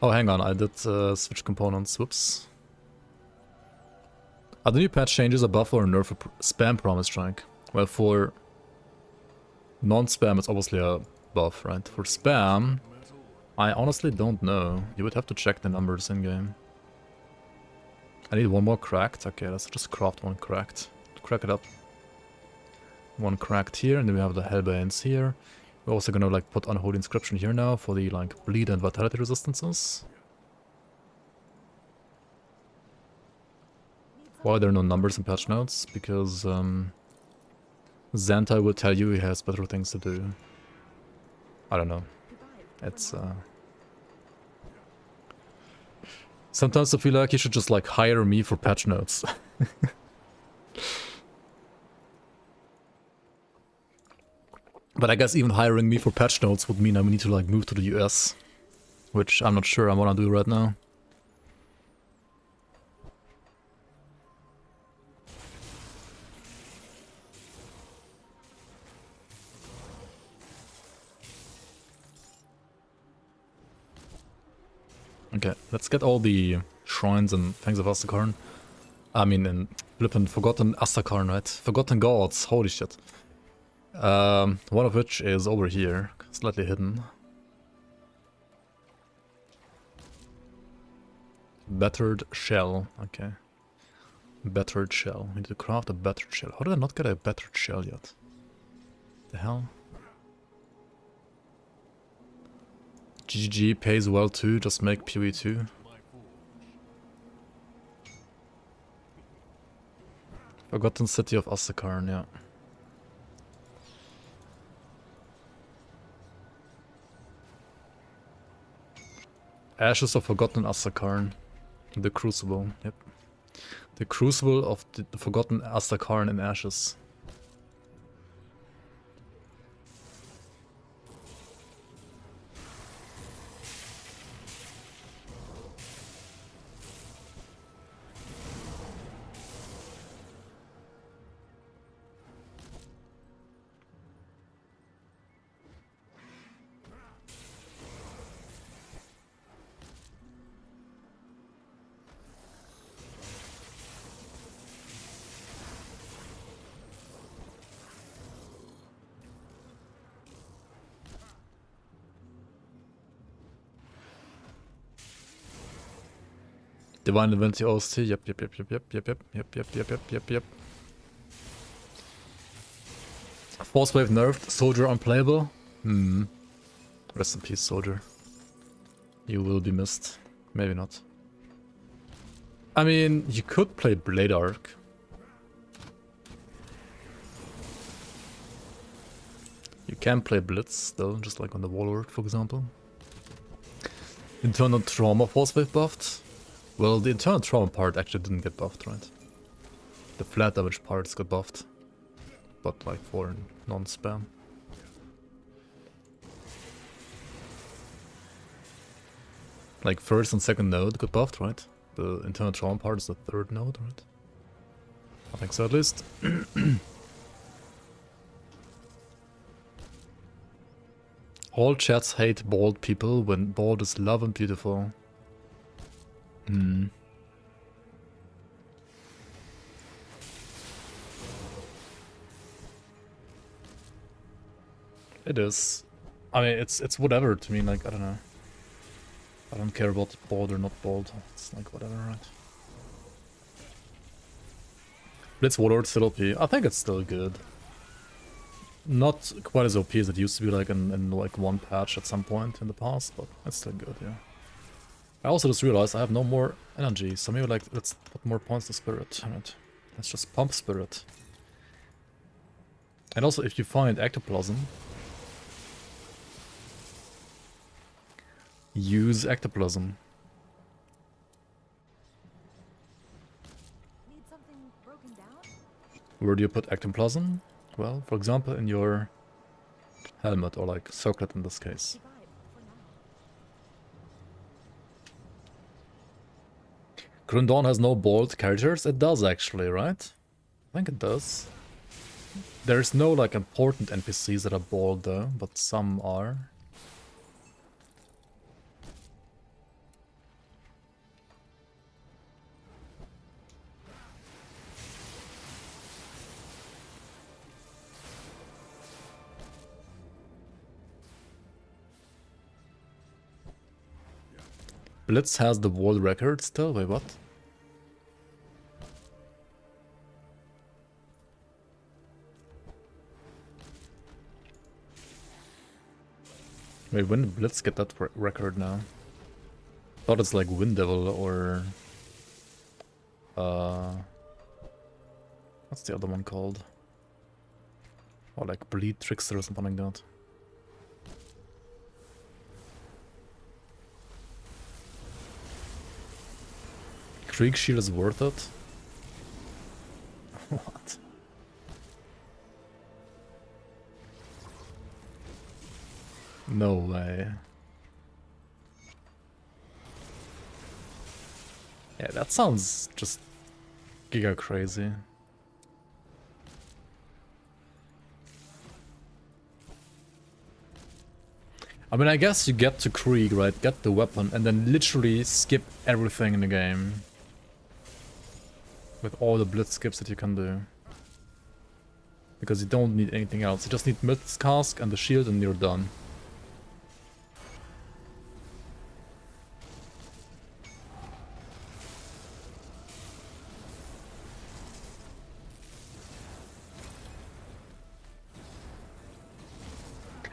Oh, hang on, I did switch components, whoops. Are the new patch changes a buff or a nerf for spam Promise Strike? Well, for non-spam it's obviously a buff, right? For spam, I honestly don't know. You would have to check the numbers in-game. I need one more cracked. Okay, let's just craft one cracked. Crack it up. One cracked here, and then we have the Hellbanes here. We're also gonna like put Unholy Inscription here now for the like bleed and vitality resistances. Why are there no numbers in patch notes? Because Xantai will tell you he has better things to do. I don't know. It's sometimes I feel like you should just like hire me for patch notes. But I guess even hiring me for patch notes would mean I would need to like move to the US. Which I'm not sure I want to do right now. Okay, let's get all the shrines and Fangs of Asterkarn. I mean, in flippin' Forgotten Asterkarn, right? Forgotten Gods, holy shit. One of which is over here, slightly hidden. Battered shell, okay. Battered shell. We need to craft a battered shell. How did I not get a battered shell yet? The hell? GGG pays well too, just make PoE2. Forgotten City of Asterkarn, yeah. Ashes of Forgotten Asterkarn. The Crucible, yep. The Crucible of the Forgotten Asterkarn in ashes. Divine Divinity OST, yep. Force Wave nerfed, Soldier unplayable. Rest in peace, Soldier. You will be missed. Maybe not. I mean, you could play Blade Arc. You can play Blitz still, just like on the Warlord, for example. Internal Trauma Force Wave buffed. Well, the internal trauma part actually didn't get buffed, right? The flat damage parts got buffed. But like for non-spam. Like first and second node got buffed, right? The internal trauma part is the third node, right? I think so at least. All chats hate bald people when bald is love and beautiful. It is. I mean, it's whatever to me, like, I don't know. I don't care about bald or not bald. It's like whatever, right? Blitz Warlord still OP. I think it's still good. Not quite as OP as it used to be like in like one patch at some point in the past, but it's still good, yeah. I also just realized I have no more energy, so maybe like let's put more points to spirit. Right. Let's just pump spirit. And also if you find ectoplasm, use ectoplasm. Need something broken down? Where do you put ectoplasm? Well, for example, in your helmet, or like circlet in this case. Grim Dawn has no bald characters? It does actually, right? I think it does. There's no like important NPCs that are bald though, but some are. Blitz has the world record still? Wait, what? Wait, when did Blitz get that record now? Thought it's like Wind Devil or... what's the other one called? Or like Bleed Trickster or something like that. Krieg Shield is worth it? What? No way. Yeah, that sounds just giga crazy. I mean, I guess you get to Krieg, right? Get the weapon and then literally skip everything in the game. With all the blitz skips that you can do. Because you don't need anything else. You just need Myth's Cask and the shield and you're done.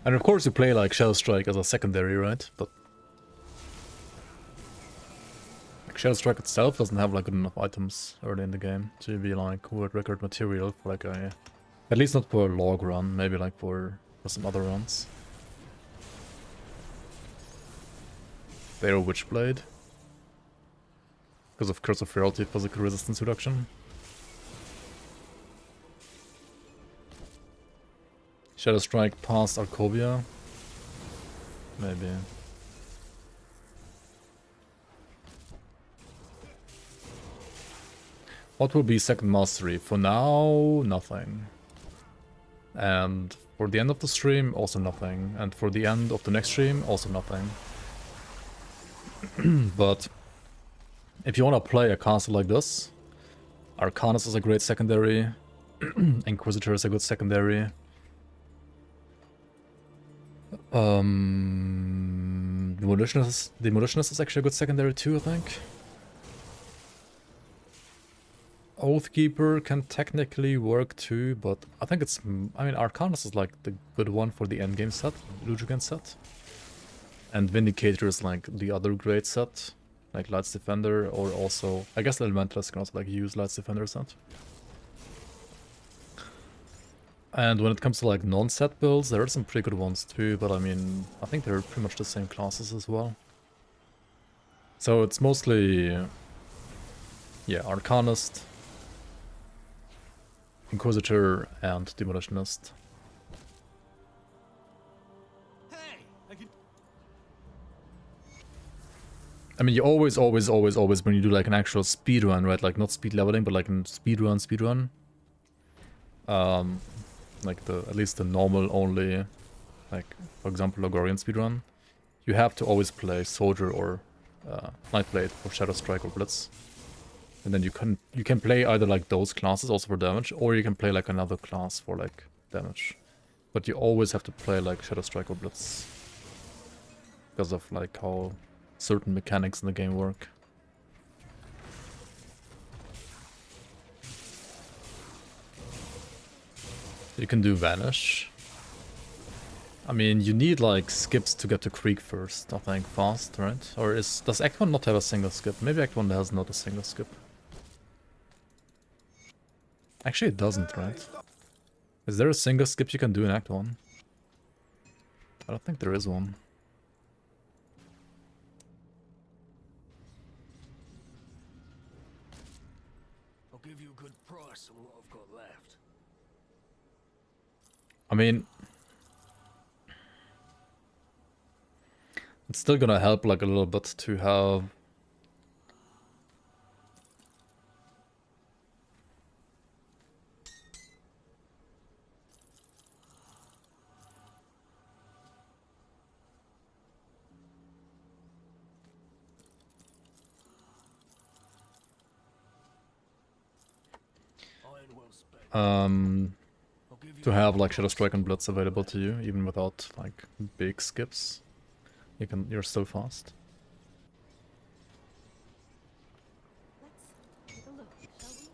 And of course you play like Shadow Strike as a secondary, right? But like, Shadow Strike itself doesn't have like good enough items early in the game to be like world record material for like a... At least not for a log run, maybe like for some other runs. They're Witchblade. Because of Curse of Ferality physical resistance reduction. Shadow Strike past Arcovia? Maybe. What will be second mastery? For now, nothing. And for the end of the stream, also nothing. And for the end of the next stream, also nothing. But if you want to play a castle like this, Arcanist is a great secondary. Inquisitor is a good secondary. Demolitionist is actually a good secondary too, I think. Oathkeeper can technically work too, but I think it's... I mean, Arcanist is like the good one for the endgame set, Lujugan set. And Vindicator is like the other great set, like Light's Defender, or also... I guess Elementalist can also like use Light's Defender set. And when it comes to like non-set builds, there are some pretty good ones too, but I mean, I think they're pretty much the same classes as well. So it's mostly... yeah, Arcanist, Inquisitor, and Demolitionist. I mean, you always, when you do like an actual speed run, right? Like not speed leveling, but like a speed run. Like at least the normal only, like for example, Logorian speedrun, you have to always play Soldier or Nightblade for Shadow Strike or Blitz. And then you can play either like those classes also for damage, or you can play like another class for like damage. But you always have to play like Shadow Strike or Blitz. Because of like how certain mechanics in the game work. You can do Vanish. I mean, you need like skips to get to Krieg first, I think, fast, right? Or does Act 1 not have a single skip? Maybe Act 1 has not a single skip. Actually, it doesn't, right? Is there a single skip you can do in Act 1? I don't think there is one. I'll give you a good price on what I've got left. I mean, it's still gonna help like a little bit to have... to have like Shadow Strike and Blitz available to you, even without like big skips. You're still fast. Let's take a look, shall we?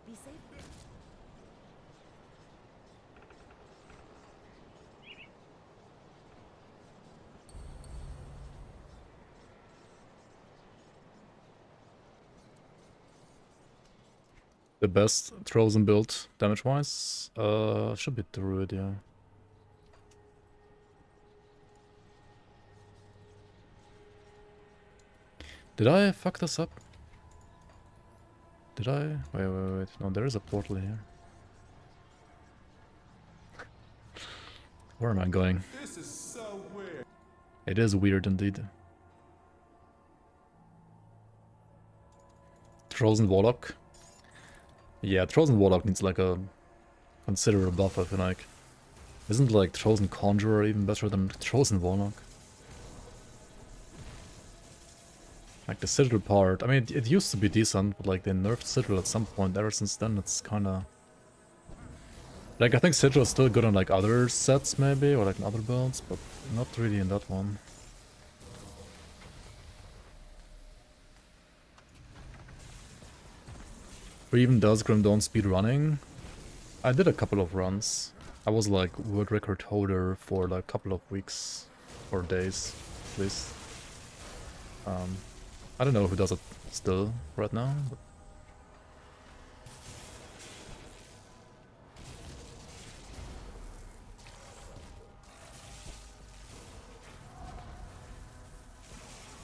Be safe. The best Trozen build damage-wise should be Druid, yeah. Did I fuck this up? Did I? Wait. No, there is a portal here. Where am I going? This is so weird. It is weird indeed. Frozen Warlock. Yeah, Frozen Warlock needs like a considerable buff, I feel like. Isn't like Frozen Conjurer even better than Frozen Warlock? Like the Citadel part, I mean, it used to be decent, but like they nerfed Citadel at some point. Ever since then, it's kinda... Like, I think Citadel is still good on like other sets maybe, or like in other builds, but not really in that one. Who even does Grim Dawn speed running? I did a couple of runs. I was like world record holder for like a couple of weeks or days, at least. I don't know who does it still right now. But...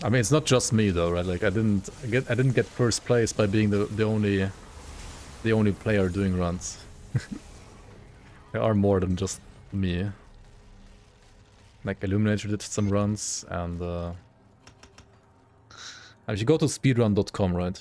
I mean, it's not just me though, right? Like I didn't get first place by being the only player doing runs. There are more than just me. Like Illuminator did some runs, and if you go to speedrun.com, right?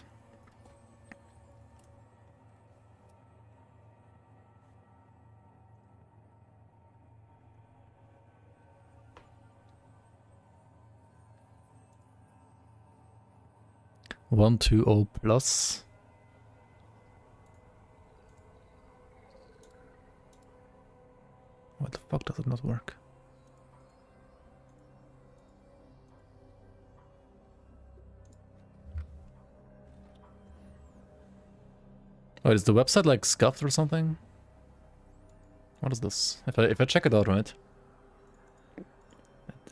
$120 plus. What the fuck does it not work? Oh, is the website like scuffed or something? What is this? If I check it out, right?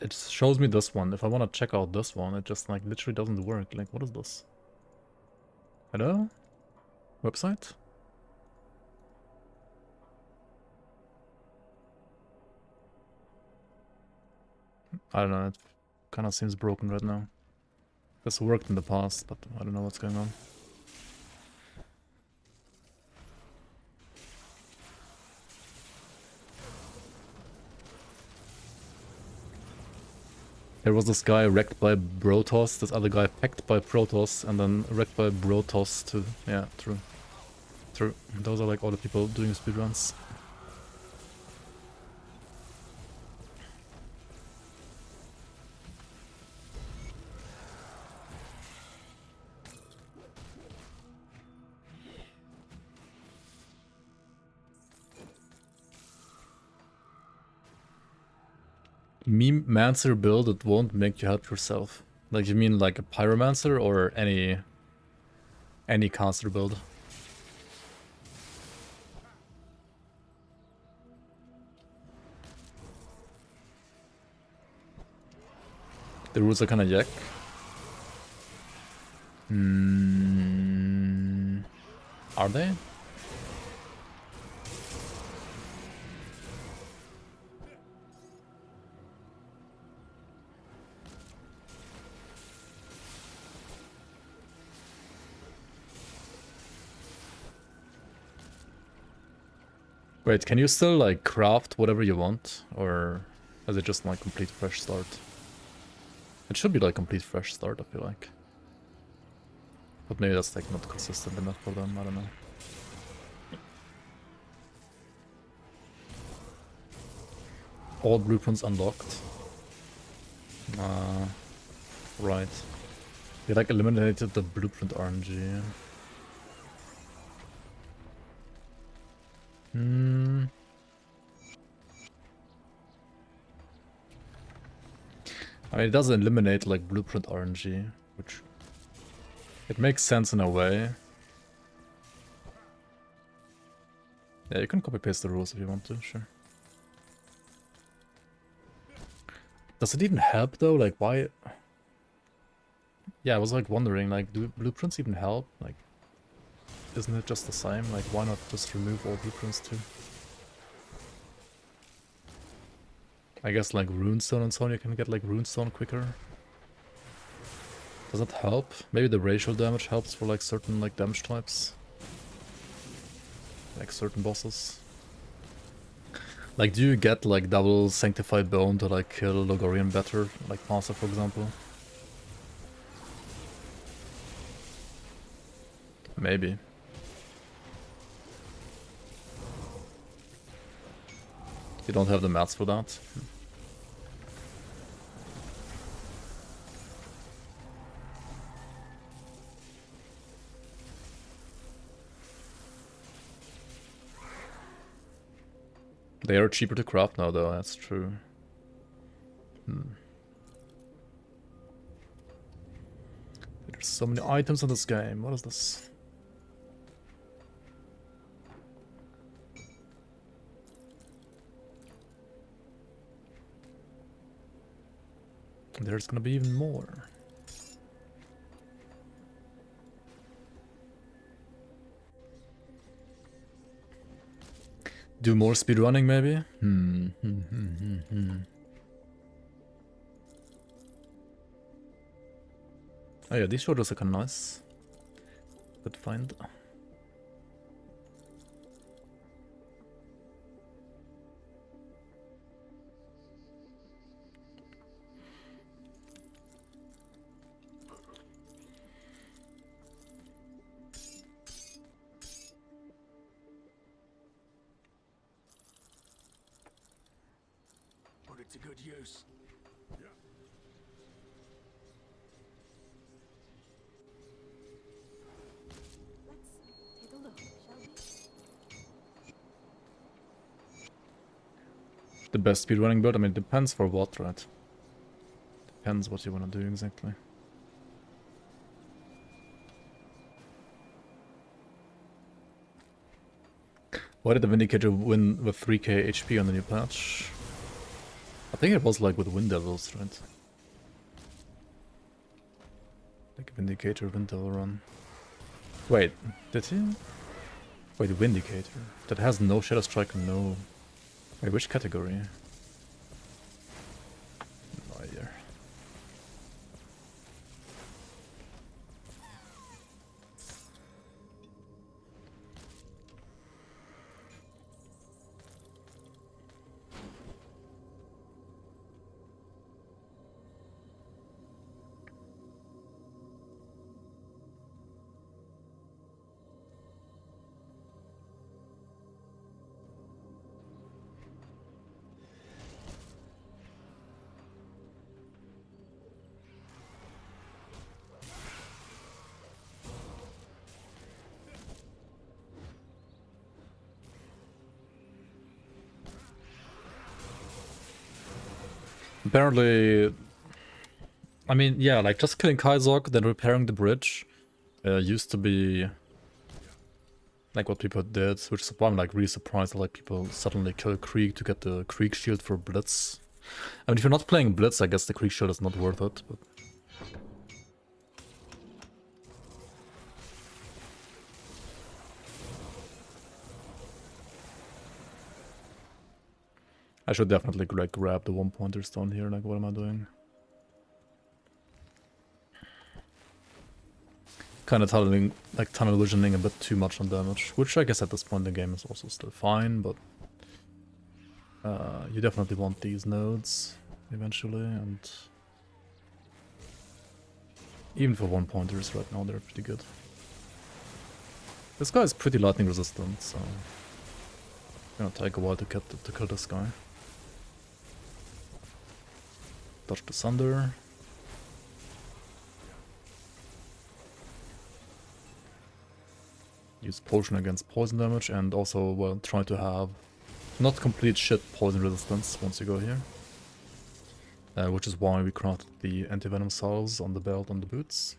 It shows me this one. If I want to check out this one, it just like literally doesn't work. Like, what is this? Hello? Website? I don't know, it kind of seems broken right now. This worked in the past, but I don't know what's going on. There was this guy wrecked by Brotos, this other guy pecked by Protoss, and then wrecked by Brotos too. Yeah, true. True. Those are like all the people doing speedruns. Meme-mancer build that won't make you help yourself. Like, you mean like a pyromancer or any caster build? The rules are kinda yak. Are they? Wait, can you still like craft whatever you want, or is it just like complete fresh start? It should be like complete fresh start, I feel like. But maybe that's like not consistent enough for them, I don't know. All blueprints unlocked. Right. They like eliminated the blueprint RNG. I mean, it doesn't eliminate like blueprint RNG, which it makes sense in a way. Yeah, you can copy paste the rules if you want to, sure. Does it even help though? Like, why? Yeah, I was like wondering, like, do blueprints even help? Like, isn't it just the same? Like, why not just remove all blueprints too? I guess like runestone and so on, you can get like runestone quicker. Does that help? Maybe the racial damage helps for like certain like damage types. Like certain bosses. Like do you get like double sanctified bone to like kill Logorian better? Like Pasa for example? Maybe. You don't have the mats for that? They are cheaper to craft now though, that's true. There's so many items in this game, what is this? There's gonna be even more. Do more speedrunning maybe? Oh yeah, these shoulders are kinda nice. Good find. Put it to good use. Let's take a look, shall we? The best speedrunning build? I mean, it depends for what, right? Depends what you want to do exactly. Why did the Vindicator win with 3k HP on the new patch? I think it was like with Wind Devils, right? Like Vindicator, Wind Devil run. Wait, did he? Wait, Vindicator. That has no Shadow Strike, no... Wait, which category? No idea. Apparently, I mean, yeah, like just killing Kaizok, then repairing the bridge used to be like what people did, which is why I'm like really surprised that like people suddenly kill Krieg to get the Krieg shield for Blitz. I mean, if you're not playing Blitz, I guess the Krieg shield is not worth it, but... I should definitely like grab the 1-pointers down here, like what am I doing? Kind of tunneling, like tunnel visioning a bit too much on damage, which I guess at this point in the game is also still fine, but you definitely want these nodes eventually, and even for 1-pointers right now they're pretty good. This guy is pretty lightning resistant, so it's gonna take a while to kill this guy. Dodge the Sunder. Use potion against poison damage, and also, well, try to have not complete shit poison resistance once you go here. Which is why we crafted the anti-venom salves on the belt and the boots.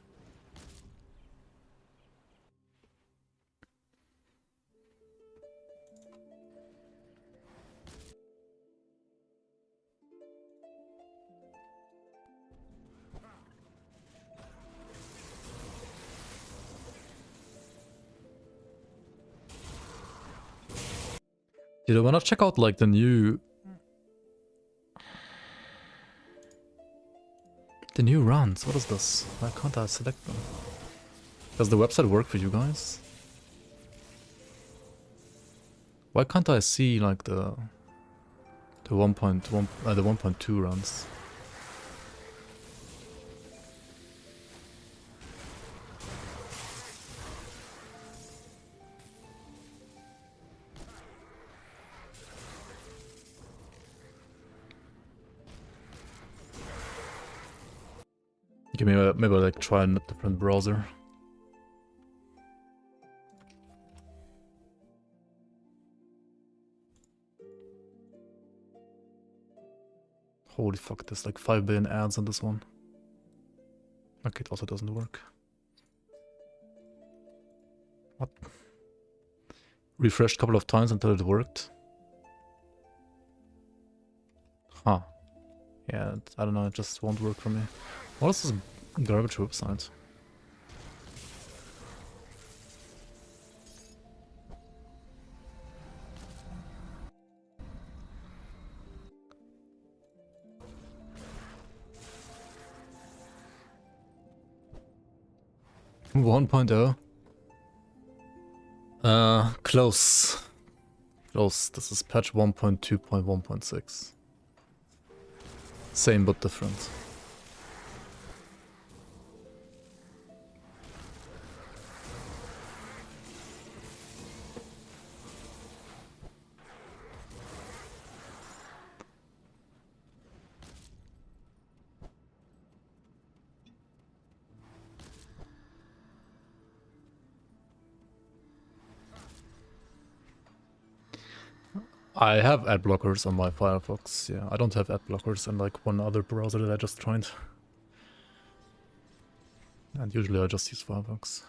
Dude, I wanna check out like the new The new runs, what is this? Why can't I select them? Does the website work for you guys? Why can't I see like the 1.1 the 1.2 runs? Okay, maybe I'll like try a different browser. Holy fuck, there's like 5 billion ads on this one. Okay, it also doesn't work. What? Refreshed a couple of times until it worked. Huh. Yeah, I don't know, it just won't work for me. What is this garbage website? One point oh. Close. Close. This is patch 1.2.1.6. Same but different. I have ad blockers on my Firefox, yeah. I don't have ad blockers in like one other browser that I just tried. And usually I just use Firefox.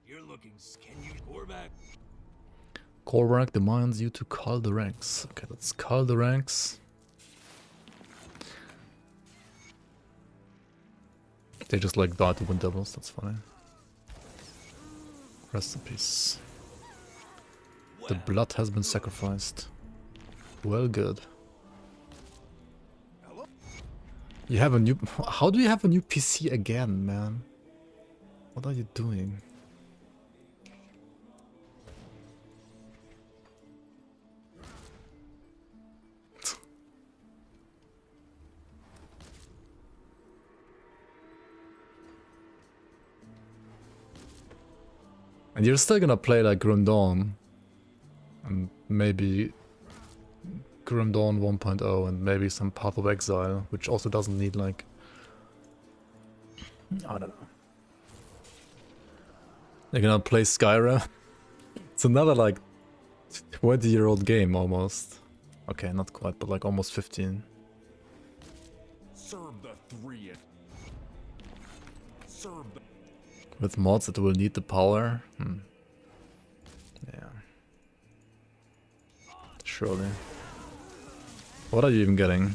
You're looking. Can you core back? Korvarak demands you to call the ranks. Okay, let's call the ranks. They just like die to win doubles, that's funny. Rest in peace. The blood has been sacrificed. Well, good. You have a new... How do you have a new PC again, man? What are you doing? And you're still gonna play like Grim Dawn. And maybe Grim Dawn 1.0 and maybe some Path of Exile, which also doesn't need like... I don't know. You're gonna play Skyrim? It's another like 20-year-old game almost. Okay, not quite, but like almost 15. Serve the three. Serve the... With mods it will need the power. Yeah. Surely. What are you even getting?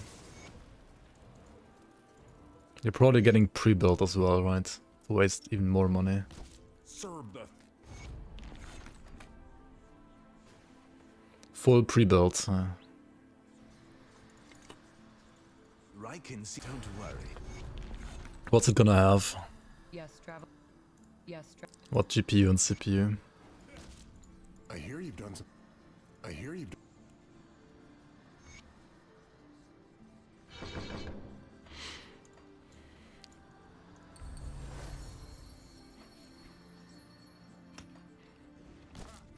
You're probably getting pre-built as well, right? To waste even more money. Serve the... Full pre-built. Right can see. Don't worry. What's it gonna have? Yes, travel. Yes, What GPU and CPU? I hear you've done some... I hear you've...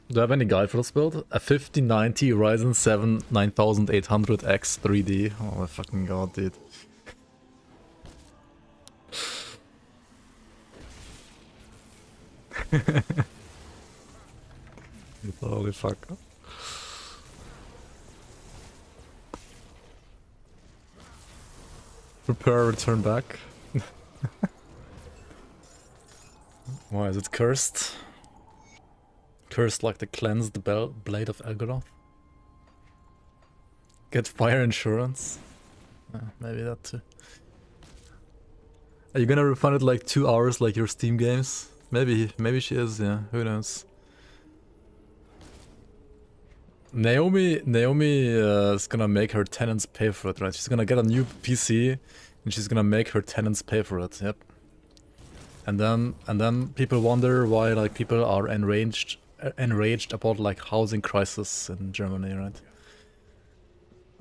Do I have any guide for this build? A 5090 Ryzen 7 9800X 3D. Oh my fucking god, dude. Holy fuck. Prepare return back. Why is it cursed? Cursed like the cleansed blade of Elgaroth? Get fire insurance? Maybe that too. Are you gonna refund it like 2 hours like your Steam games? Maybe she is, yeah, who knows. Naomi is gonna make her tenants pay for it, right? She's gonna get a new PC and she's gonna make her tenants pay for it. Yep. And then people wonder why like people are enraged about like housing crisis in Germany, right?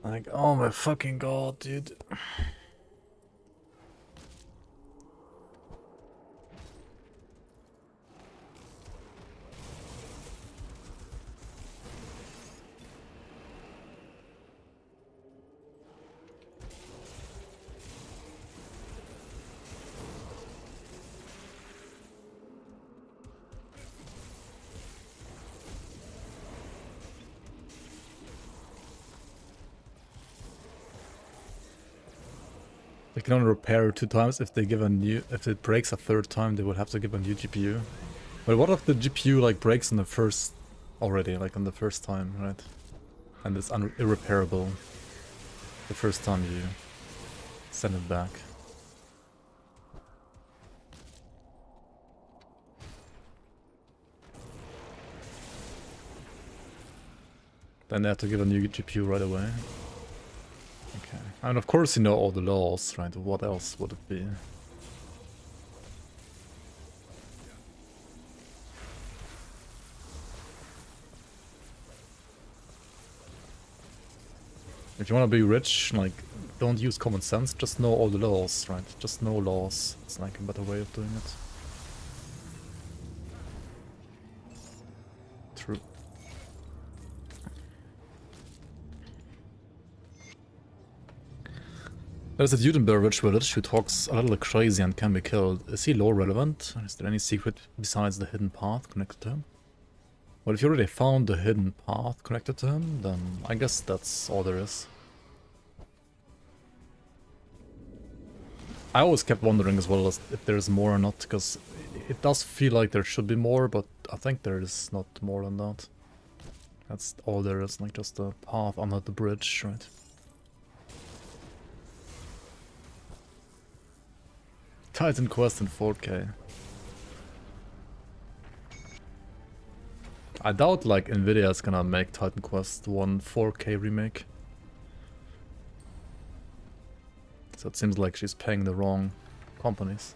Like, oh my fucking god, dude. They can only repair 2 times if they give a new. If it breaks a 3rd time, they will have to give a new GPU. But what if the GPU like breaks in the first already, like on the first time, right? And it's irreparable the first time you send it back. Then they have to give a new GPU right away. Okay. And of course you know all the laws, right? What else would it be? If you want to be rich, like, don't use common sense, just know all the laws, right? Just know laws. It's like a better way of doing it. True. There's a dude in Burridge Village who talks a little crazy and can be killed. Is he lore relevant? Is there any secret besides the hidden path connected to him? Well, if you already found the hidden path connected to him, then I guess that's all there is. I always kept wondering as well as if there's more or not, because it does feel like there should be more, but I think there is not more than that. That's all there is, like just a path under the bridge, right? Titan Quest in 4K. I doubt like Nvidia is gonna make Titan Quest 1 4K remake. So it seems like she's paying the wrong companies.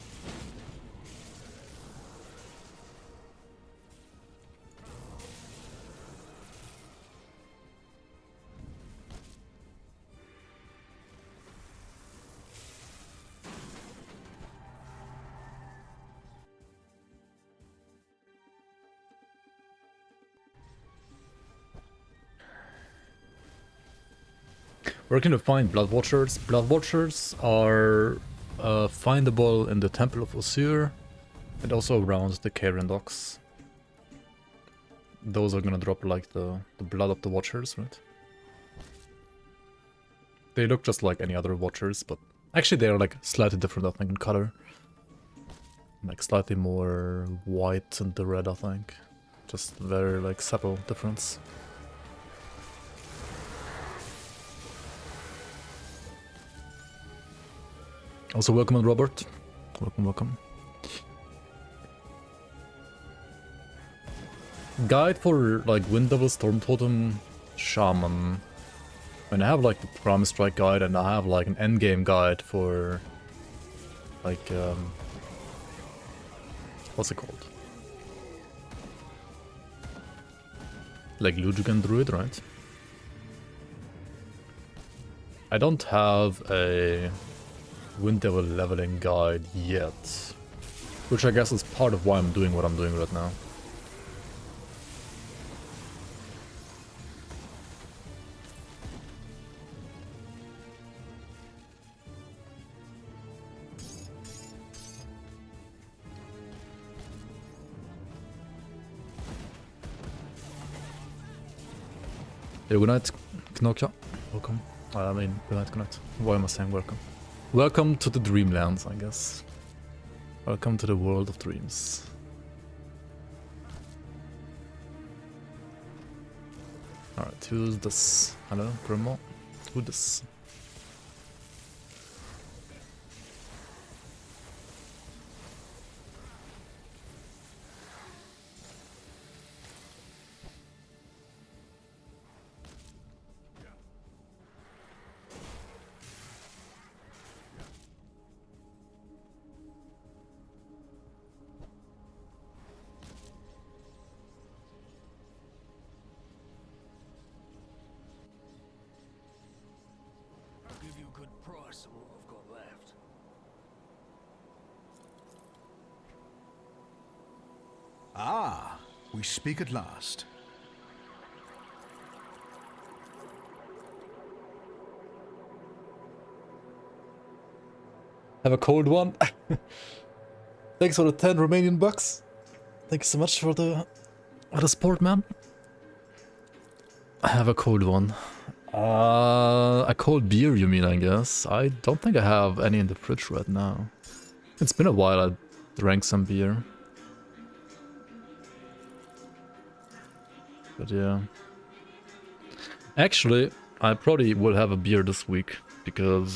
Where can you find Blood Watchers? Blood Watchers are findable in the Temple of Osir and also around the Karen docks. Those are gonna drop like the blood of the Watchers, right? They look just like any other Watchers, but actually they are like slightly different, I think, in color. Like slightly more white than the red, I think. Just very like subtle difference. Also, welcome on Robert. Welcome, welcome. Guide for like Wind Devil, Storm Totem, Shaman. And I have like the Prime Strike guide, and I have like an endgame guide for like what's it called? Like Lujugan Druid, right? I don't have a Wind Devil leveling guide yet, which I guess is part of why I'm doing what I'm doing right now. Hey, good night, Knokja. Welcome. I mean, good night, good night. Why am I saying welcome? Welcome to the Dreamlands, I guess. Welcome to the world of dreams. Alright, who's this? Hello, Grandma? Who's this? We speak at last. Have a cold one. Thanks for the 10 Romanian bucks. Thank you so much for the support, man. I have a cold one. A cold beer, you mean, I guess? I don't think I have any in the fridge right now. It's been a while I drank some beer. But yeah. Actually, I probably will have a beer this week, because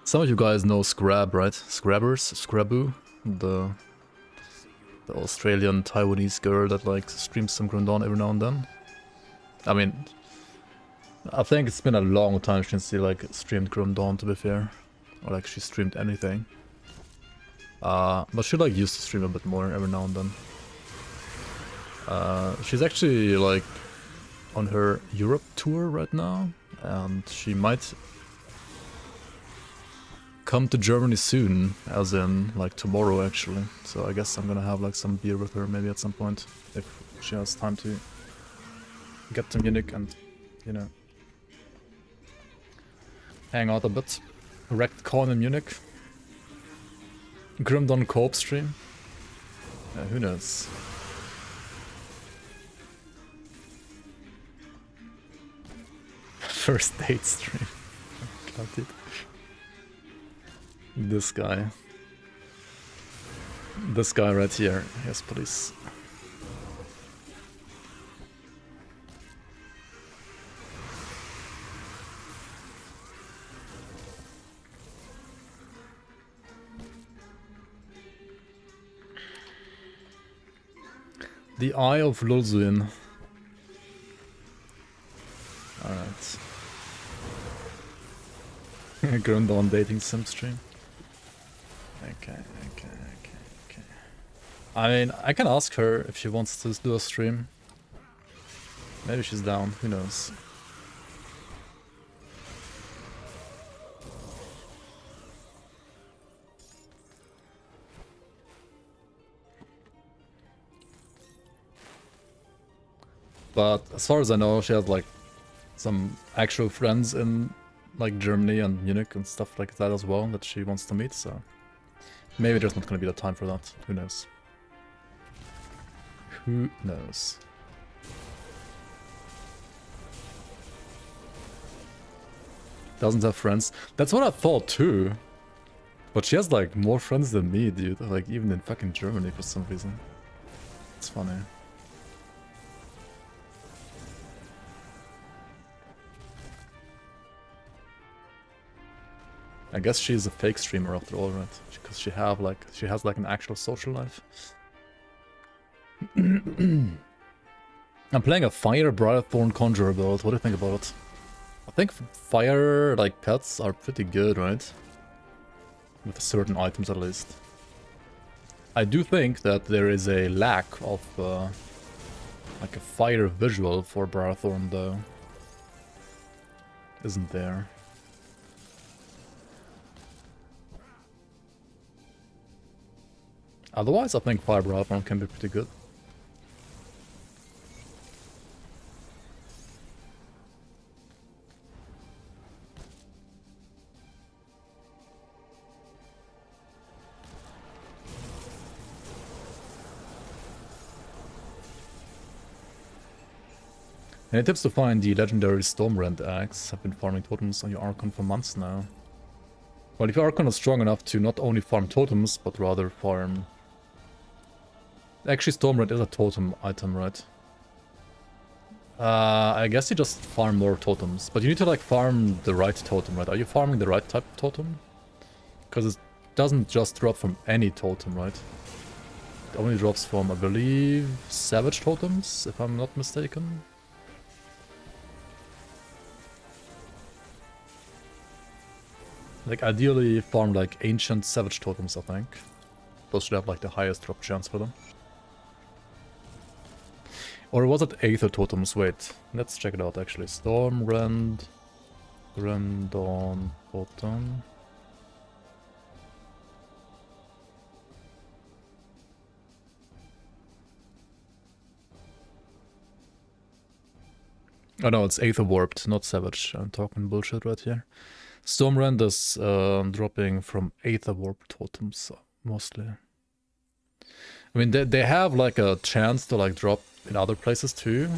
some of you guys know Scrab, right? Scraboo, the Australian Taiwanese girl that like streams some Grim Dawn every now and then. I mean, I think it's been a long time since she like streamed Grim Dawn, to be fair, or like she streamed anything. But she like used to stream a bit more every now and then. She's actually like on her Europe tour right now, and she might come to Germany soon, as in like tomorrow actually. So I guess I'm gonna have like some beer with her maybe at some point, if she has time to get to Munich and, you know, hang out a bit. Wrecked Con in Munich. Grim Dawn co-op stream. Who knows? First date stream. God, dude. This guy. This guy right here. Yes, please. The Eye of Lulzuin. Alright. Grim Dawn dating sim stream. Okay. I mean, I can ask her if she wants to do a stream. Maybe she's down, who knows. But as far as I know, she has like some actual friends in like Germany and Munich and stuff like that as well that she wants to meet, so maybe there's not gonna be the time for that. Who knows? Who knows? Doesn't have friends. That's what I thought too. But she has like more friends than me, dude. Like even in fucking Germany for some reason. It's funny. I guess she's a fake streamer after all, right? Because she has like an actual social life. I'm playing a Fire Briarthorn Conjurer build. What do you think about it? I think fire like pets are pretty good, right? With certain items at least. I do think that there is a lack of like a fire visual for Briarthorn though. Isn't there? Otherwise, I think Fire Briarthorn can be pretty good. Any tips to find the legendary Stormrend axe? I've been farming totems on your Archon for months now. Well, if your Archon is strong enough to not only farm totems, but rather farm... Actually, Stormrend is a totem item, right? I guess you just farm more totems, but you need to like farm the right totem, right? Are you farming the right type of totem? Because it doesn't just drop from any totem, right? It only drops from, I believe, savage totems, if I'm not mistaken. Like, ideally farm like ancient savage totems, I think. Those should have like the highest drop chance for them. Or was it Aether totems? Wait, let's check it out actually. Stormrend, Grim Dawn totem. Oh no, it's Aether Warped, not Savage. I'm talking bullshit right here. Stormrend is dropping from Aether Warped totems, mostly. I mean, they have like a chance to like drop in other places too.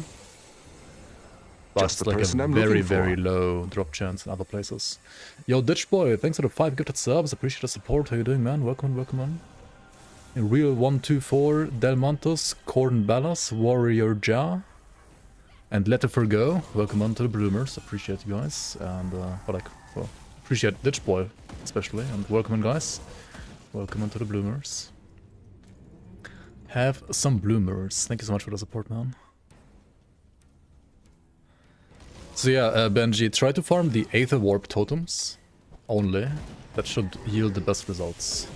But Just it's the like a person I'm very, looking for. very low drop chance in other places. Yo, Ditch Boy, thanks for the 5 gifted subs. Appreciate the support. How you doing, man? Welcome, welcome on. In Real 124, Del Montos, Corden Ballas, Warrior Ja, and Let It Forgo. Welcome on to the Bloomers. Appreciate you guys. And, well, appreciate Ditch Boy, especially. And welcome on, guys. Welcome on to the Bloomers. Have some Bloomers. Thank you so much for the support, man. So yeah, Benji, try to farm the Aether Warp totems only. That should yield the best results.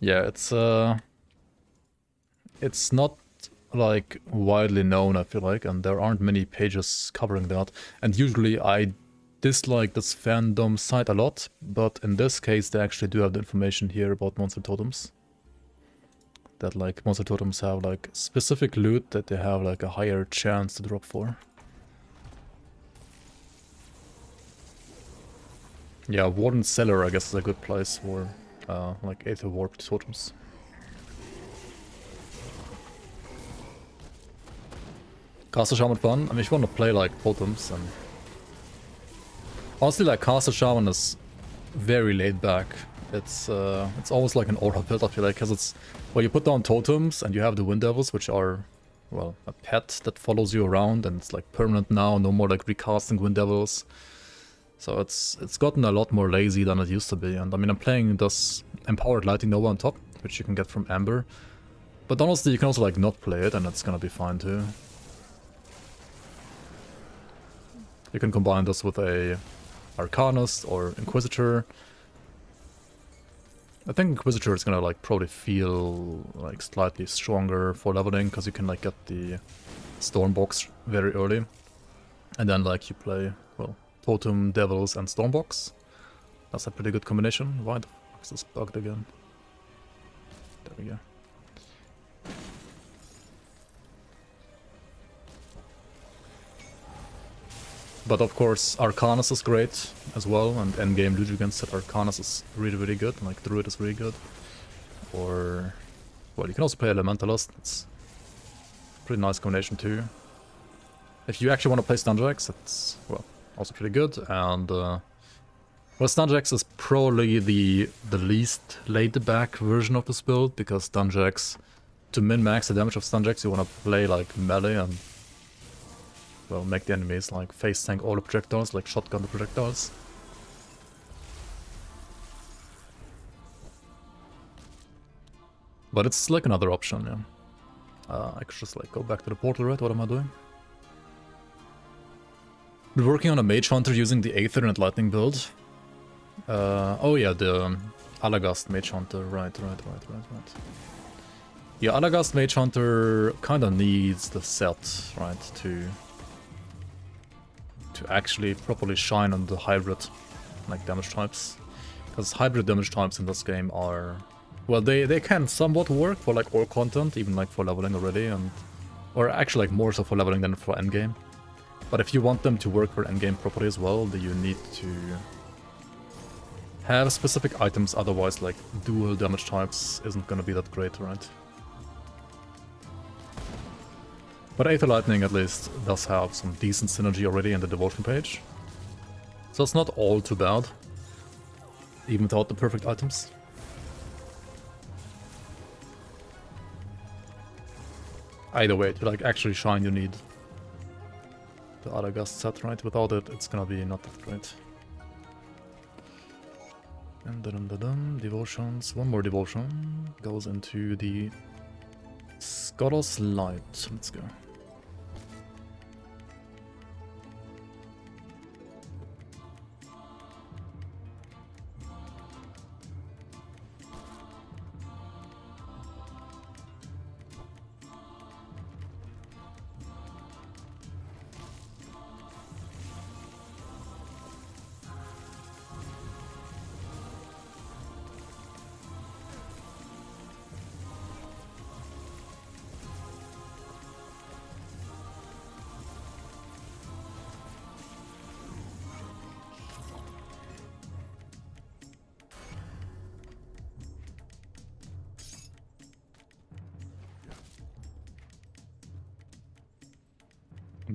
Yeah, it's not like widely known, I feel like, and there aren't many pages covering that. And usually I dislike this fandom site a lot, but in this case they actually do have the information here about monster totems. That like monster totems have like specific loot that they have like a higher chance to drop for. Yeah, Warden Cellar I guess is a good place for like Aether Warped totems. Caster Shaman fun. I mean, if you want to play like totems, and honestly, like Caster Shaman is very laid back. It's almost like an aura build, I feel like, because it's, well, you put down totems and you have the Wind Devils, which are, well, a pet that follows you around, and it's like permanent now, no more like recasting Wind Devils. So it's gotten a lot more lazy than it used to be. And I mean, I'm playing this Empowered Lighting Nova on top, which you can get from Amber. But honestly, you can also like not play it and it's gonna be fine too. You can combine this with a Arcanist or Inquisitor. I think Inquisitor is gonna like probably feel like slightly stronger for leveling, because you can like get the Stormbox very early. And then like you play, well, Totem, Devils and Stormbox. That's a pretty good combination. Why the fuck is this bugged again? There we go. But of course, Arcanist is great as well, and endgame Ludwigans said Arcanist is really, really good, like Druid is really good. Or, well, you can also play Elementalist, it's a pretty nice combination too. If you actually want to play Stunjax, it's, well, also pretty good, and, well, Stunjax is probably the least laid back version of this build, because Stunjax, to min-max the damage of Stunjax, you want to play like melee and, well, make the enemies like face tank all the projectiles, like shotgun the projectiles. But it's like another option, yeah. I could just like go back to the portal, right? What am I doing? Been working on a Mage Hunter using the Aether and Lightning build. Oh yeah, the Alagast Mage Hunter, right. Yeah, Alagast Mage Hunter kinda needs the set, right, to actually properly shine on the hybrid like damage types, because hybrid damage types in this game are, well, they can somewhat work for like ore content, even like for leveling already, and or actually like more so for leveling than for endgame. But if you want them to work for endgame properly as well, then you need to have specific items, otherwise like dual damage types isn't gonna be that great, right? But Aether Lightning at least does have some decent synergy already in the devotion page. So it's not all too bad, even without the perfect items. Either way, to like actually shine you need the Alagast set, right? Without it, it's gonna be not that great. And devotions, one more devotion goes into the Scottos Light. Let's go.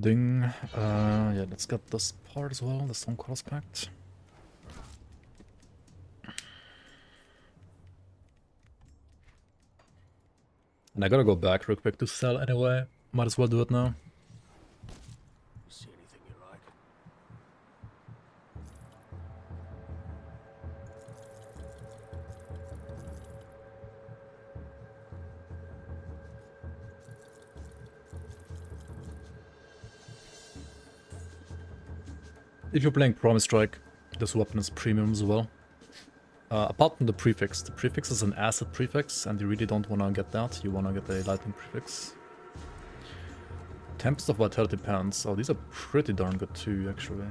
Ding. Yeah, let's get this part as well, the Stone Cross Pact. And I gotta go back real quick to sell anyway. Might as well do it now. See anything you like? If you're playing Promise Strike, this weapon is premium as well. Apart from the prefix is an acid prefix, and you really don't want to get that. You want to get a lightning prefix. Tempest of Vitality Pants. Oh, these are pretty darn good too, actually.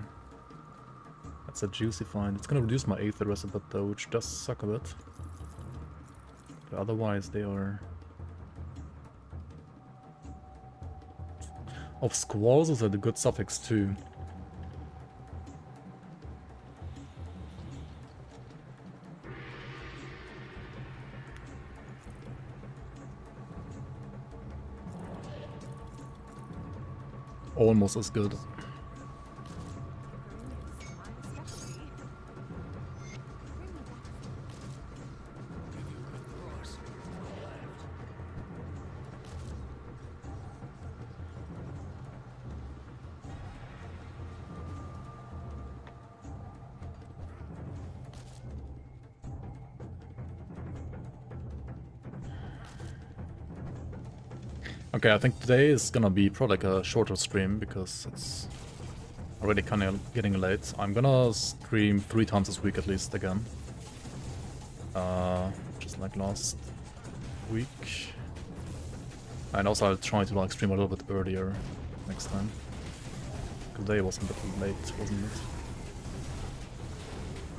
That's a juicy find. It's gonna reduce my Aether Res a bit though, which does suck a bit. But otherwise, they are... Of Squalls is a good suffix too. Almost as good. Grim is my specialty. Bring me back. Give you good cross. Left. Okay, I think today is gonna be probably like a shorter stream because it's already kind of getting late. I'm gonna stream 3 times this week at least again. Just like last week. And also I'll try to like stream a little bit earlier next time. Today was a bit late, wasn't it?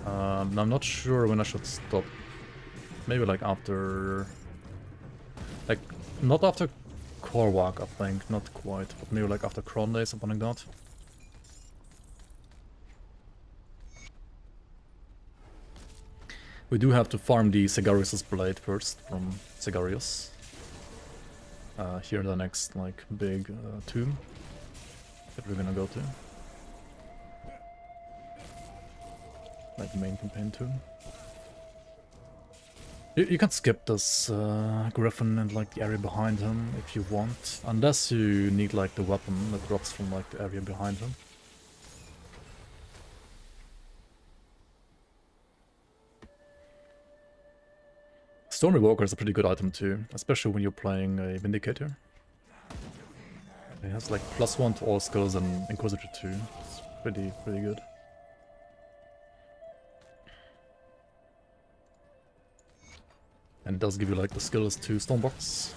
I'm not sure when I should stop. Maybe like after... Like, not after Korwak, I think, not quite, but maybe like after Kron Day, something like that. We do have to farm the Segarius' Blade first from Segarius. Here the next like big tomb that we're gonna go to. Like the main campaign tomb. You can skip this Griffin and like the area behind him if you want, unless you need like the weapon that drops from like the area behind him. Stormy Walker is a pretty good item too, especially when you're playing a Vindicator. It has like +1 to all skills and Inquisitor too. It's pretty good. And it does give you like the skills to Stonebox.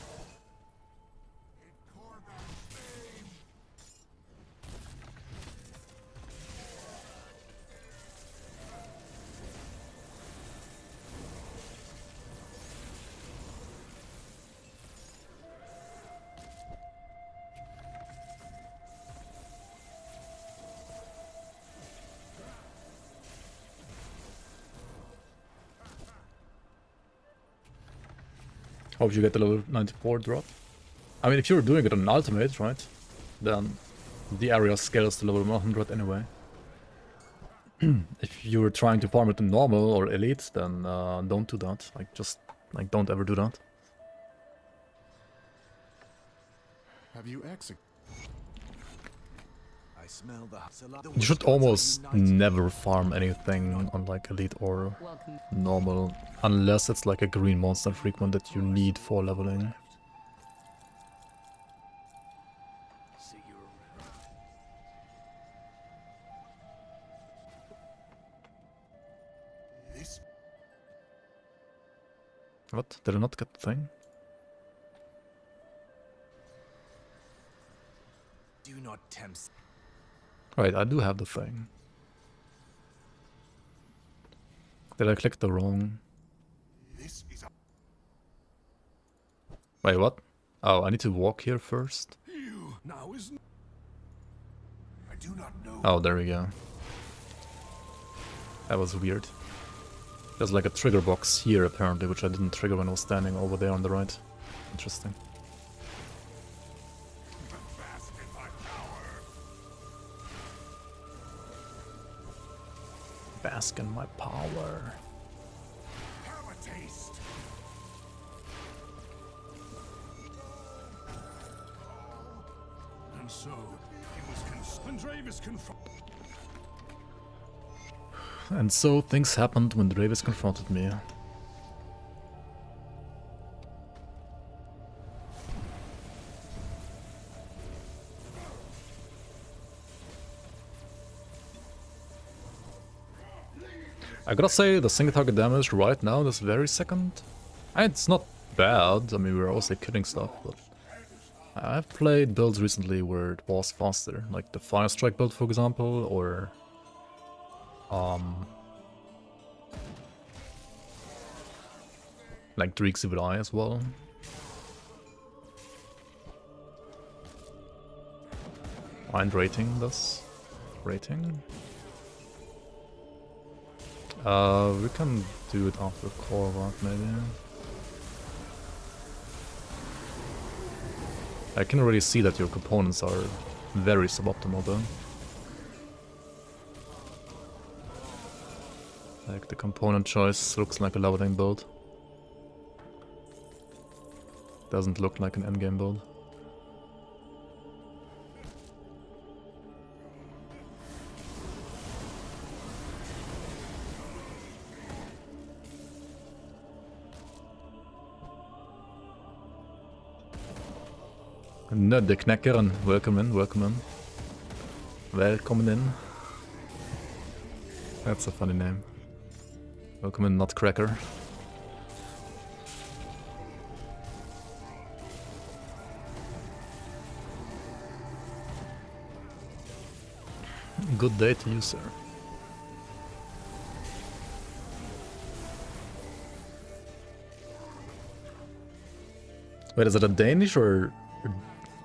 Hope you get the level 94 drop. I mean, if you're doing it on ultimate, right, then the area scales to level 100 anyway. If you're trying to farm it in normal or elite, then don't do that. Like, just like don't ever do that. Have you executed? I smell the. You should almost never farm anything on like elite or Welcome. normal, unless it's like a green monster frequent that you need for leveling. See you around. This What? Did I not get the thing? do not tempt. Right, I do have the thing. Did I click the wrong? This is a Wait, what? Oh, I need to walk here first? you now isn't. I do not know. Oh, there we go. That was weird. There's like a trigger box here apparently, which I didn't trigger when I was standing over there on the right. Interesting. Bask in my power. Bask in my power. Have a taste. And so, it was when Dravis confronted. And so things happened when Dravis confronted me. I gotta say, the single target damage right now, this very second, it's not bad. I mean, we're also killing stuff, but I've played builds recently where it was faster, like the Fire Strike build, for example, or like Dreeks with Eye as well. Mind rating this. Rating. We can do it after core work, maybe. I can already see that your components are very suboptimal though. Like the component choice looks like a leveling build. Doesn't look like an endgame build. Nöddeknäckaren, welcome in, welcome in. Welcome in. That's a funny name. Welcome in, Nutcracker. Good day to you, sir. Wait, is it a Danish or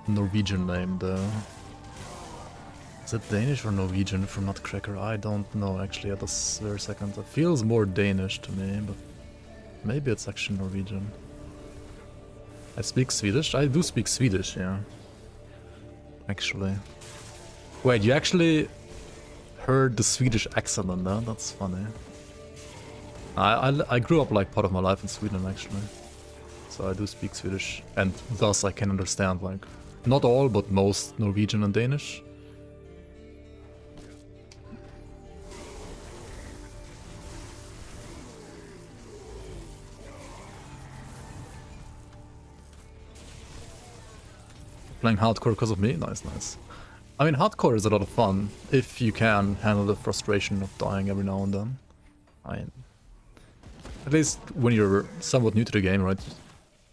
Norwegian name though? Is it Danish or Norwegian for Nutcracker? I don't know actually at this very second. It feels more Danish to me, but maybe it's actually Norwegian. I speak Swedish? I do speak Swedish, yeah. Actually. Wait, you actually heard the Swedish accent on that? That's funny. I grew up like part of my life in Sweden actually. So I do speak Swedish, and thus I can understand like not all, but most Norwegian and Danish. Playing hardcore because of me? Nice, nice. I mean, hardcore is a lot of fun if you can handle the frustration of dying every now and then. At least when you're somewhat new to the game, right?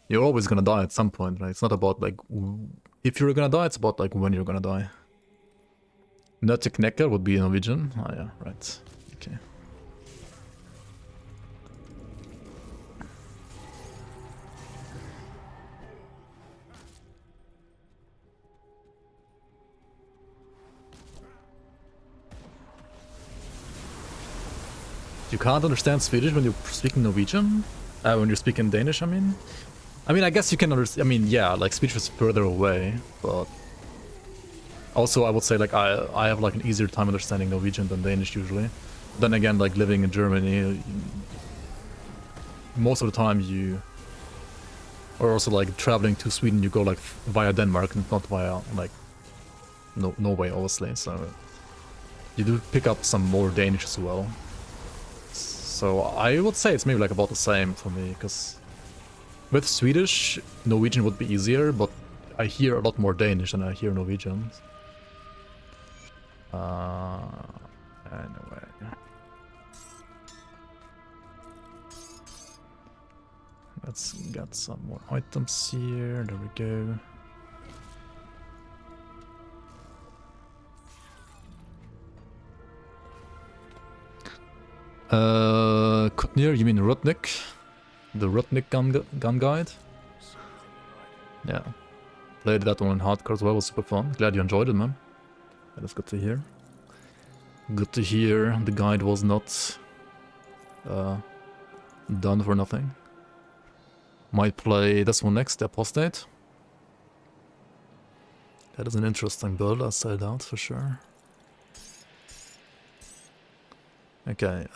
You're always gonna die at some point, right? It's not about like if you're gonna die, it's about like when you're gonna die. Nötteknekker would be Norwegian. Ah yeah, right. Okay. You can't understand Swedish when you're speaking Norwegian? When you're speaking Danish, I mean? I guess you can understand, I mean, yeah, like speech is further away, but also I would say like I have like an easier time understanding Norwegian than Danish usually. Then again, like living in Germany, most of the time you, or also like traveling to Sweden, you go like via Denmark and not via like Norway, obviously, so you do pick up some more Danish as well. So I would say it's maybe like about the same for me, because with Swedish, Norwegian would be easier, but I hear a lot more Danish than I hear Norwegian. Anyway. Let's get some more items here, there we go. Kutnir, you mean Rutnik? The Rutnik gun guide? Yeah. Played that one in hardcore as well, it was super fun. Glad you enjoyed it, man. That's good to hear. Good to hear the guide was not done for nothing. Might play this one next, the Apostate. That is an interesting build, I'll say that for sure. Okay,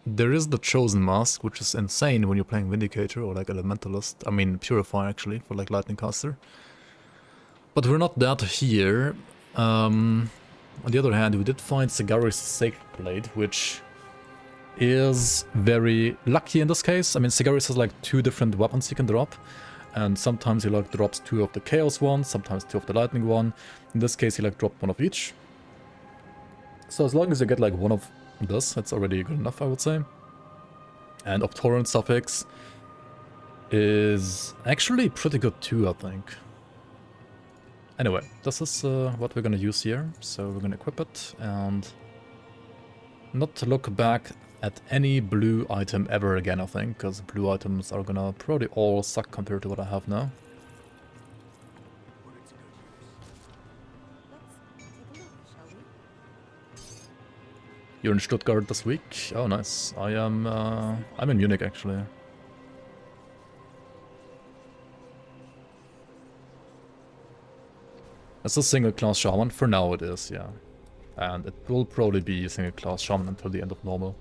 there is the Chosen Mask, which is insane when you're playing Vindicator or like Elementalist. I mean, Purifier actually, for like Lightning Caster. But we're not that here. On the other hand, we did find Sigari's Sacred Blade, which is very lucky in this case. I mean, Sigaris has like 2 different weapons he can drop. And sometimes he like drops 2 of the Chaos ones, sometimes 2 of the Lightning one. In this case, he like dropped 1 of each. So as long as you get like 1 of this, that's already good enough, I would say. And Obtorrent Suffix is actually pretty good too, I think. Anyway, this is what we're gonna use here. So we're gonna equip it and not to look back at any blue item ever again, I think, because blue items are gonna probably all suck compared to what I have now. Let's take a look, shall we? You're in Stuttgart this week? Oh, nice. I'm in Munich, actually. It's a single-class Shaman. For now it is, yeah. And it will probably be a single-class Shaman until the end of normal.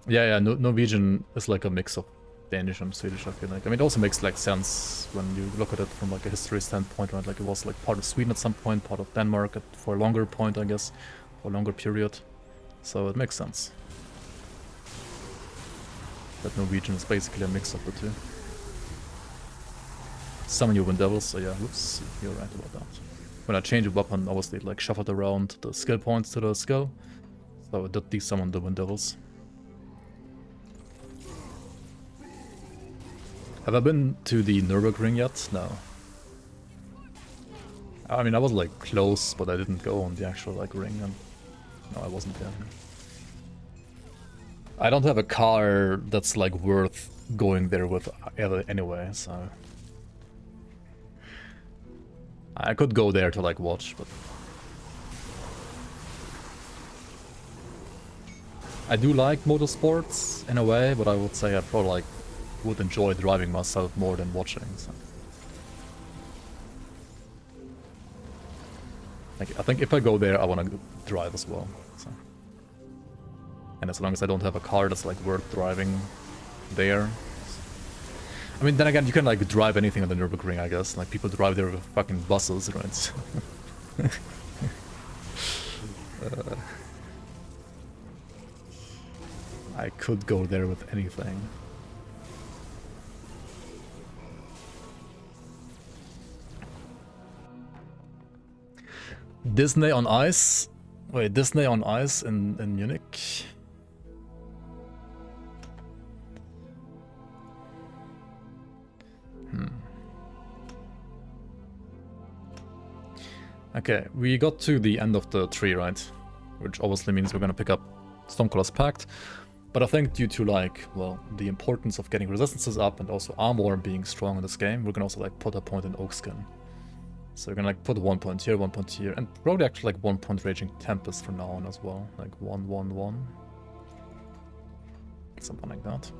Yeah, Norwegian is like a mix of Danish and Swedish, I feel like. I mean, it also makes like sense when you look at it from like a history standpoint, right? Like it was like part of Sweden at some point, part of Denmark for a longer point, I guess, for a longer period. So it makes sense. That Norwegian is basically a mix of the 2. Summon your Wind Devils, so yeah, whoops, you're right about that. When I change a weapon, obviously it like shuffled around the skill points to the skill. So it did desummon the Wind Devils. Have I been to the Nürburgring yet? No. I mean, I was like close, but I didn't go on the actual like ring, and no, I wasn't there. I don't have a car that's like worth going there with anyway, so I could go there to like watch, but I do like motorsports in a way, but I would say I probably like would enjoy driving myself more than watching. So. Like, I think if I go there, I want to drive as well. So. And as long as I don't have a car that's like worth driving there. I mean, then again, you can like drive anything on the Nürburgring, I guess. Like people drive there with fucking buses, right? I could go there with anything. Disney on Ice? Wait, Disney on Ice in Munich? Okay, we got to the end of the tree, right? Which obviously means we're gonna pick up Stormcaller's Pact. But I think due to like, well, the importance of getting resistances up and also armor being strong in this game, we're gonna also like put a point in Oakskin. So we're gonna like put 1 point here, 1 point here, and probably actually like 1 point Raging Tempest from now on as well. Like 1, 1, 1. Something like that.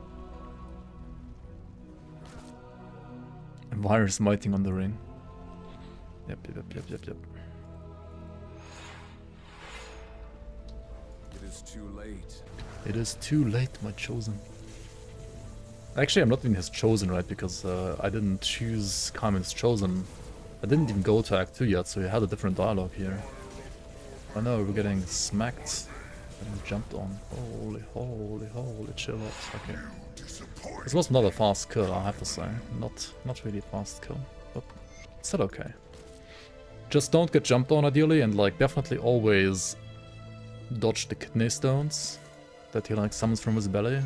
And Virus Mighting on the ring. Yep. It is too late. It is too late, my chosen. Actually, I'm not even his chosen, right? Because I didn't choose Carmen's chosen. I didn't even go to Act 2 yet, so he had a different dialogue here. Oh no, we're getting smacked. Getting jumped on. Holy chill out. Okay. This was not a fast kill, I have to say. Not really a fast kill, but still okay. Just don't get jumped on ideally, and like definitely always dodge the kidney stones that he like summons from his belly.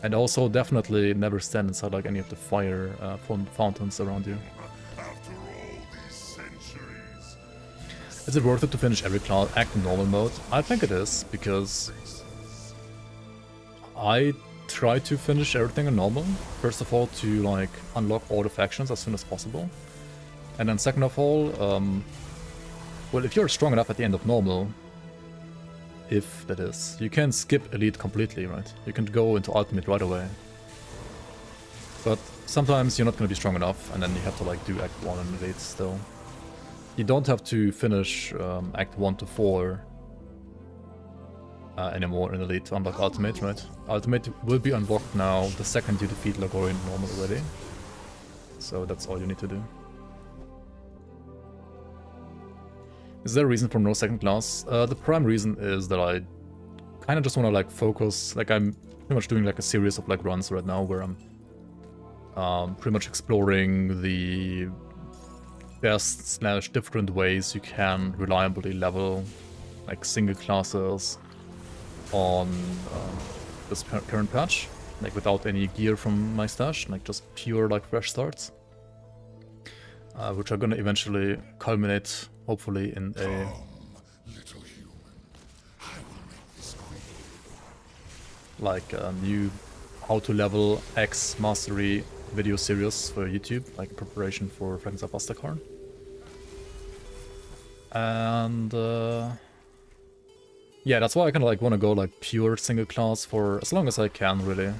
And also definitely never stand inside like any of the fire fountains around you. Is it worth it to finish every act in normal mode? I think it is, because I try to finish everything in normal. First of all, to like unlock all the factions as soon as possible. And then second of all, well, if you're strong enough at the end of normal, if that is, you can skip elite completely, right? You can go into ultimate right away. But sometimes you're not going to be strong enough, and then you have to like do Act 1 and Elite still. You don't have to finish Act 1 to 4 anymore in Elite to unlock Ultimate, right? Ultimate will be unlocked now the second you defeat Lagorian normal already. So that's all you need to do. Is there a reason for no second class? The prime reason is that I kind of just want to like focus, like I'm pretty much doing like a series of like runs right now where I'm pretty much exploring the best / different ways you can reliably level like single classes on this current patch, like without any gear from my stash, like just pure like fresh starts, which are gonna eventually culminate hopefully in a Little human, I will make this quick. like a new how to level X mastery video series for YouTube, like in preparation for Fangs of Asterkarn. And yeah, that's why I kind of like want to go like pure single class for as long as I can, really.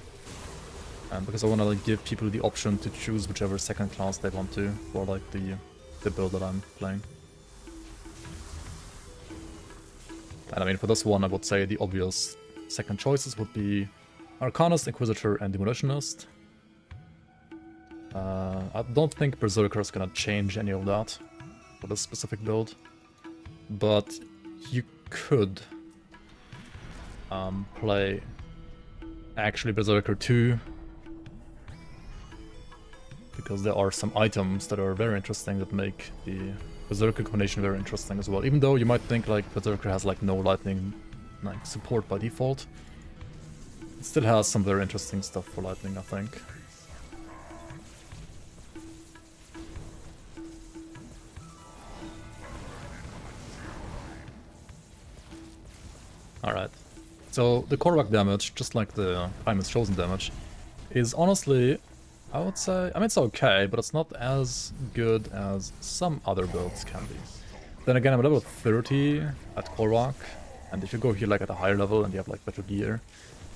And because I want to like give people the option to choose whichever second class they want to for like the build that I'm playing. And I mean, for this one, I would say the obvious second choices would be Arcanist, Inquisitor, and Demolitionist. I don't think Berserker is gonna change any of that for this specific build, but you could play actually Berserker 2, because there are some items that are very interesting that make the Berserker combination very interesting as well. Even though you might think like Berserker has like no lightning like support by default, it still has some very interesting stuff for lightning, I think. Alright, so the Korvac damage, just like the Primus Chosen damage, is honestly, I would say, I mean it's okay, but it's not as good as some other builds can be. Then again, I'm level 30 at Korvac, and if you go here like at a higher level and you have like better gear,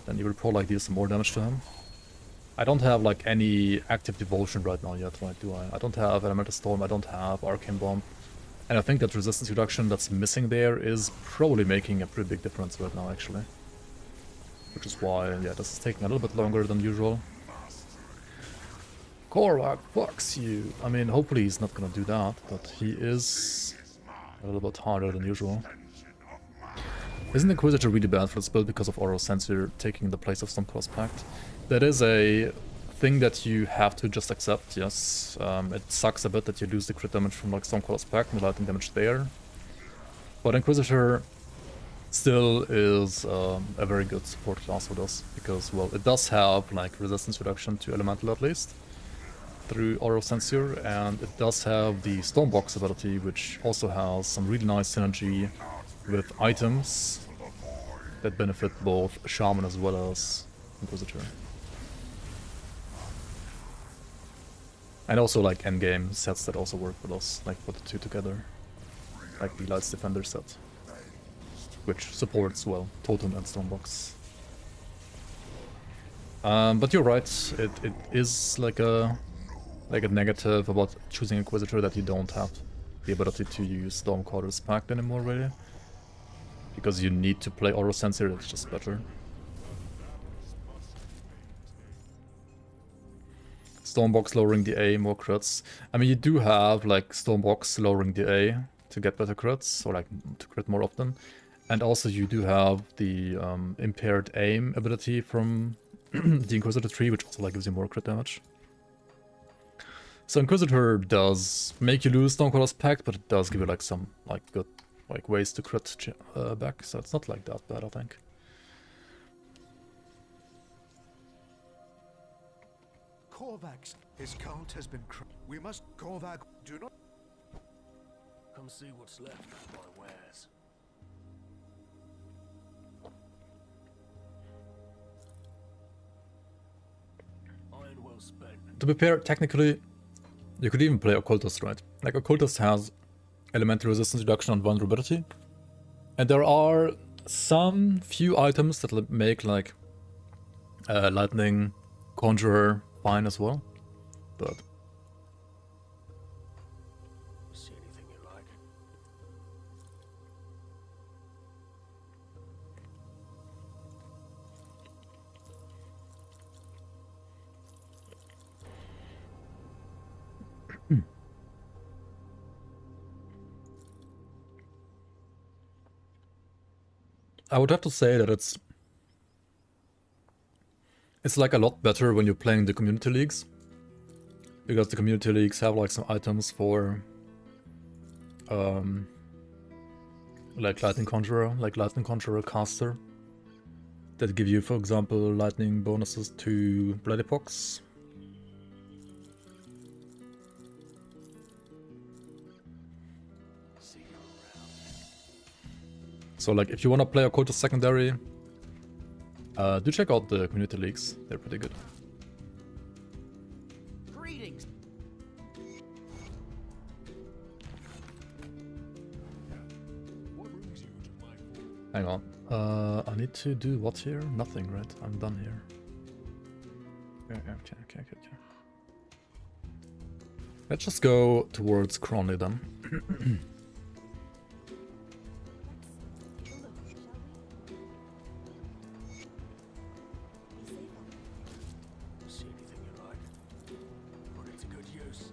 then you will probably like deal some more damage to him. I don't have like any active devotion right now yet, right, do I? I don't have Elemental Storm, I don't have Arcane Bomb. And I think that resistance reduction that's missing there is probably making a pretty big difference right now, actually. Which is why, yeah, this is taking a little bit longer than usual. Korvac, fucks you! I mean, hopefully he's not gonna do that, but he is a little bit harder than usual. Isn't Inquisitor really bad for this build because of Oral Censor taking the place of Stormcross Pact? That is a thing that you have to just accept, yes. It sucks a bit that you lose the crit damage from like Stormcross Pact and the lightning damage there. But Inquisitor still is a very good support class for this, because, well, it does have like resistance reduction to Elemental at least, through Oral Censor, and it does have the Stormbox ability, which also has some really nice synergy with items that benefit both Shaman as well as Inquisitor. And also like endgame sets that also work with us, like put the two together. Like the Lights Defender set, which supports, well, Totem and Stormbox. But you're right, it is like a negative about choosing Inquisitor that you don't have the ability to use Stormcross Pact anymore, really. Because you need to play Oral Censor, it's just better. Stormbox lowering the A, more crits. I mean, you do have like Stormbox lowering the A to get better crits, or like to crit more often. And also you do have the impaired aim ability from the Inquisitor tree, which also like gives you more crit damage. So Inquisitor does make you lose Stormcross Pact, but it does give you like some like good like ways to crit back, so it's not like that bad, I think. Korvac, his cult has been we must Korvac, do not... Come see what's left of my wares. Iron well spent. To be fair, technically, you could even play Occultist, right? Like, Occultist has elemental resistance reduction on vulnerability. And there are some few items that make, like, Lightning Conjurer fine as well. but See anything you like? I would have to say that it's like a lot better when you're playing the community leagues, because the community leagues have like some items for like Lightning Conjurer Caster that give you, for example, lightning bonuses to Bloody Pox. See you around. So like if you want to play Occultist Secondary, do check out the community leagues, they're pretty good. Greetings. Hang on. I need to do what here? Nothing, right? I'm done here. Okay. Let's just go towards Cronley then. See anything you like? Put it to good use.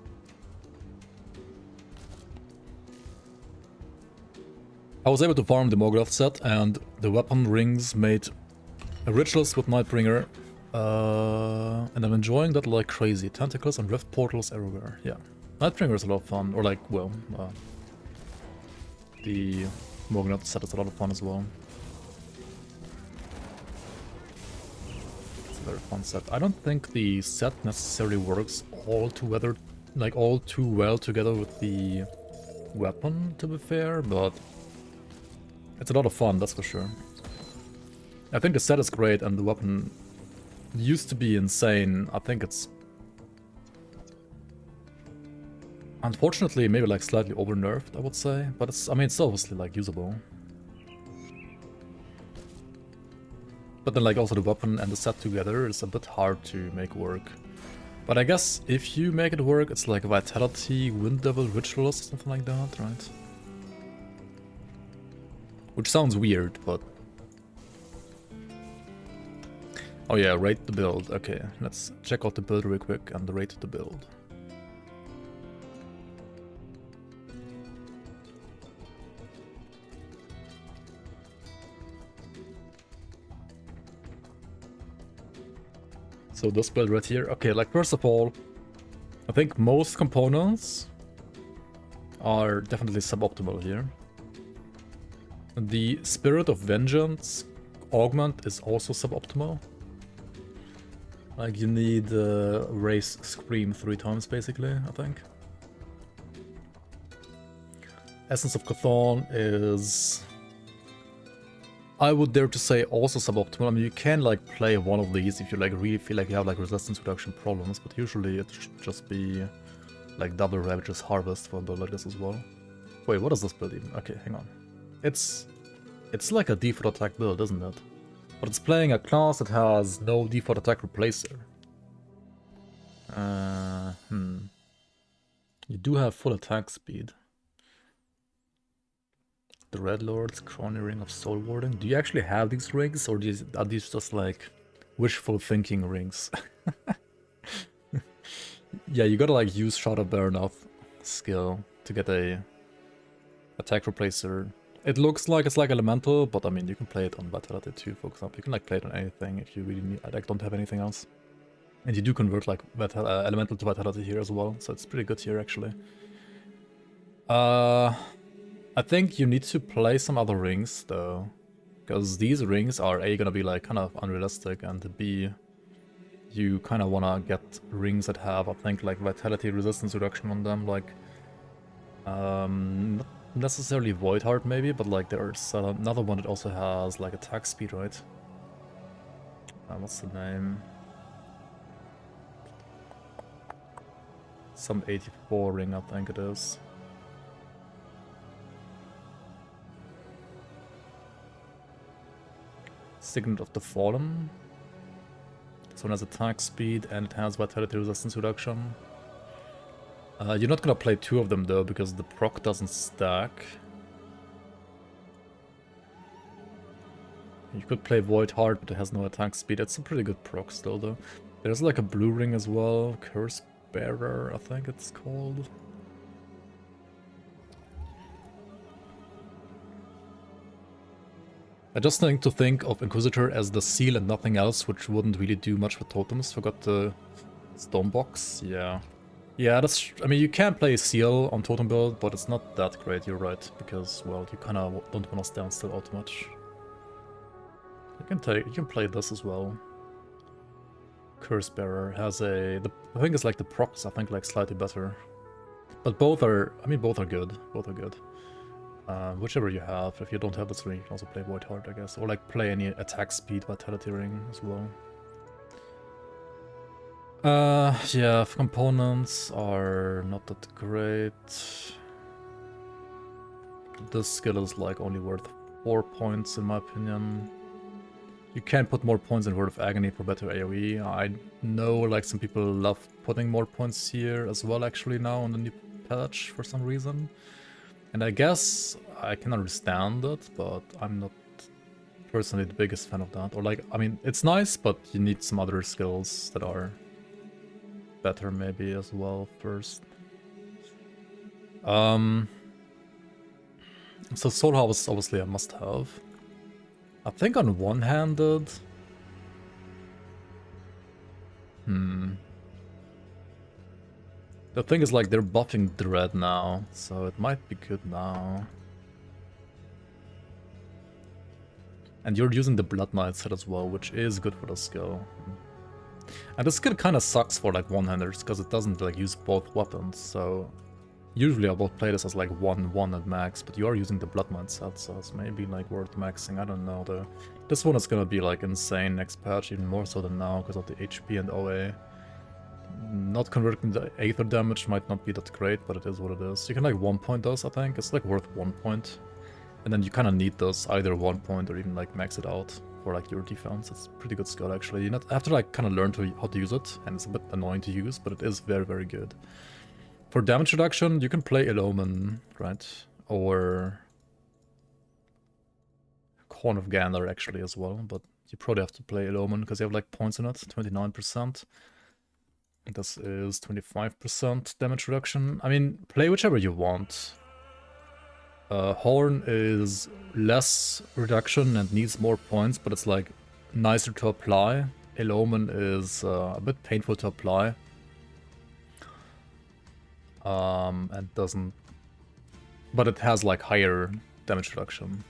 I was able to farm the Mograth set, and the weapon rings made a rituals with Nightbringer. And I'm enjoying that like crazy. Tentacles and rift portals everywhere. Yeah. Nightbringer is a lot of fun. Or like, well, the Mograth set is a lot of fun as well. It's a very fun set. I don't think the set necessarily works all too well together with the weapon, to be fair, but it's a lot of fun, that's for sure. I think the set is great and the weapon used to be insane. I think it's unfortunately maybe like slightly over nerfed, I would say, but it's, I mean, it's obviously like usable. But then like also the weapon and the set together is a bit hard to make work. But I guess if you make it work, it's like Vitality, Wind Devil, Rituals, something like that, right? Which sounds weird, but... Oh yeah, rate the build. Okay, let's check out the build real quick and rate the build. So this build right here. Okay, like first of all, I think most components are definitely suboptimal here. The Spirit of Vengeance augment is also suboptimal. Like you need Raise Scream 3 times basically, I think. Essence of Chthon is, I would dare to say, also suboptimal. I mean, you can like play one of these if you like really feel like you have like resistance reduction problems, but usually it should just be like double Ravage's Harvest for a build like this as well. Wait, what is this build even? Okay, hang on. It's like a default attack build, isn't it? But it's playing a class that has no default attack replacer. You do have full attack speed. The Red Lord's Crony Ring of Soul Warding. Do you actually have these rings, or are these just like wishful thinking rings? Yeah, you gotta like use Shot of Baranoth skill to get a attack replacer. It looks like it's like elemental, but I mean you can play it on Vitality too, for example. You can like play it on anything if you really need. I like don't have anything else. And you do convert like elemental to Vitality here as well, so it's pretty good here actually. I think you need to play some other rings though, because these rings are A, gonna be like kind of unrealistic, and B, you kind of wanna get rings that have, I think, like Vitality resistance reduction on them, like not necessarily Void Heart maybe, but like there's another one that also has like attack speed, right? What's the name? Some 84 ring, I think it is. Signet of the Fallen. This one has attack speed and it has Vitality resistance reduction. You're not gonna play 2 of them though, because the proc doesn't stack. You could play Void Heart, but it has no attack speed. It's a pretty good proc still though. There's like a blue ring as well, Curse Bearer, I think it's called. I just think to think of Inquisitor as the seal and nothing else, which wouldn't really do much for totems. Forgot the stone box. Yeah. Yeah, that's... I mean, you can play seal on totem build, but it's not that great, you're right. Because, well, you kind of don't want to stand still all too much. You can play this as well. Curse Bearer has a... The thing is, like, the procs, I think, like, slightly better. But both are... I mean, both are good. Both are good. Whichever you have. If you don't have this ring, you can also play Void Heart, I guess. Or like play any attack speed Vitality ring as well. Yeah, components are not that great. This skill is like only worth 4 points in my opinion. You can put more points in Word of Agony for better AoE. I know like some people love putting more points here as well actually now on the new patch for some reason. And I guess I can understand it, but I'm not personally the biggest fan of that. Or like, I mean, it's nice, but you need some other skills that are better maybe as well first. So Soul Harvest is obviously a must-have. I think on one-handed... The thing is, like, they're buffing Dread now, so it might be good now. And you're using the Blood Knight set as well, which is good for the skill. And the skill kind of sucks for, like, one-handers, because it doesn't, like, use both weapons, so... Usually I will play this as, like, 1-1 at max, but you are using the Blood Knight set, so it's maybe, like, worth maxing, I don't know, though. This one is gonna be, like, insane next patch, even more so than now, because of the HP and OA. Not converting the Aether damage might not be that great, but it is what it is. You can like 1 point those, I think. It's like worth 1 point. And then you kind of need those, either 1 point or even like max it out for like your defense. It's pretty good skill actually. You have to like kind of learn how to use it, and it's a bit annoying to use, but it is very, very good. For damage reduction, you can play Eloman, right? Or Horn of Gander actually as well, but you probably have to play Eloman because you have like points in it, 29%. This is 25% damage reduction. I mean, play whichever you want. Horn is less reduction and needs more points, but it's like nicer to apply. Eloman is a bit painful to apply. And doesn't... But it has like higher damage reduction.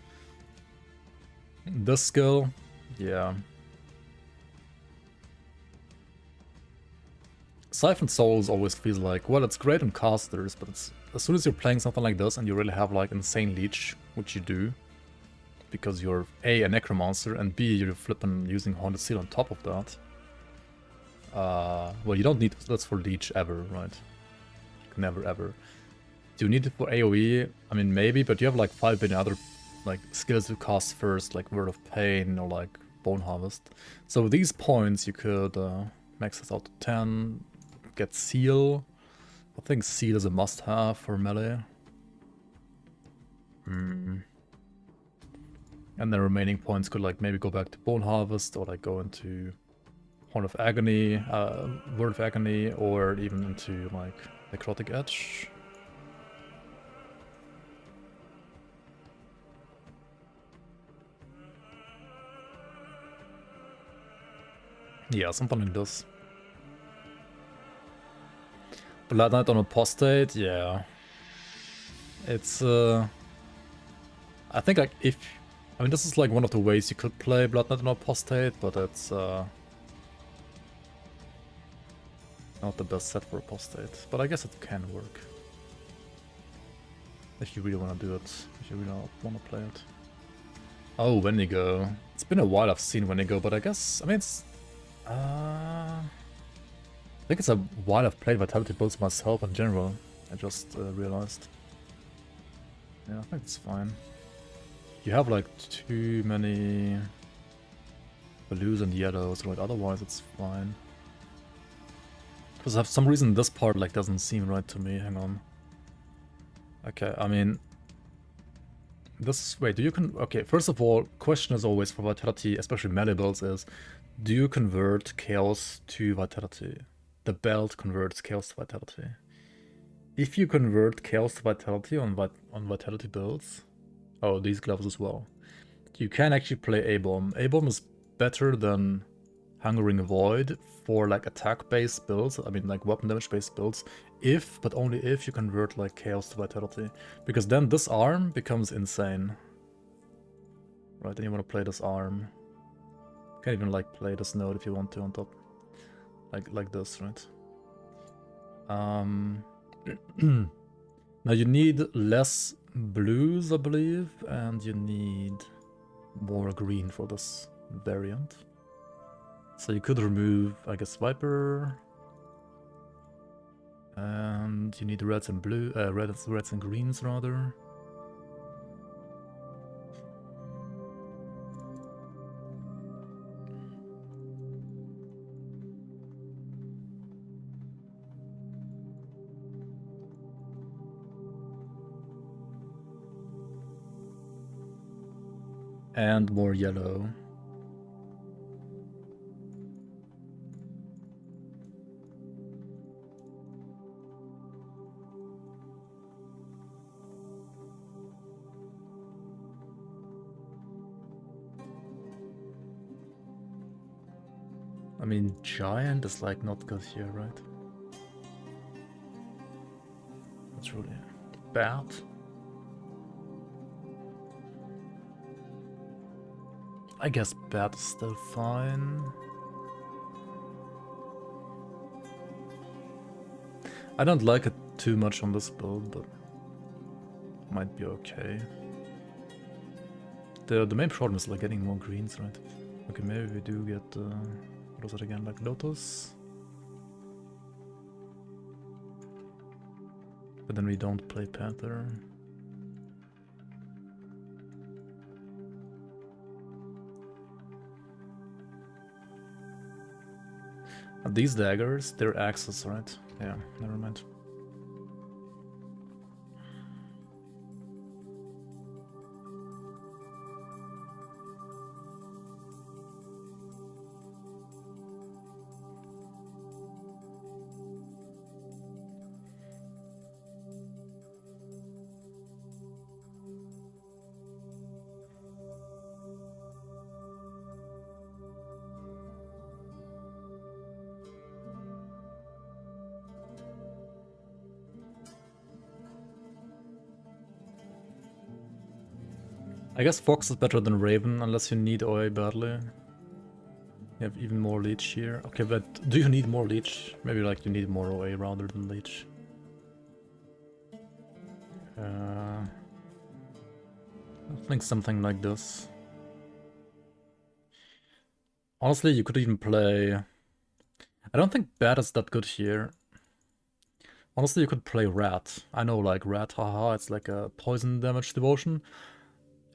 This skill, yeah. Siphon Souls always feels like, well, it's great on casters, but it's as soon as you're playing something like this and you really have like insane leech, which you do, because you're A, a Necromancer, and B, you're flipping using Haunted Seal on top of that. Well, you don't need this for leech ever, right? Never ever. Do you need it for AoE? I mean, maybe, but you have like 5 billion other like skills to cast first, like Word of Pain or like Bone Harvest. So with these points, you could max this out to 10. Get Seal. I think Seal is a must-have for melee. And the remaining points could like maybe go back to Bone Harvest or like go into Horn of Agony, Word of Agony, or even into like Necrotic Edge. Yeah, something like this. Blood Knight on Apostate, yeah. It's, I think like if... I mean, this is like one of the ways you could play Blood Knight on Apostate, but it's, not the best set for Apostate. But I guess it can work. If you really want to do it. If you really want to play it. Oh, Wendigo. It's been a while I've seen Wendigo, but I guess... I mean, it's... I think it's a while I've played Vitality builds myself in general. I just realized. Yeah, I think it's fine. You have like too many blues and yellows, right? Otherwise it's fine. For some reason this part like doesn't seem right to me. Hang on. Okay, I mean, this, wait, do you okay, first of all, question is always for Vitality, especially melee builds, is do you convert Chaos to Vitality? The belt converts Chaos to Vitality. If you convert Chaos to Vitality on Vitality builds, oh, these gloves as well, you can actually play A-Bomb. A-Bomb is better than Hungering Void for like attack-based builds, I mean like weapon damage-based builds, if, but only if, you convert like Chaos to Vitality. Because then this arm becomes insane. Right, then you want to play this arm. You can even like play this node if you want to on top. Like this, right? Now you need less blues, I believe, and you need more green for this variant. So you could remove, I guess, Viper. And you need reds and blue, reds and greens rather. And more yellow. I mean, giant is like not good here, right? That's really bad. I guess bad is still fine. I don't like it too much on this build, but might be okay. The main problem is like getting more greens, right? Okay, maybe we do get what was it again? Like Lotus? But then we don't play Panther. And these daggers, they're axes, right? Yeah, never mind. I guess Fox is better than Raven, unless you need OA badly. You have even more Leech here. Okay, but do you need more Leech? Maybe like you need more OA rather than Leech. I think something like this. Honestly, you could even play... I don't think Bat is that good here. Honestly, you could play Rat. I know, like, Rat, haha, it's like a poison damage devotion.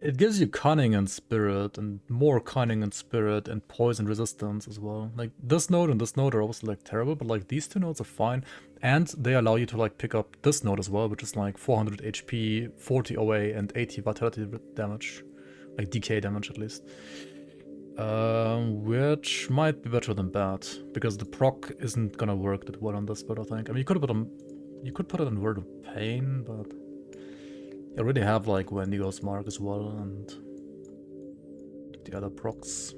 It gives you Cunning and Spirit, and more Cunning and Spirit, and Poison resistance as well. Like, this node and this node are also, like, terrible, but, like, these two nodes are fine. And they allow you to, like, pick up this node as well, which is, like, 400 HP, 40 OA, and 80 Vitality damage. Like, DK damage, at least. Which might be better than bad, because the proc isn't gonna work that well on this build, I think. I mean, you could put it on Word of Pain, but you already have like Wendigo's Mark as well, and the other procs.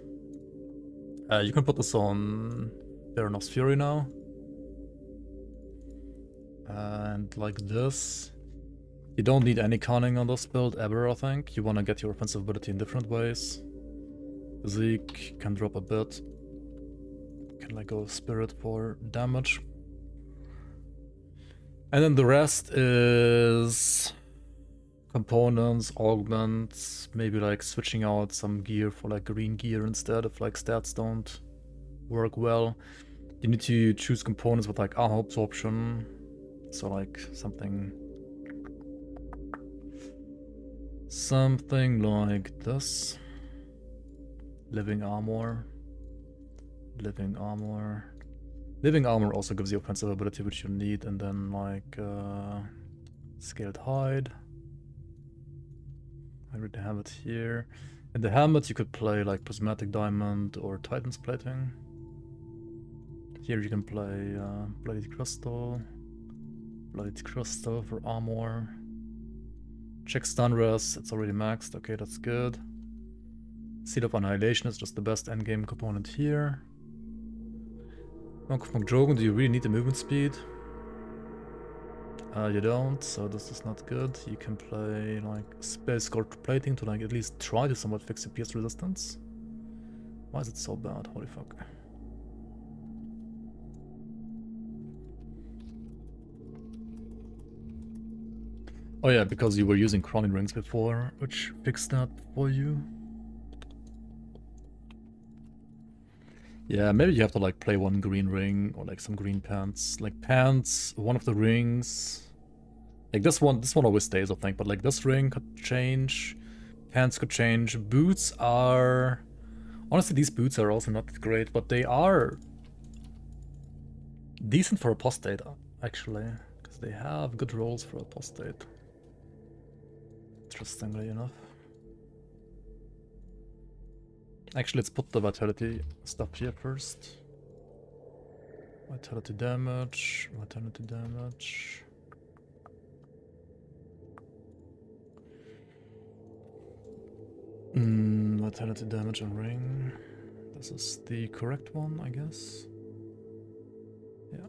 You can put this on Baron's Fury now. And like this. You don't need any Cunning on this build ever, I think. You want to get your offensive ability in different ways. Zeke can drop a bit. Can like go Spirit for damage. And then the rest is components, augments, maybe like switching out some gear for like green gear instead if like stats don't work well. You need to choose components with like armor absorption. So like something like this. Living armor. Living armor also gives you offensive ability, which you need, and then like scaled hide. I already have it here. In the helmet, you could play like prismatic diamond or Titan's plating. Here you can play bloodied crystal for armor. Check stun res, it's already maxed. Okay, that's good. Seal of Annihilation is just the best endgame component here. Monk of Mokjogen, do you really need the movement speed? You don't, so this is not good. You can play like Space Scorch Plating to like at least try to somewhat fix your pierce resistance. Why is it so bad? Holy fuck. Oh yeah, because you were using crowning rings before, which fixed that for you. Yeah, maybe you have to like play one green ring or like some green pants. Like pants, one of the rings. Like this one always stays, I think, but like this ring could change. Pants could change. Boots are... Honestly, these boots are also not great, but they are decent for apostate, actually. Because they have good rolls for apostate. Interestingly enough. Actually, let's put the vitality stuff here first. Vitality damage, vitality damage. Vitality damage and ring. This is the correct one, I guess. Yeah.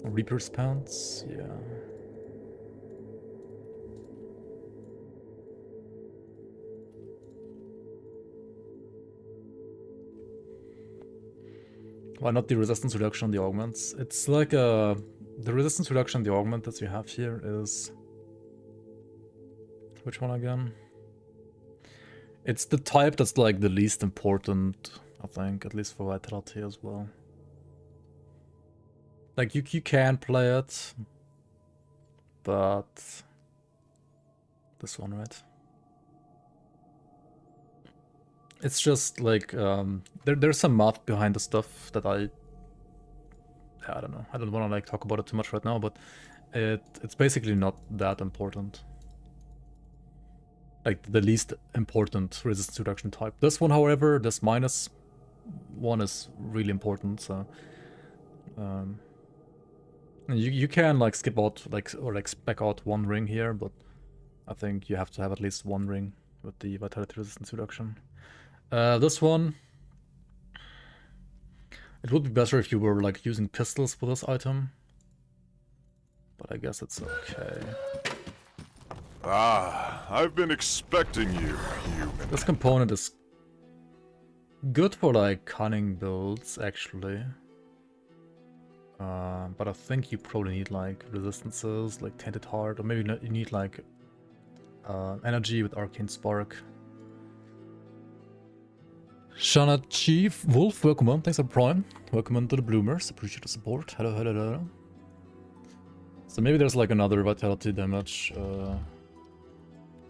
Reaper's pants, yeah. Why not the resistance reduction on the augments? It's like the resistance reduction on the augment that you have here is... Which one again? It's the type that's like the least important, I think, at least for vitality as well. Like you can play it, but this one, right? It's just like there's some math behind the stuff that I don't know. I don't want to like talk about it too much right now, but it's basically not that important. Like the least important resistance reduction type. This one, however, this minus one is really important. So you can like skip out or spec out one ring here, but I think you have to have at least one ring with the vitality resistance reduction. This one, it would be better if you were like using pistols for this item, but I guess it's okay. Ah, I've been expecting you, human. This component is good for like cunning builds, actually. But I think you probably need like resistances, like Tainted Heart, or maybe you need like energy with Arcane Spark. Shana Chief Wolf, welcome on. Thanks for Prime. Welcome on to the Bloomers. Appreciate the support. Hello, hello, hello. So maybe there's like another vitality damage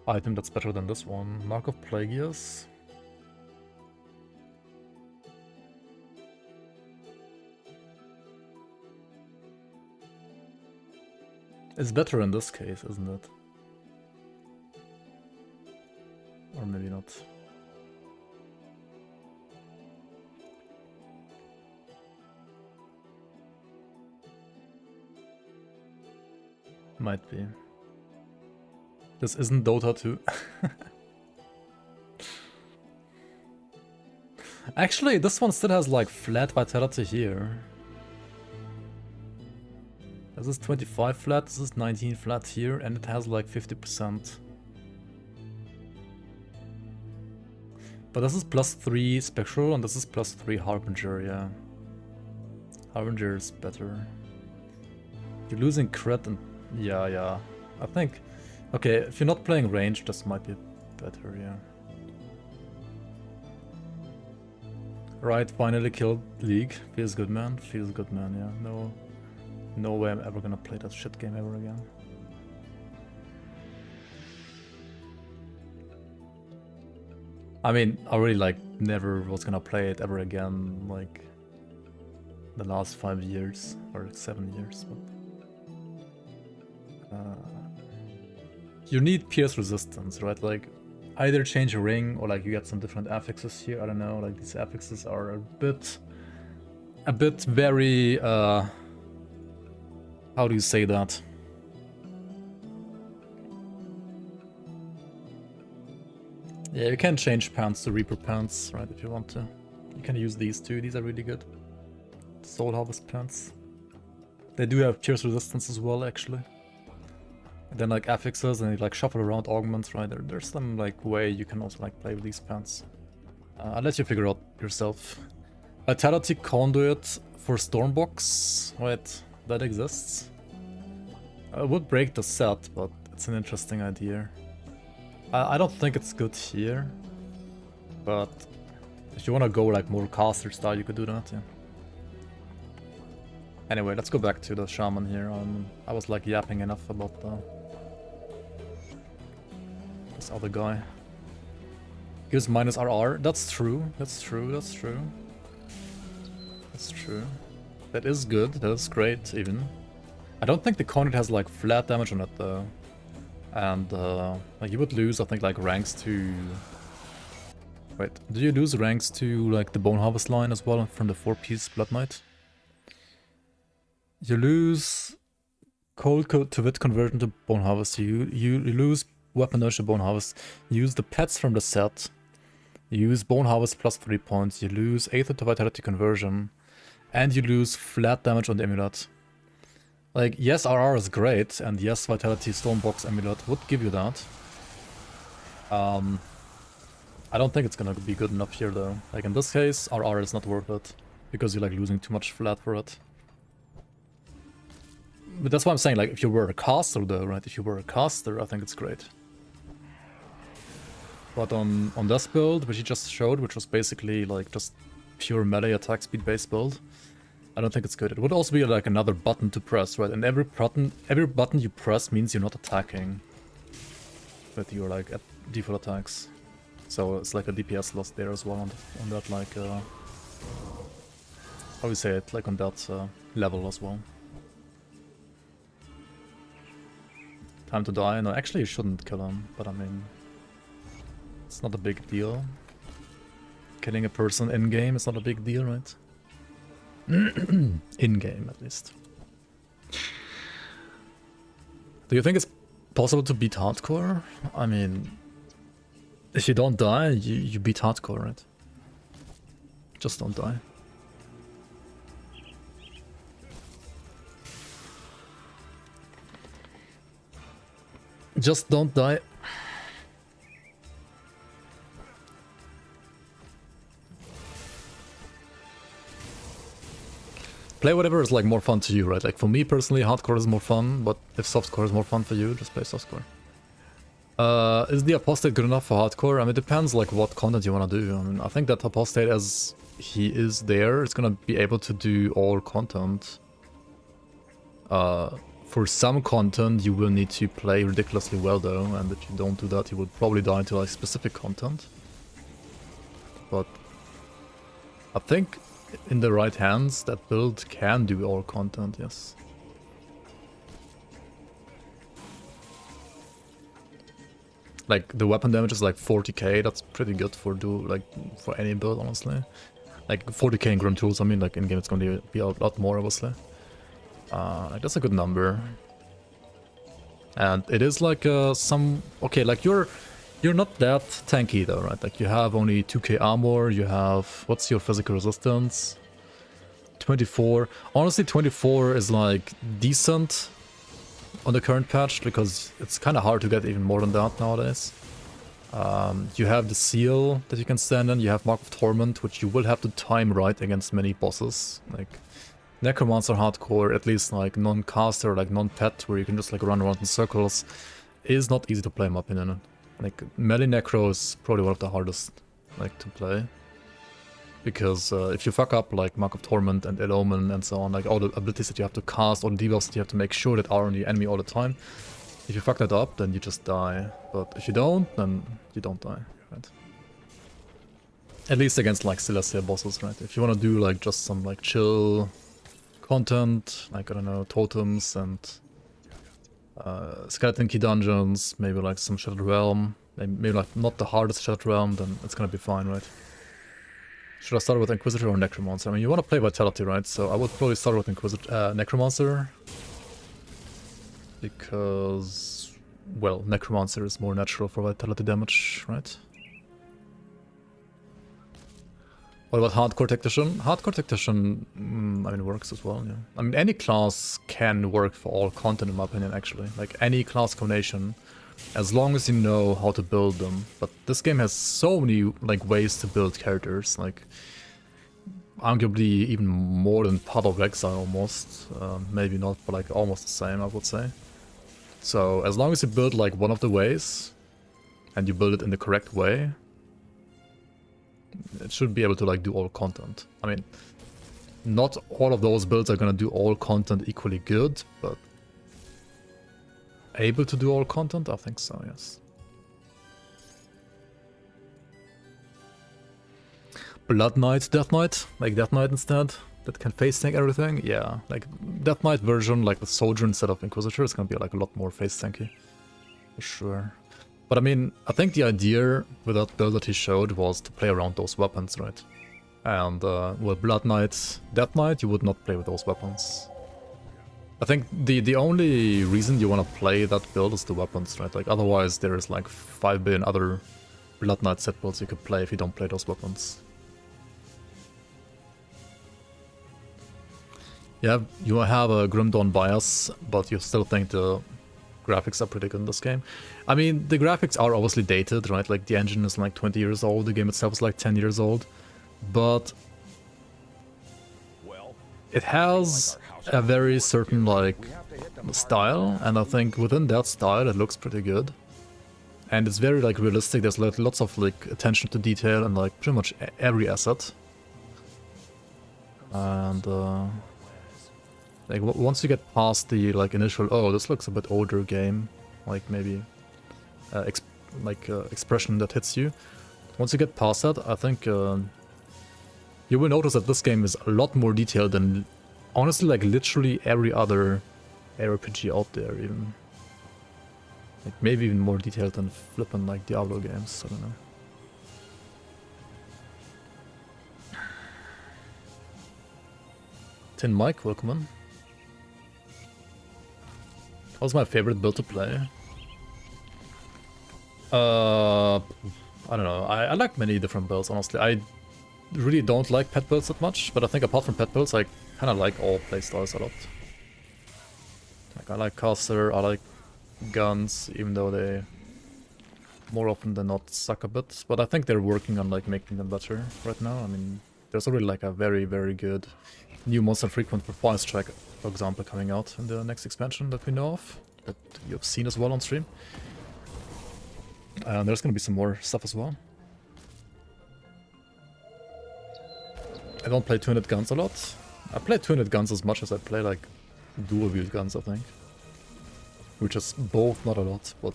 item that's better than this one. Mark of Plagius. It's better in this case, isn't it? Or maybe not. Might be. This isn't Dota 2. Actually, this one still has like flat vitality here. This is 25 flat, this is 19 flat here, and it has like 50%. But this is +3 Spectral, and this is +3 Harbinger, yeah. Harbinger is better. You're losing crit and... Yeah. I think... Okay, if you're not playing range, this might be better, yeah. Right, finally killed League. Feels good, man. Feels good, man, yeah. No way I'm ever gonna play that shit game ever again. I mean, I really like never was gonna play it ever again, like the last 5 years or 7 years, but you need pierce resistance, right? Like either change a ring or like you get some different affixes here. I don't know, like these affixes are a bit very how do you say that? Yeah, you can change pants to Reaper pants, right, if you want to. You can use these too, these are really good. Soul Harvest pants. They do have pierce resistance as well, actually. And then like affixes and you like shuffle around augments, right? There's some like way you can also like play with these pants. I'll let you figure out yourself. Vitality Conduit for Stormbox, right? That exists. I would break the set, but it's an interesting idea. I don't think it's good here, but if you want to go like more caster style, you could do that, yeah. Anyway, let's go back to the Shaman here. I was like yapping enough about this other guy. Gives minus RR. That's true. That's true. That's true. That's true. That is good. That is great, even. I don't think the conduit has like flat damage on it though. And like you would lose, I think, like ranks to... Wait, do you lose ranks to like the Bone Harvest line as well from the 4-piece Blood Knight? You lose Cold to Wit conversion to Bone Harvest. You lose Weapon Nurture Bone Harvest. You use the pets from the set. You use Bone Harvest plus 3 points. You lose Aether to Vitality conversion. And you lose flat damage on the Amulet. Like, yes, RR is great, and yes, Vitality Stormbox Amulet would give you that. I don't think it's gonna be good enough here, though. Like, in this case, RR is not worth it, because you're, like, losing too much flat for it. But that's why I'm saying, like, if you were a caster, though, right? If you were a caster, I think it's great. But on this build, which you just showed, which was basically, like, just pure melee attack speed based build, I don't think it's good. It would also be like another button to press, right? And every button you press means you're not attacking with your like default attacks. So it's like a DPS loss there as well on that like how do you say it? Like on that level as well. Time to die? No, actually you shouldn't kill him, but I mean, it's not a big deal. Killing a person in game is not a big deal, right? In-game, at least. Do you think it's possible to beat hardcore? I mean, if you don't die, you beat hardcore, right? Just don't die. Just don't die. Play whatever is like more fun to you, right? Like for me personally, hardcore is more fun, but if softcore is more fun for you, just play softcore. Is the Apostate good enough for hardcore? I mean, it depends like what content you want to do. I mean, I think that Apostate, as he is there, is gonna be able to do all content. For some content, you will need to play ridiculously well though, and if you don't do that, you will probably die to like specific content. But I think in the right hands, that build can do all content, yes. Like, the weapon damage is like 40k, that's pretty good for for any build, honestly. Like, 40k in grimtools, I mean, like, in-game it's gonna be a lot more, obviously. Like, that's a good number. And it is like, okay, like, you're not that tanky though, right? Like you have only 2k armor, you have... What's your physical resistance? 24. Honestly, 24 is like decent on the current patch because it's kind of hard to get even more than that nowadays. You have the seal that you can stand in, you have Mark of Torment, which you will have to time right against many bosses. Like Necromancer hardcore, at least like non-caster, like non-pet, where you can just like run around in circles, is not easy to play in my opinion. Like, melee necro is probably one of the hardest, like, to play. Because if you fuck up, like, Mark of Torment and Ill Omen and so on, like, all the abilities that you have to cast, all the debuffs that you have to make sure that are on the enemy all the time, if you fuck that up, then you just die. But if you don't, then you don't die, right? At least against like Celestial bosses, right? If you want to do like just some like chill content, like I don't know, totems and skeleton key dungeons, maybe like some Shattered Realm, maybe like not the hardest Shattered Realm, then it's gonna be fine, right? Should I start with Inquisitor or Necromancer? I mean, you want to play Vitality, right? So I would probably start with Necromancer. Because, well, Necromancer is more natural for Vitality damage, right? What about Hardcore Tactician? Hardcore Tactician, I mean, works as well, yeah. I mean, any class can work for all content, in my opinion, actually. Like, any class combination, as long as you know how to build them. But this game has so many, like, ways to build characters, like, arguably even more than Path of Exile, almost. Maybe not, but, like, almost the same, I would say. So, as long as you build, like, one of the ways, and you build it in the correct way, it should be able to like do all content. I mean, not all of those builds are gonna do all content equally good, but able to do all content, I think so, yes. Blood Knight, Death Knight, like Death Knight instead, that can face tank everything. Yeah, like Death Knight version, like with Soldier instead of Inquisitor, is gonna be like a lot more face tanky, for sure. But I mean, I think the idea with that build that he showed was to play around those weapons, right? And with Blood Knight, Death Knight, you would not play with those weapons. I think the only reason you want to play that build is the weapons, right? Like otherwise there is like 5 billion other Blood Knight set builds you could play if you don't play those weapons. Yeah, you have a Grim Dawn bias, but you still think the graphics are pretty good in this game. I mean, the graphics are obviously dated, right? Like, the engine is like 20 years old, the game itself is like 10 years old. But it has a very certain, like, style, and I think within that style it looks pretty good. And it's very, like, realistic. There's like lots of, like, attention to detail and, like, pretty much every asset. And, like, once you get past the, like, initial, oh, this looks a bit older game, like, maybe, expression that hits you. Once you get past that, I think, you will notice that this game is a lot more detailed than, honestly, like, literally every other RPG out there, even. Like, maybe even more detailed than flippin', like, Diablo games, I don't know. Tin Mike, welcome in. What was my favorite build to play? I don't know. I like many different builds, honestly. I really don't like pet builds that much, but I think apart from pet builds, I kind of like all playstyles a lot. Like, I like caster, I like guns, even though they more often than not suck a bit. But I think they're working on, like, making them better right now. I mean, there's already, like, a very, very good new monster frequent performance track, for example, coming out in the next expansion that we know of, that you've seen as well on stream. And there's gonna be some more stuff as well. I don't play two-handed guns a lot. I play two-handed guns as much as I play, like, dual-wield guns, I think. Which is both not a lot, but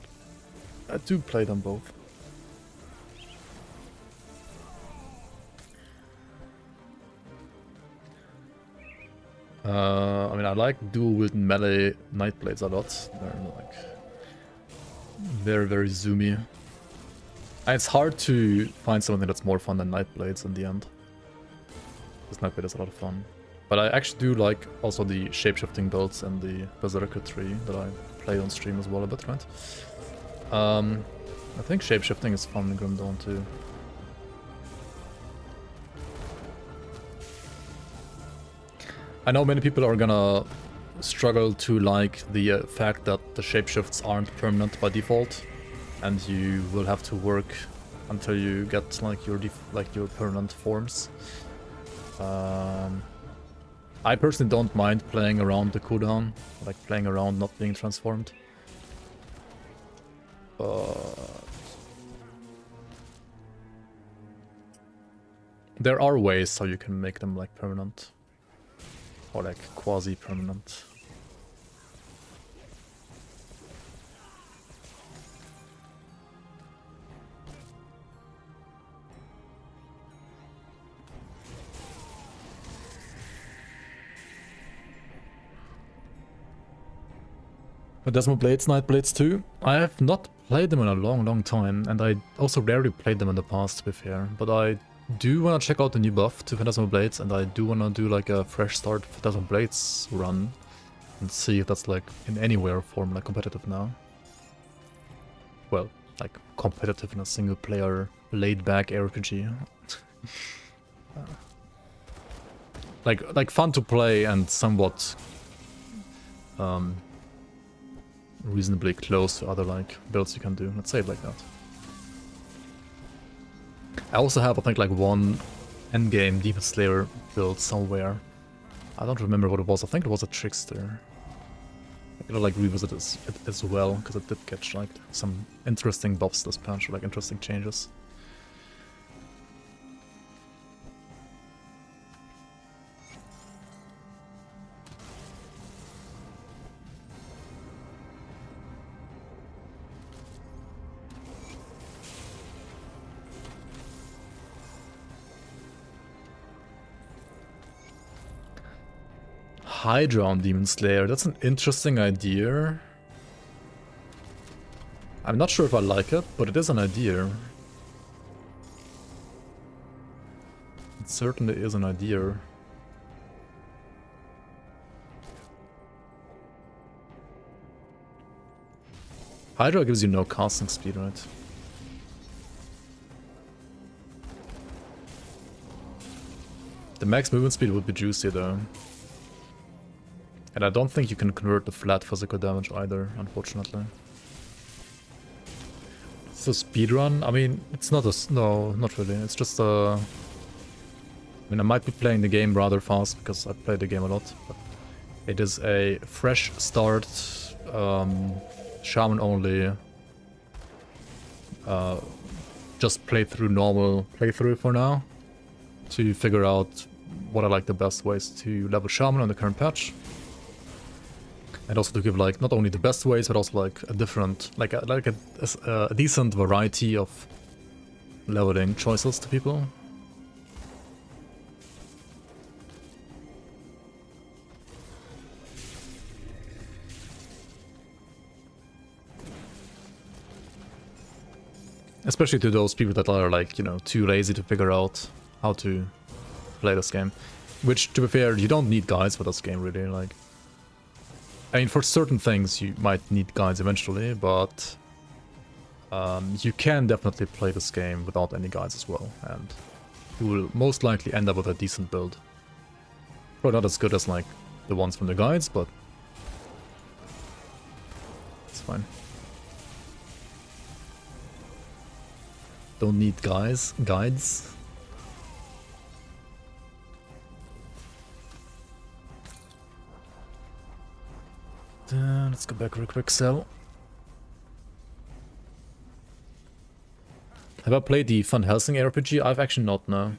I do play them both. I mean, I like dual-wield melee Nightblades a lot. They're, like, very, very zoomy. And it's hard to find something that's more fun than Nightblades in the end. This Nightblade is a lot of fun. But I actually do like also the shape-shifting builds and the Berserker tree that I played on stream as well a bit, right? I think shape-shifting is fun in Grim Dawn too. I know many people are gonna struggle to like the fact that the shapeshifts aren't permanent by default, and you will have to work until you get like your permanent forms. I personally don't mind playing around the cooldown, like playing around not being transformed. There are ways how you can make them like permanent. Or like quasi-permanent. Desmo Blades, Night Blades 2. I have not played them in a long time, and I also rarely played them in the past, to be fair. But I do want to check out the new buff to Phantasmal Blades, and I do want to do like a fresh start Phantasmal Blades run and see if that's like in any way or form like competitive now. Well, like competitive in a single player laid back RPG. like fun to play and somewhat reasonably close to other like builds you can do. Let's say it like that. I also have, I think, like one endgame Demon Slayer build somewhere. I don't remember what it was. I think it was a Trickster. I'm gonna like revisit it as well, because it did catch like some interesting buffs this patch, or like interesting changes. Hydra on Demon Slayer, that's an interesting idea. I'm not sure if I like it, but it is an idea. It certainly is an idea. Hydra gives you no casting speed, right? The max movement speed would be juicy though. And I don't think you can convert the flat physical damage either, unfortunately. So speedrun, I mean, it's not a... no, not really. It's just a... I mean, I might be playing the game rather fast because I play the game a lot. But it is a fresh start, Shaman only. Just play through normal playthrough for now. To figure out what are like the best ways to level Shaman on the current patch. And also to give like not only the best ways, but also like a different, like a decent variety of leveling choices to people. Especially to those people that are like, you know, too lazy to figure out how to play this game. Which, to be fair, you don't need guides for this game really, like... I mean, for certain things you might need guides eventually, but you can definitely play this game without any guides as well, and you will most likely end up with a decent build. Probably not as good as like the ones from the guides, but it's fine. Don't need guides. Let's go back real quick, Cell. Have I played the Van Helsing RPG? I've actually not, no.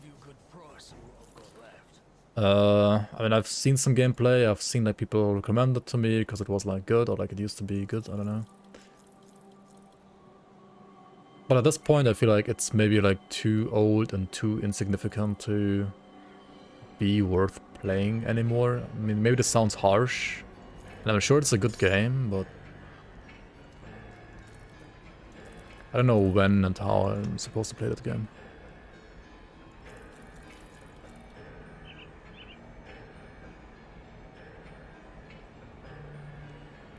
I mean, I've seen some gameplay, I've seen like people recommend it to me because it was like good, or like it used to be good, I don't know. But at this point I feel like it's maybe like too old and too insignificant to be worth playing anymore. I mean, maybe this sounds harsh. And I'm sure it's a good game, but I don't know when and how I'm supposed to play that game.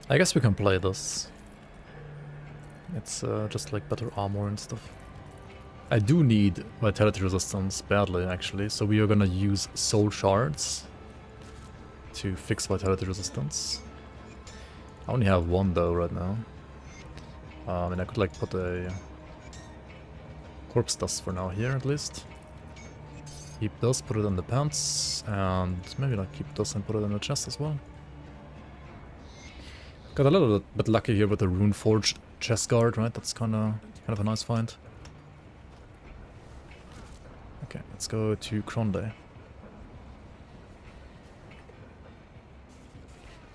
I guess we can play this. It's just like better armor and stuff. I do need vitality resistance badly, actually, so we are gonna use soul shards to fix vitality resistance. I only have one though right now. And I could like put a corpse dust for now here at least. Keep this, put it in the pants, and maybe like keep this and put it in the chest as well. Got a little bit lucky here with the rune forged chest guard, right? That's kind of a nice find. Okay, let's go to Kronde.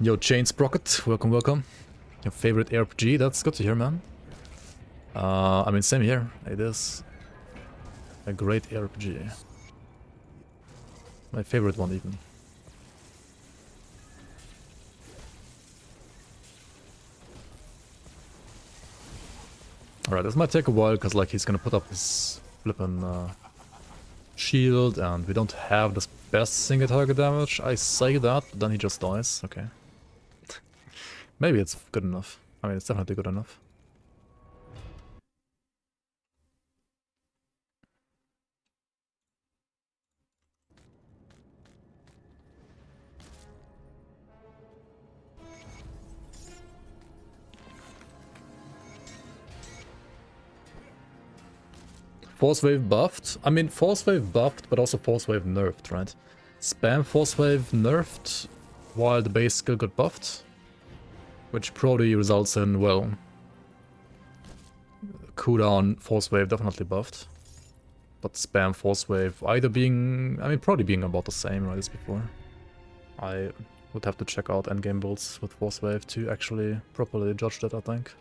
Yo, Chain Sprocket, welcome. Your favorite RPG, that's good to hear, man. I mean, same here. It is a great RPG. My favorite one, even. Alright, this might take a while, because like he's gonna put up his flippin' shield, and we don't have this best single target damage. I say that, but then he just dies. Okay. Maybe it's good enough. I mean, it's definitely good enough. Force Wave buffed? I mean, Force Wave buffed, but also Force Wave nerfed, right? Spam Force Wave nerfed, while the base skill got buffed. Which probably results in, well... cooldown Force Wave definitely buffed. But Spam Force Wave either being... I mean, probably being about the same, right, as before. I would have to check out endgame builds with Force Wave to actually properly judge that, I think.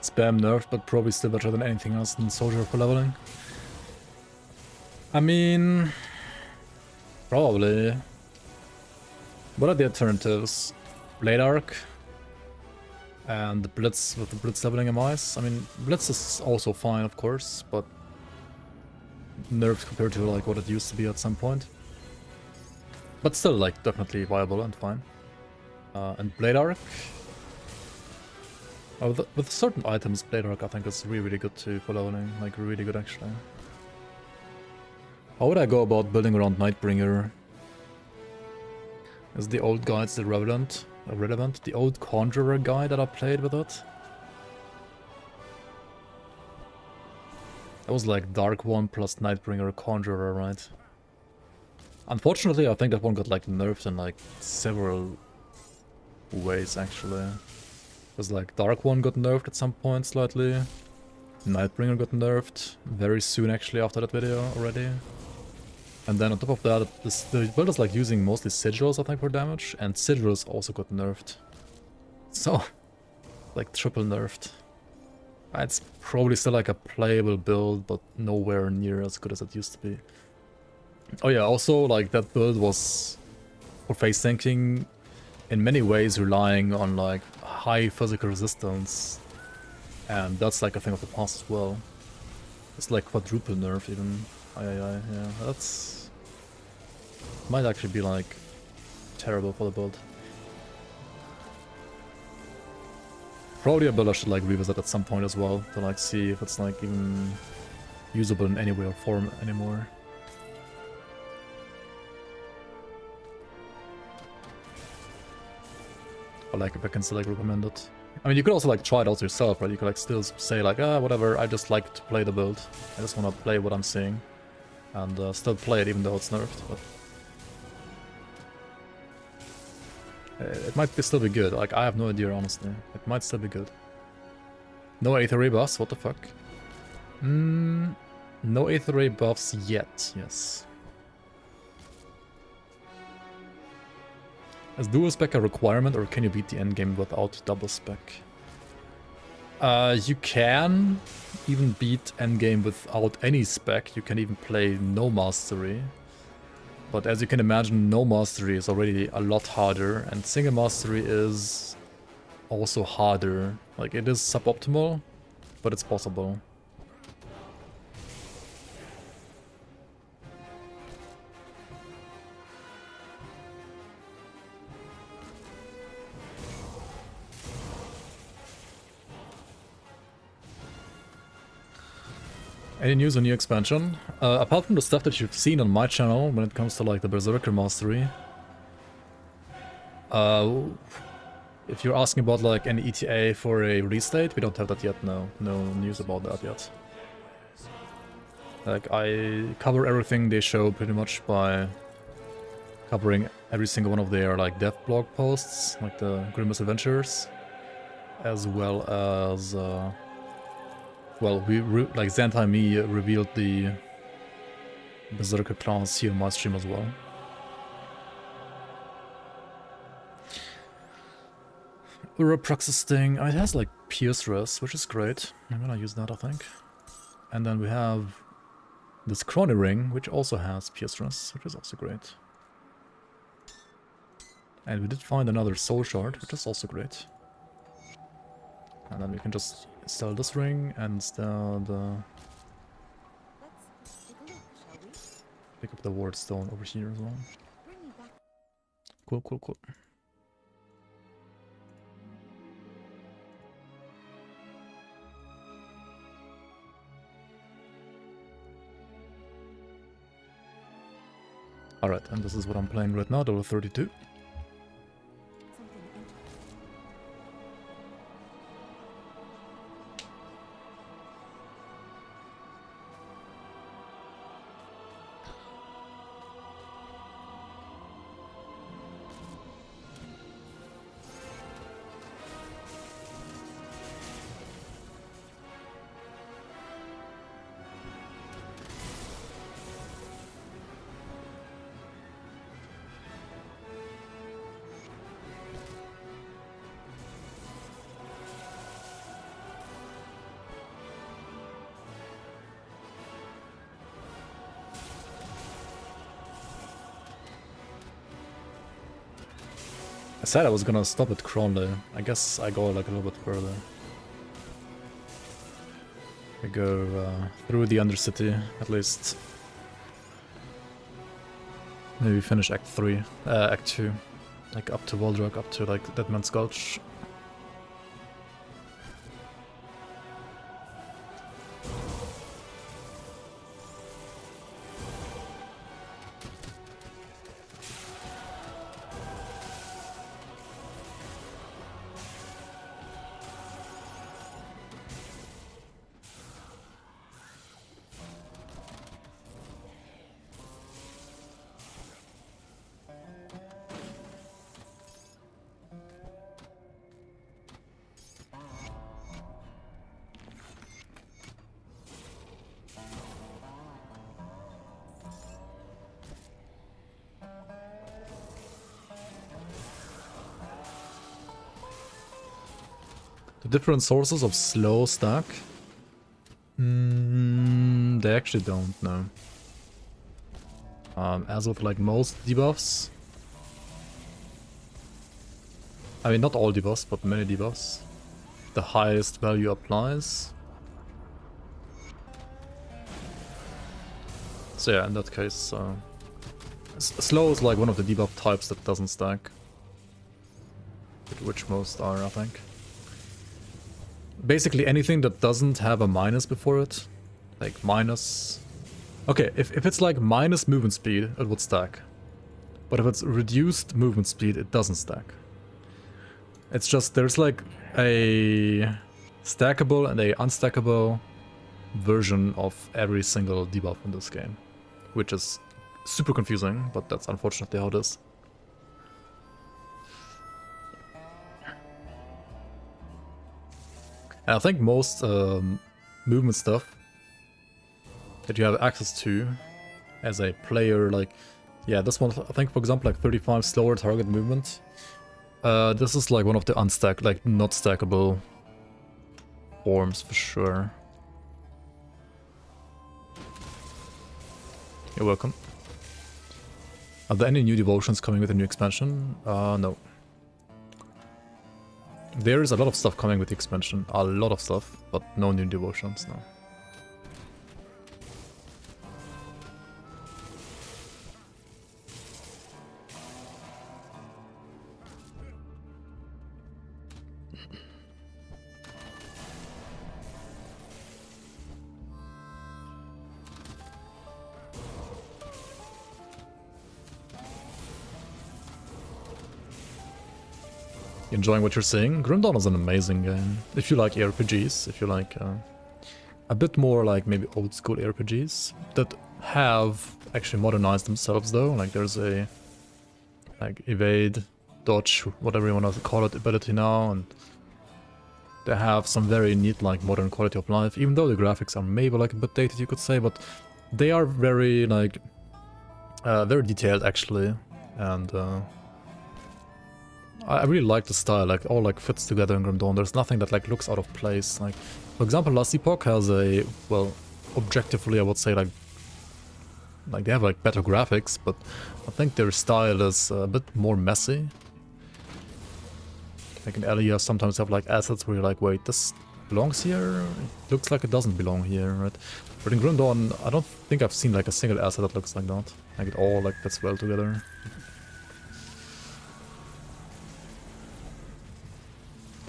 Spam nerfed, but probably still better than anything else than Soldier for leveling. I mean... probably. What are the alternatives? Blade Arc? And the Blitz with the Blitz leveling MIs? I mean, Blitz is also fine, of course, but... nerfed compared to like what it used to be at some point. But still, like, definitely viable and fine. And Blade Arc? With certain items, Blade Arc I think is really, really good too for leveling, like really good actually. How would I go about building around Nightbringer? Is the old guide still relevant? The old Conjurer guide that I played with it? That was like Dark One plus Nightbringer Conjurer, right? Unfortunately, I think that one got like nerfed in like several ways actually. Because like Dark One got nerfed at some point slightly. Nightbringer got nerfed very soon actually after that video already. And then on top of that, the build is like using mostly sigils I think for damage, and sigils also got nerfed. So, like triple nerfed. It's probably still like a playable build, but nowhere near as good as it used to be. Oh yeah, also like that build was for face tanking in many ways relying on like high physical resistance, and that's like a thing of the past as well. It's like quadruple nerf even. Yeah, that's might actually be like terrible for the build. Probably a build I should like revisit at some point as well to like see if it's like even usable in any way or form anymore. Or like if I can still like recommend it. I mean, you could also like try it out yourself, right? You could like still say like, ah, whatever, I just like to play the build. I just want to play what I'm seeing. And still play it even though it's nerfed, but... it might still be good, like I have no idea honestly. It might still be good. No Aether Ray buffs, what the fuck? No Aether Ray buffs yet, yes. Is dual spec a requirement, or can you beat the endgame without double spec? You can even beat endgame without any spec. You can even play no mastery. But as you can imagine, no mastery is already a lot harder, and single mastery is also harder. Like, it is suboptimal, but it's possible. Any news on new expansion? Apart from the stuff that you've seen on my channel when it comes to like the Berserker Mastery. If you're asking about like an ETA for a restate, we don't have that yet. No news about that yet. Like I cover everything they show pretty much by covering every single one of their like dev blog posts, like the Grimace Adventures, as well as well, like Xanta and me revealed the Berserker class here in my stream as well. Praxis thing, it has like Pierce Res, which is great. I'm gonna use that, I think. And then we have this Crony Ring, which also has Pierce Res, which is also great. And we did find another Soul Shard, which is also great. And then we can just sell this ring and instead Let's take a look, shall we? pick up the Ward Stone over here as well. Bring me back. Cool, cool, cool. Alright, and this is what I'm playing right now, level 32. Something interesting. I said I was gonna stop at Cronley. I guess I go like a little bit further. We go through the Undercity, at least. Maybe finish Act 3, Act 2. Like up to Voldrak, up to like Deadman's Gulch. The different sources of slow stack? They actually don't know. As with like most debuffs. I mean, not all debuffs, but many debuffs. The highest value applies. So yeah, in that case, slow is like one of the debuff types that doesn't stack. Which most are, I think. Basically anything that doesn't have a minus before it. Like minus... Okay, if it's like minus movement speed, it would stack. But if it's reduced movement speed, it doesn't stack. It's just, there's like a stackable and a unstackable version of every single debuff in this game. Which is super confusing, but that's unfortunately how it is. And I think most movement stuff that you have access to as a player, like, yeah, this one, I think, for example, like 35 slower target movement. This is like one of the unstacked, like not stackable forms for sure. You're welcome. Are there any new devotions coming with the new expansion? No. There is a lot of stuff coming with the expansion, a lot of stuff, but no new devotions, no. enjoying what you're seeing, Grim Dawn is an amazing game. If you like RPGs, if you like a bit more like maybe old school RPGs that have actually modernized themselves though, like there's a like evade, dodge, whatever you want to call it, ability now, and they have some very neat like modern quality of life, even though the graphics are maybe like a bit dated you could say, but they are very like very detailed actually, and I really like the style, like all like fits together in Grim Dawn. There's nothing that like looks out of place. Like for example, Last Epoch has a, well, objectively I would say like they have like better graphics, but I think their style is a bit more messy. Like in Elia sometimes have like assets where you're like, wait, this belongs here? It looks like it doesn't belong here, right? But in Grim Dawn, I don't think I've seen like a single asset that looks like that. Like it all like fits well together.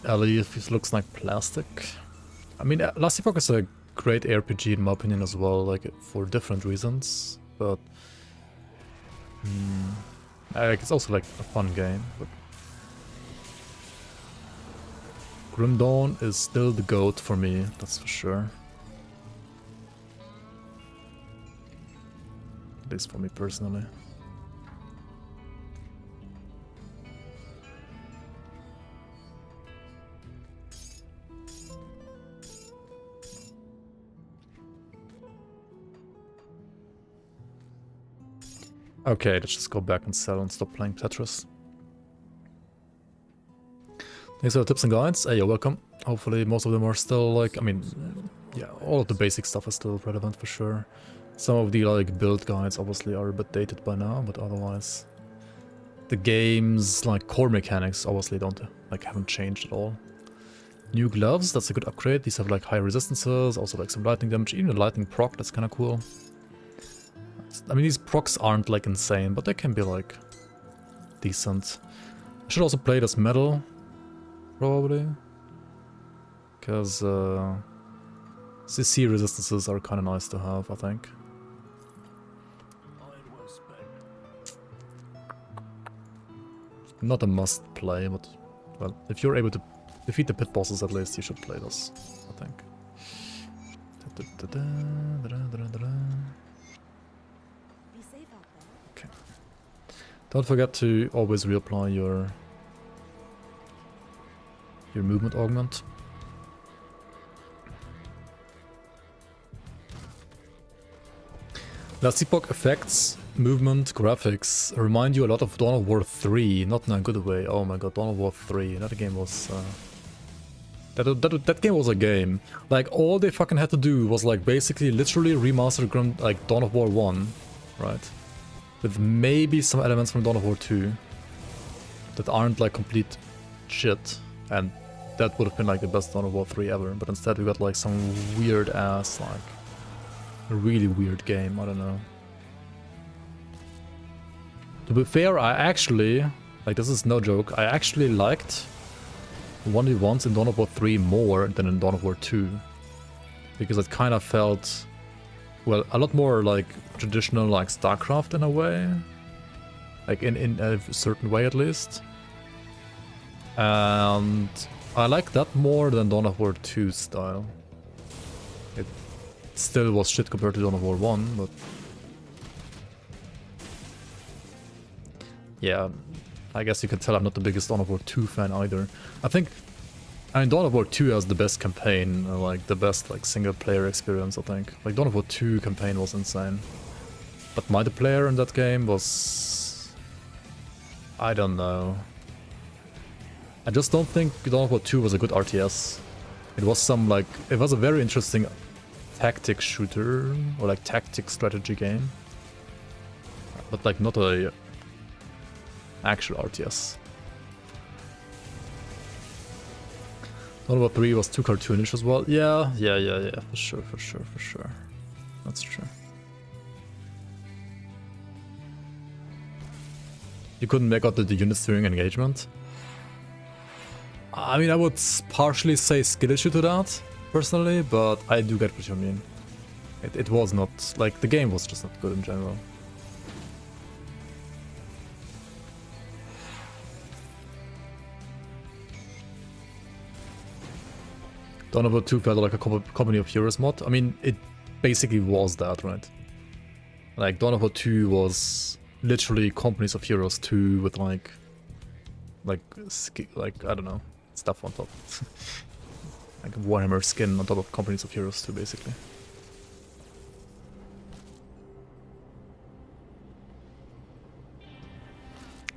Ellie looks like plastic. I mean, Last Epoch is a great RPG in my opinion as well, like for different reasons, but like, it's also like a fun game. But Grim Dawn is still the GOAT for me, that's for sure. At least for me personally. Okay, let's just go back and sell and stop playing Tetris. Thanks for the tips and guides. Hey, you're welcome. Hopefully most of them are still like, I mean, yeah, all of the basic stuff is still relevant for sure. Some of the like build guides obviously are a bit dated by now, but otherwise the game's like core mechanics obviously haven't changed at all. New gloves, that's a good upgrade. These have like high resistances, also like some lightning damage, even a lightning proc, that's kind of cool. I mean, these procs aren't like insane, but they can be like decent. I should also play this metal, probably, because CC resistances are kind of nice to have, I think. Not a must play, but well, if you're able to defeat the pit bosses at least, you should play this, I think. Be safe out there. Okay. Don't forget to always reapply your movement augment. Last Epoch effects, movement, graphics remind you a lot of Dawn of War 3, not in a good way. Oh my god, Dawn of War 3, that game was... That game was a game. Like, all they fucking had to do was like basically literally remaster like Dawn of War 1, right? With maybe some elements from Dawn of War 2 that aren't like complete shit, and that would have been like the best Dawn of War 3 ever, but instead we got like some weird ass, like a really weird game, I don't know. To be fair, I actually, like this is no joke, I actually liked 1v1s in Dawn of War 3 more than in Dawn of War 2. Because it kind of felt, well, a lot more like traditional like StarCraft in a way. Like in a certain way at least. And I like that more than Dawn of War 2 style. It still was shit compared to Dawn of War 1, but... yeah, I guess you can tell I'm not the biggest Dawn of War 2 fan either. I mean, Dawn of War 2 has the best campaign, like the best like single player experience, I think. Like Dawn of War 2 campaign was insane. But multiplayer in that game was... I don't know. I just don't think Dawn of War 2 was a good RTS. It was some like... it was a very interesting tactic shooter, or like tactic strategy game. But like not a actual RTS. Dawn of War 3 was too cartoonish as well. Yeah, for sure. That's true. You couldn't make out the units during engagement? I mean, I would partially say skill issue to that, personally, but I do get what you mean. It was not, like, the game was just not good in general. Dawn of War 2 felt like a Company of Heroes mod. I mean, it basically was that, right? Like, Dawn of War 2 was literally Companies of Heroes 2 with like, I don't know, stuff on top. Like Warhammer skin on top of Companies of Heroes 2, basically.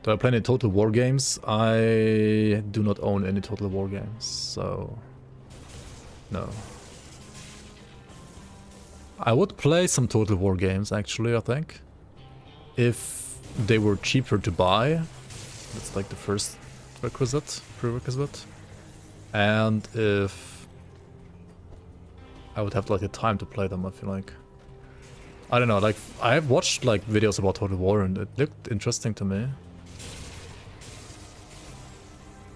Do I play any Total War games? I do not own any Total War games, so no. I would play some Total War games, actually, I think. If they were cheaper to buy. That's like the first prerequisite. And if I would have like the time to play them, I feel like. I don't know, like, I have watched like videos about Total War and it looked interesting to me.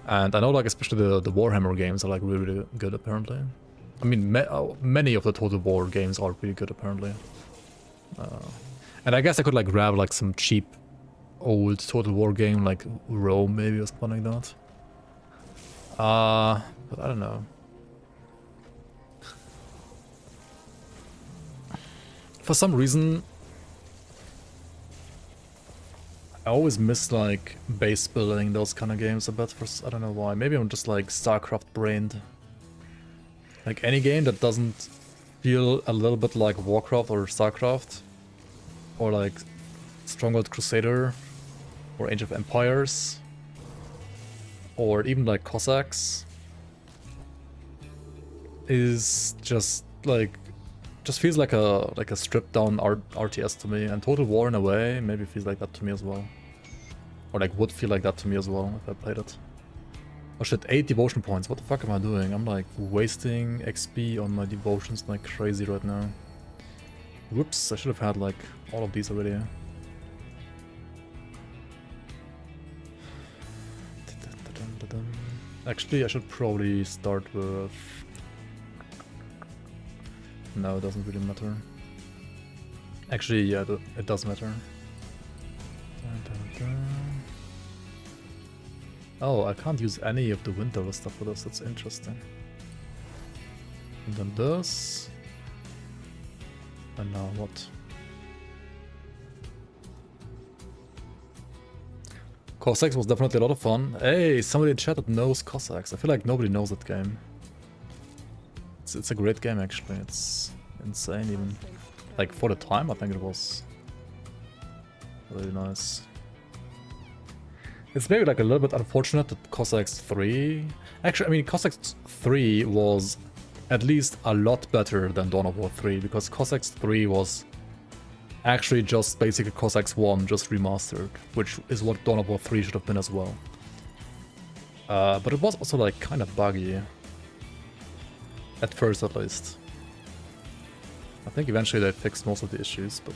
And I know, like, especially the Warhammer games are like really good, apparently. I mean, many of the Total War games are pretty good, apparently. And I guess I could like grab like some cheap old Total War game, like Rome maybe or something like that. But I don't know. For some reason, I always miss like base building, those kind of games a bit. I don't know why. Maybe I'm just like StarCraft brained. Like any game that doesn't feel a little bit like Warcraft or StarCraft, or like Stronghold Crusader, or Age of Empires, or even like Cossacks, is just like, just feels like a stripped down RTS to me. And Total War in a way maybe feels like that to me as well, or like would feel like that to me as well if I played it. Oh shit, 8 devotion points. What the fuck am I doing? I'm like wasting XP on my devotions like crazy right now. Whoops, I should have had like all of these already. Actually, I should probably start with... No, it doesn't really matter. Actually, yeah, it does matter. Oh, I can't use any of the wind level stuff for this, that's interesting. And then this. And now what? Cossacks was definitely a lot of fun. Hey, somebody in chat that knows Cossacks. I feel like nobody knows that game. It's a great game actually, it's insane even. Like for the time I think it was really nice. It's maybe like a little bit unfortunate that Cossacks 3... Actually, I mean, Cossacks 3 was at least a lot better than Dawn of War 3, because Cossacks 3 was actually just basically Cossacks 1, just remastered, which is what Dawn of War 3 should have been as well. But it was also like kind of buggy. At first, at least. I think eventually they fixed most of the issues, but...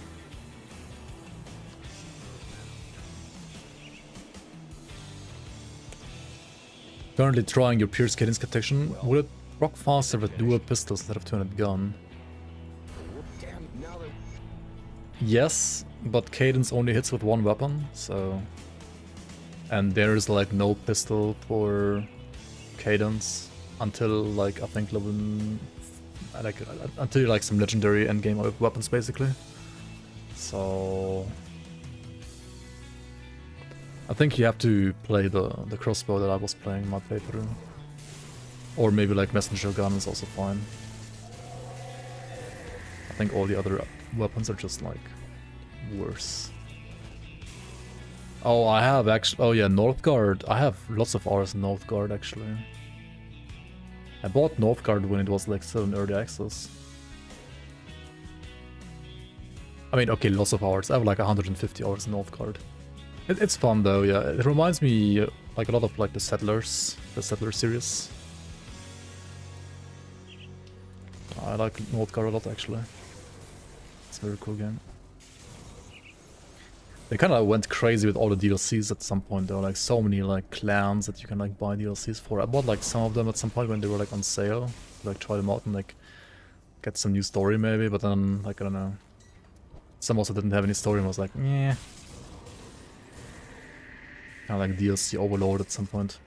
Currently trying your Pierce Cadence Protection. Would it rock faster with dual pistols instead of two-handed gun? Yes, but Cadence only hits with one weapon, so... And there's like no pistol for Cadence until like, I think level... until you like some legendary endgame weapons basically. So... I think you have to play the crossbow that I was playing in my playthrough. Or maybe like messenger gun is also fine. I think all the other weapons are just like worse. Oh, I have actually... Oh yeah, Northgard. I have lots of hours in Northgard actually. I bought Northgard when it was like still in early access. I mean, okay, lots of hours. I have like 150 hours in Northgard. It's fun though, yeah. It reminds me like a lot of like the Settler series. I like Northgard a lot actually. It's a very cool game. They kind of went crazy with all the DLCs at some point. There were like so many like clans that you can like buy DLCs for. I bought like some of them at some point when they were like on sale. Like try them out and like get some new story maybe, but then like I don't know. Some also didn't have any story and was like, yeah. Kind of like DLC overload at some point.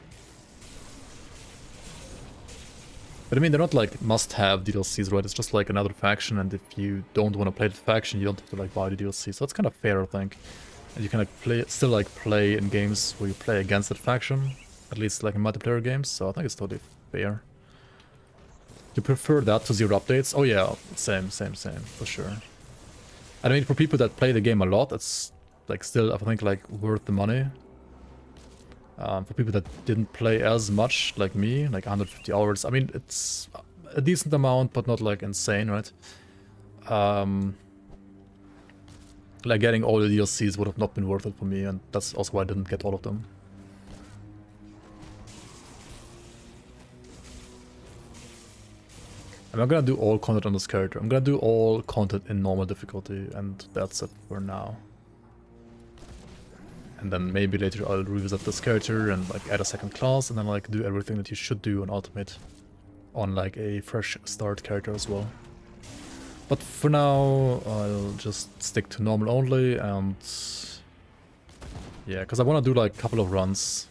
But I mean, they're not like must-have DLCs, right? It's just like another faction, and if you don't want to play the faction, you don't have to like buy the DLC. So that's kind of fair, I think. And you can like still play in games where you play against that faction, at least like in multiplayer games. So I think it's totally fair. You prefer that to zero updates? Oh yeah, same, for sure. I mean, for people that play the game a lot, it's like still, I think, like worth the money. For people that didn't play as much, like me, like 150 hours, I mean, it's a decent amount, but not like insane, right? Like getting all the DLCs would have not been worth it for me, and that's also why I didn't get all of them. I'm not gonna do all content on this character. I'm gonna do all content in normal difficulty, and that's it for now. And then maybe later I'll revisit this character and like add a second class, and then like do everything that you should do on Ultimate on like a fresh start character as well. But for now, I'll just stick to normal only, and yeah, because I want to do like a couple of runs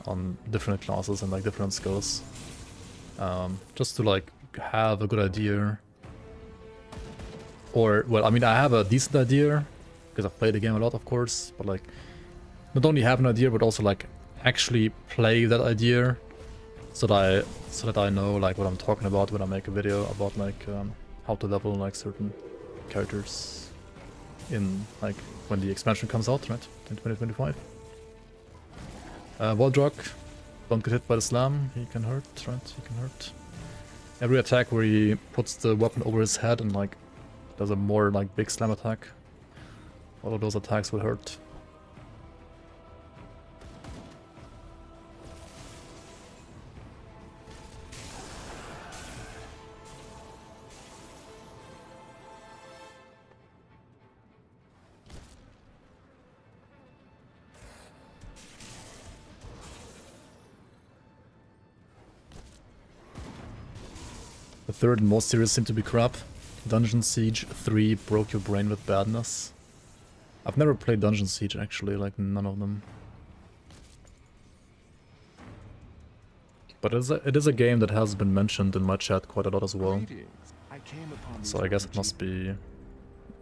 on different classes and like different skills, just to like have a good idea. Or, well, I mean, I have a decent idea because I've played the game a lot, of course, but like not only have an idea, but also like actually play that idea, so that I know like what I'm talking about when I make a video about like how to level like certain characters in like when the expansion comes out, right, in 2025. Waldrock, don't get hit by the slam, he can hurt, right, he can hurt. Every attack where he puts the weapon over his head and like does a more like big slam attack, all of those attacks will hurt. The third and most serious seem to be crap. Dungeon Siege 3 broke your brain with badness. I've never played Dungeon Siege actually, like none of them. But it is a game that has been mentioned in my chat quite a lot as well. So I guess it must be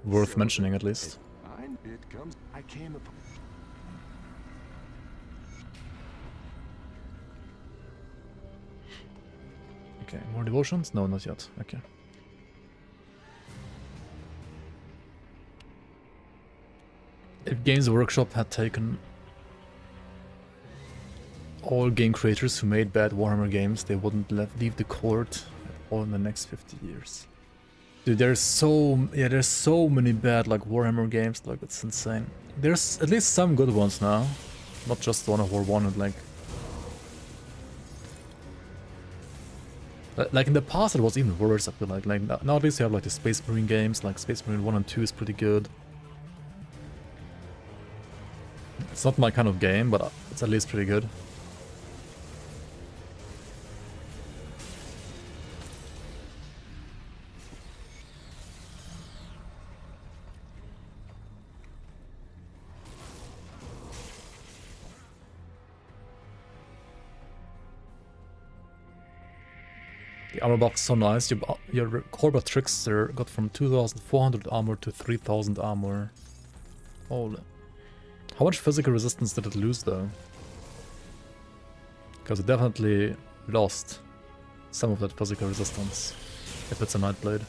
worth mentioning at least. Okay, more devotions? No, not yet. Okay. If Games Workshop had taken all game creators who made bad Warhammer games, they wouldn't leave the court at all in the next 50 years. Dude, there's so many bad like Warhammer games, like it's insane. There's at least some good ones now, not just Dawn of War 1 and like in the past it was even worse, I feel like now at least you have like the Space Marine games, like Space Marine 1 and 2 is pretty good. It's not my kind of game, but it's at least pretty good. The armor buff is so nice. Your Corba Trickster got from 2400 armor to 3000 armor. Holy. How much physical resistance did it lose though? Because it definitely lost some of that physical resistance if it's a Nightblade.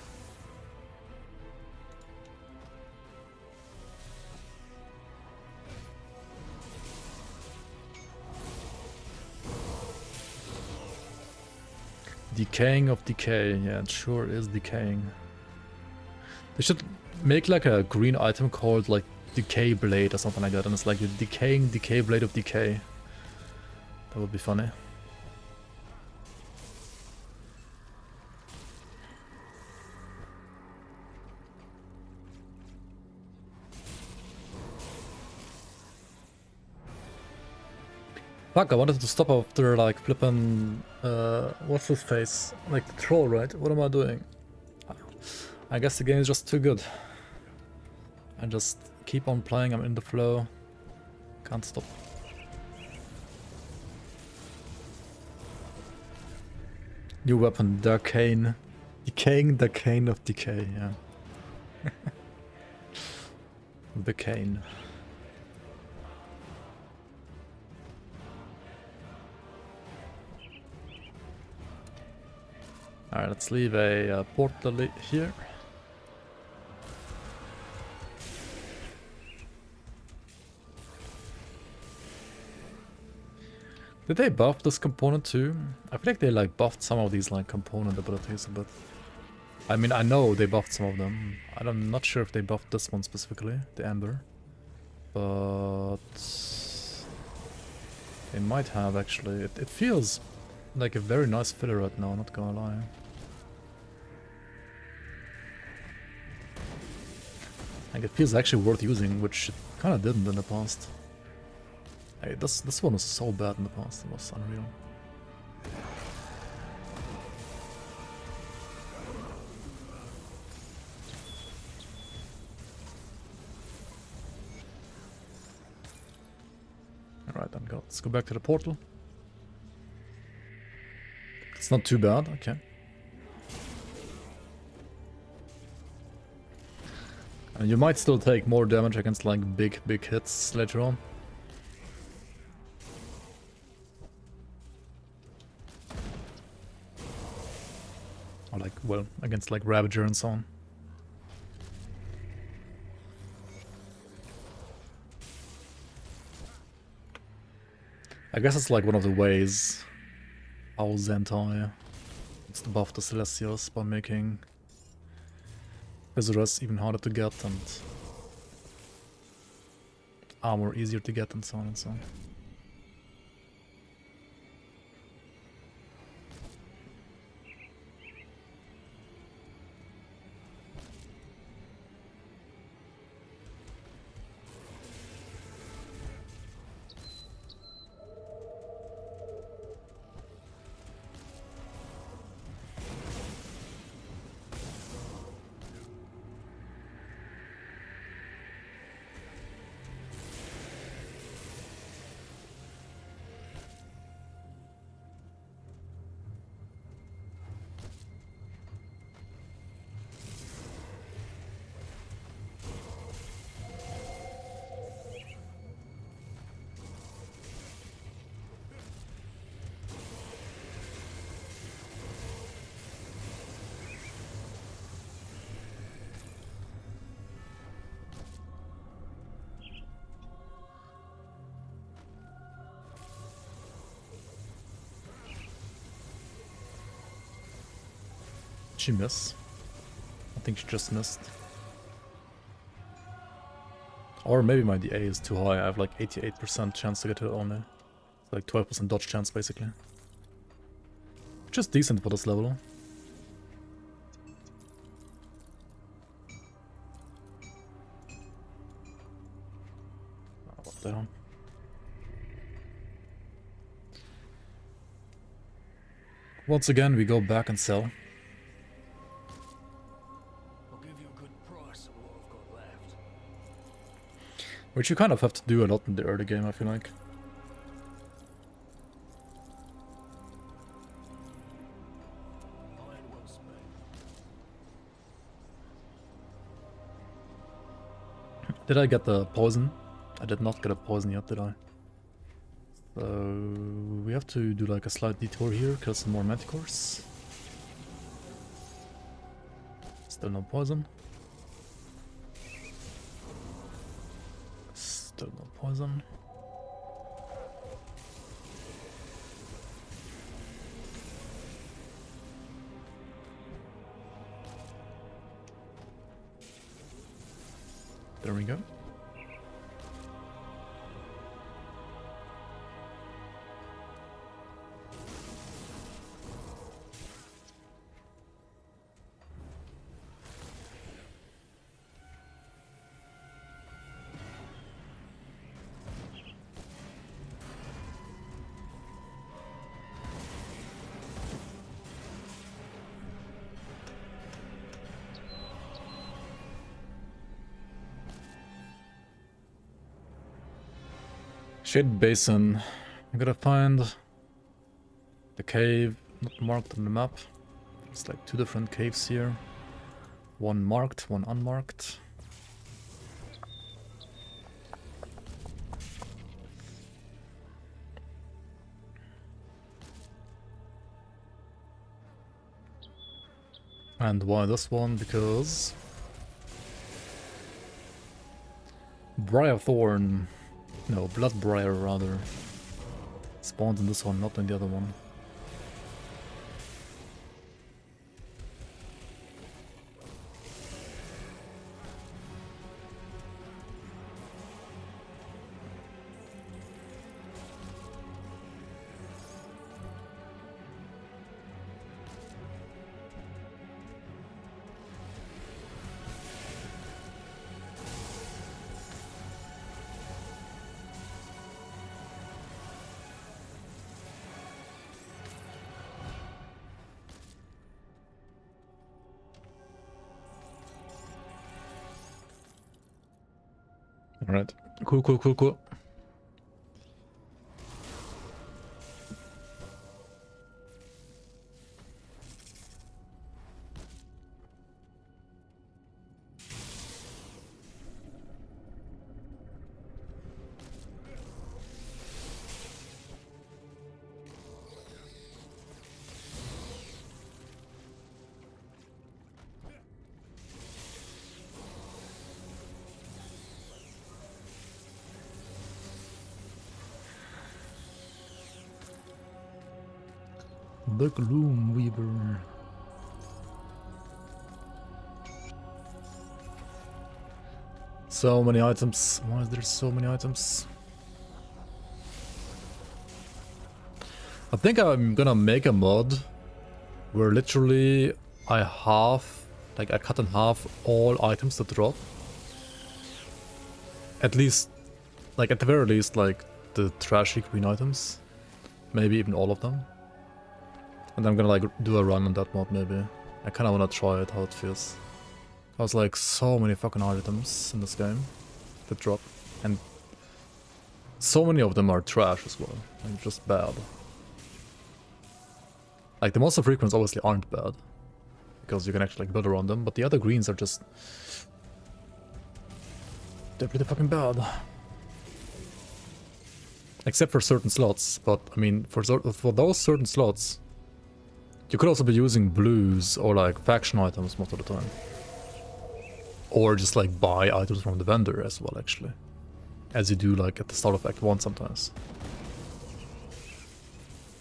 Decaying of decay, yeah, it sure is decaying. They should make like a green item called like Decay Blade or something like that, and it's like the decaying Decay Blade of Decay. That would be funny. Fuck, I wanted to stop after like flippin' what's his face? Like the troll, right? What am I doing? I guess the game is just too good. I just keep on playing, I'm in the flow. Can't stop. New weapon, Darkane. Decaying Darkane of Decay, yeah. The Cane. Alright, let's leave a portal here. Did they buff this component too? I feel like they like buffed some of these like component abilities a bit. I mean, I know they buffed some of them. I'm not sure if they buffed this one specifically, the Amber. But they might have actually. It feels like a very nice filler right now, not gonna lie. Like it feels actually worth using, which it kinda didn't in the past. Hey, this one was so bad in the past, it was unreal. Alright then, let's go back to the portal. It's not too bad, okay. And you might still take more damage against like big hits later on. Or like, well, against like Ravager and so on. I guess it's like one of the ways how Zentai wants to buff the Celestials by making Visceras even harder to get and armor easier to get and so on and so on. She missed. I think she just missed. Or maybe my DA is too high. I have like 88% chance to get it only. It's like 12% dodge chance basically. Which is decent for this level. Oh, what the hell? Once again, we go back and sell. Which you kind of have to do a lot in the early game, I feel like. Did I get the poison? I did not get a poison yet, did I? So we have to do like a slight detour here, kill some more manticores. Still no poison. Still no poison. There we go. Shade Basin. I'm gonna find the cave not marked on the map. It's like 2 different caves here. One marked, one unmarked. And why this one? Because Briarthorn, no, Bloodbriar rather, spawns in this one, not in the other one. Alright, cool. The Gloom Weaver. So many items. Why is there so many items? I think I'm gonna make a mod where literally I cut in half all items that drop. At least, like at the very least, like the trashy green items. Maybe even all of them. And I'm gonna like do a run on that mod maybe. I kinda wanna try it, how it feels. There's like so many fucking items in this game that drop. And so many of them are trash as well. Like just bad. Like the monster frequents obviously aren't bad. Because you can actually like build around them, but the other greens are just... they're pretty fucking bad. Except for certain slots, but I mean for those certain slots you could also be using blues or like faction items most of the time. Or just like buy items from the vendor as well actually. As you do like at the start of Act 1 sometimes.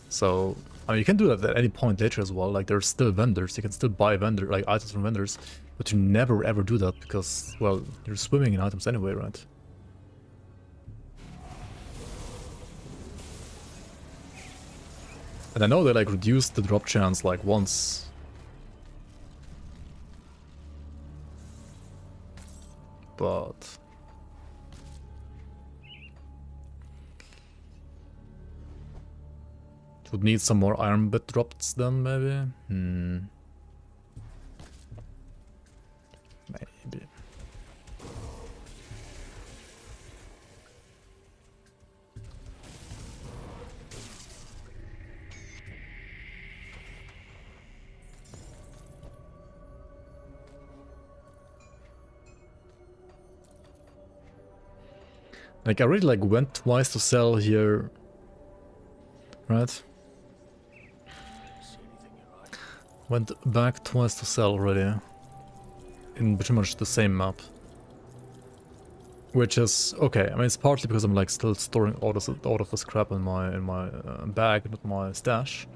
So, I mean you can do that at any point later as well, like there's still vendors, you can still buy like items from vendors, but you never ever do that because, well, you're swimming in items anyway, right? And I know they like reduced the drop chance like once. But... would need some more iron bit drops then maybe? Maybe. Like I really like went twice to sell here, right? Went back twice to sell already, in pretty much the same map. Which is okay. I mean, it's partly because I'm like still storing all of this crap in my bag, not my stash.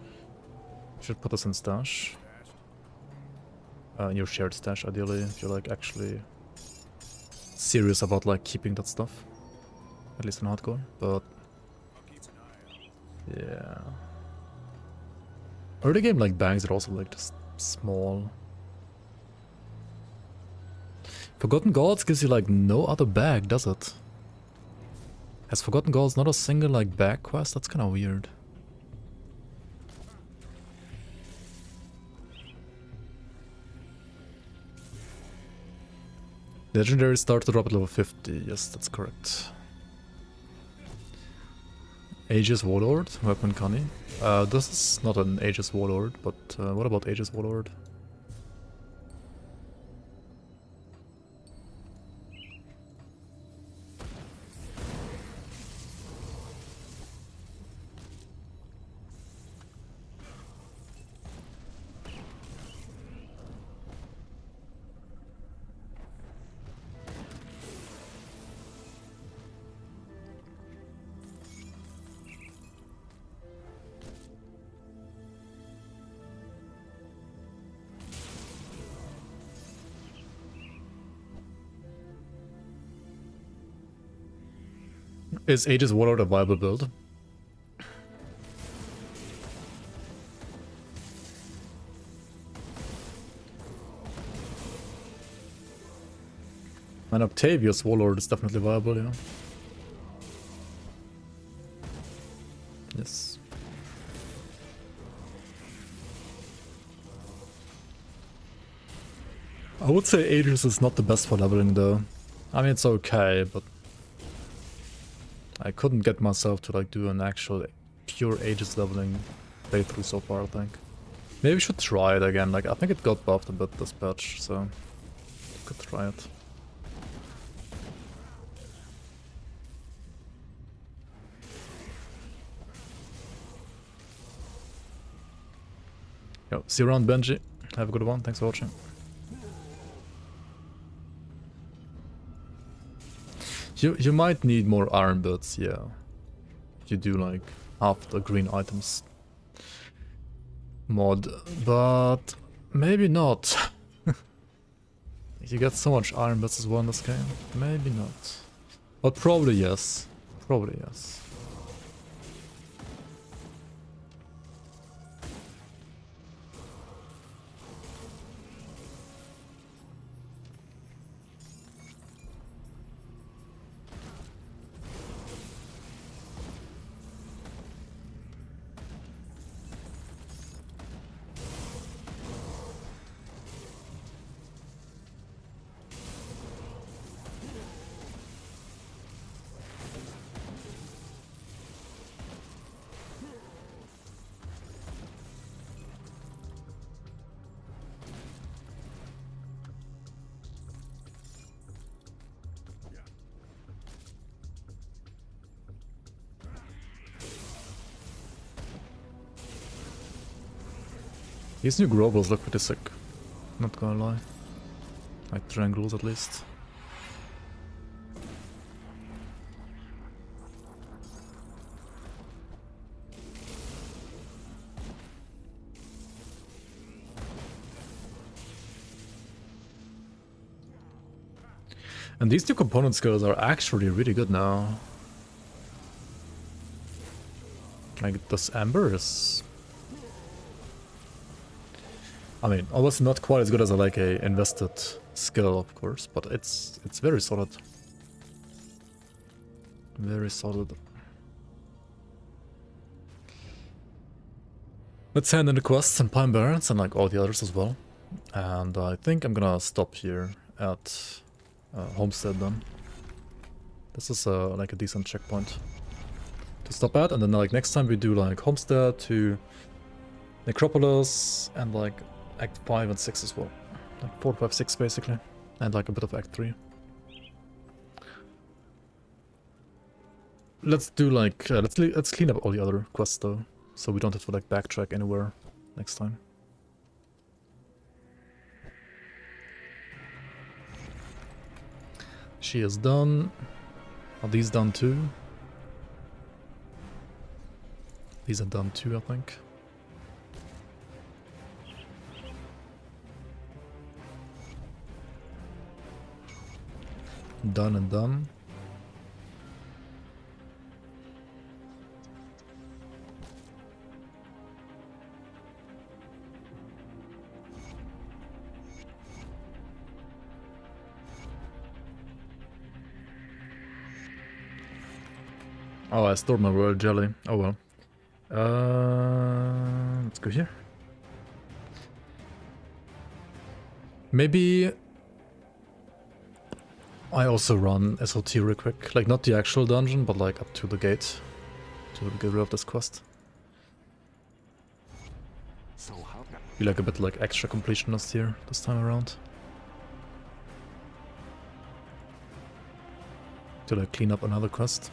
Should put this in stash. In your shared stash, ideally, if you're like actually serious about like keeping that stuff. At least in hardcore, but yeah. Early game like bags are also like just small. Forgotten Gods gives you like no other bag, does it? Has Forgotten Gods not a single like bag quest? That's kind of weird. Legendaries start to drop at level 50, yes, that's correct. Aegis Warlord, Weapon Cunny. This is not an Aegis Warlord, but what about Aegis Warlord? Is Aegis Warlord a viable build? And Octavius Warlord is definitely viable, yeah. Yes. I would say Aegis is not the best for leveling though. I mean, it's okay, but I couldn't get myself to like do an actual pure Aegis leveling playthrough so far, I think. Maybe we should try it again. Like, I think it got buffed a bit this patch, so could try it. Yo, see you around, Benji. Have a good one. Thanks for watching. You might need more iron bits, yeah. You do like half the green items mod, but maybe not. You get so much iron bits as well in this game. Maybe not. But probably yes. Probably yes. These new globals look pretty sick, not gonna lie. Like triangles at least. And these two component skills are actually really good now. Like this Amber is... I mean, obviously not quite as good as like a invested skill, of course, but it's very solid. Very solid. Let's hand in the quests and Pine Barrens and like all the others as well. And I think I'm gonna stop here at Homestead then. This is like a decent checkpoint to stop at, and then like next time we do like Homestead to Necropolis and like Act 5 and 6 as well. Like 4, 5, 6 basically. And like a bit of Act 3. Let's do like, let's clean up all the other quests though. So we don't have to like backtrack anywhere next time. She is done. Are these done too? These are done too, I think. Done and done. Oh, I stored my royal jelly. Oh well. Let's go here. Maybe I also run SOT real quick. Like not the actual dungeon, but like up to the gate. to get rid of this quest. So how can Be like a bit like extra completionist here this time around. To like clean up another quest.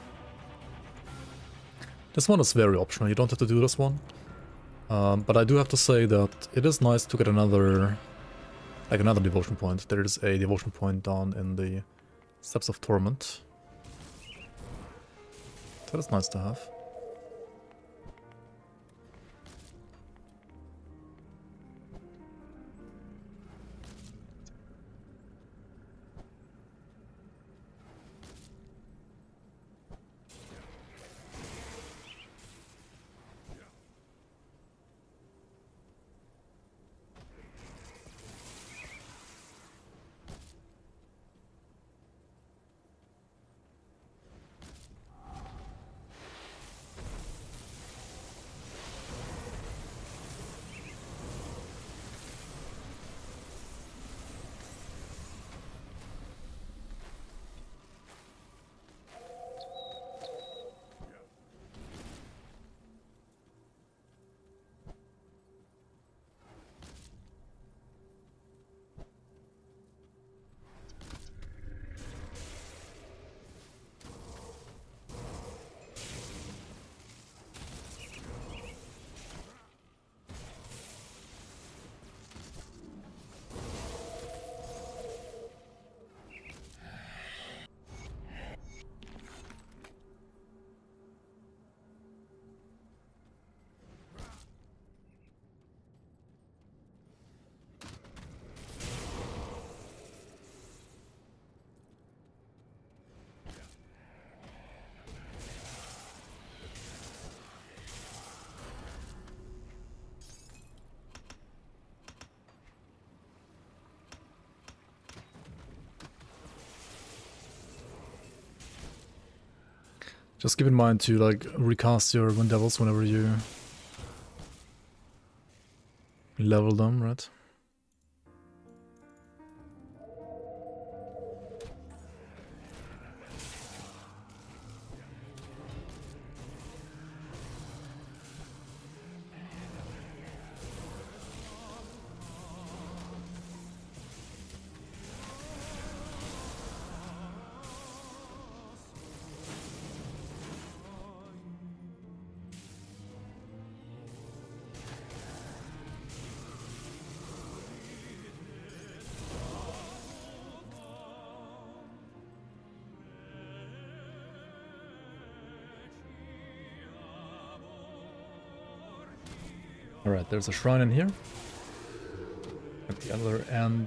This one is very optional, you don't have to do this one. But I do have to say that it is nice to get another devotion point. There is a devotion point down in the Steps of Torment. That is nice to have. Just keep in mind to like recast your Wind Devils whenever you level them, right? Alright, there's a shrine in here. At the other end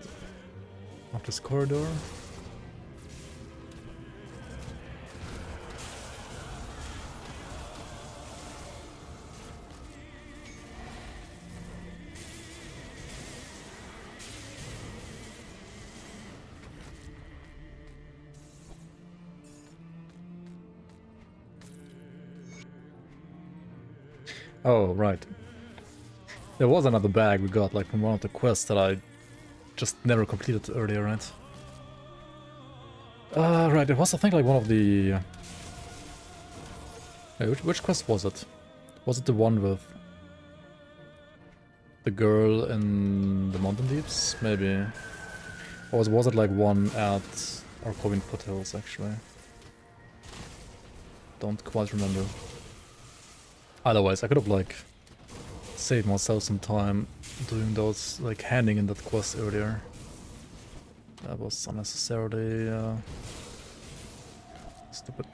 of this corridor. Oh, right. There was another bag we got, like, from one of the quests that I just never completed earlier, right? Right, it was, I think, like, one of the... Wait, which quest was it? Was it the one with the girl in the Mountain Deeps? Maybe. Or was it, like, one at Arcanist Foothills, actually? Don't quite remember. Otherwise, I could have, like, saved myself some time doing those, like, handing in that quest earlier. That was unnecessarily stupid.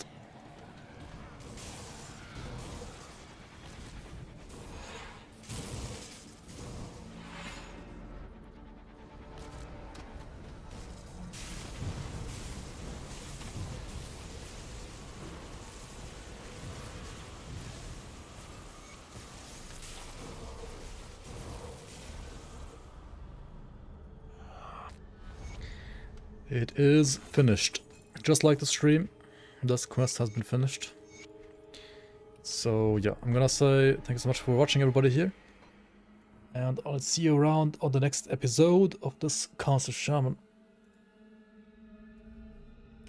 It is finished. Just like the stream, this quest has been finished. So yeah, I'm gonna say thank you so much for watching, everybody here. And I'll see you around on the next episode of this Fangs of Shaman.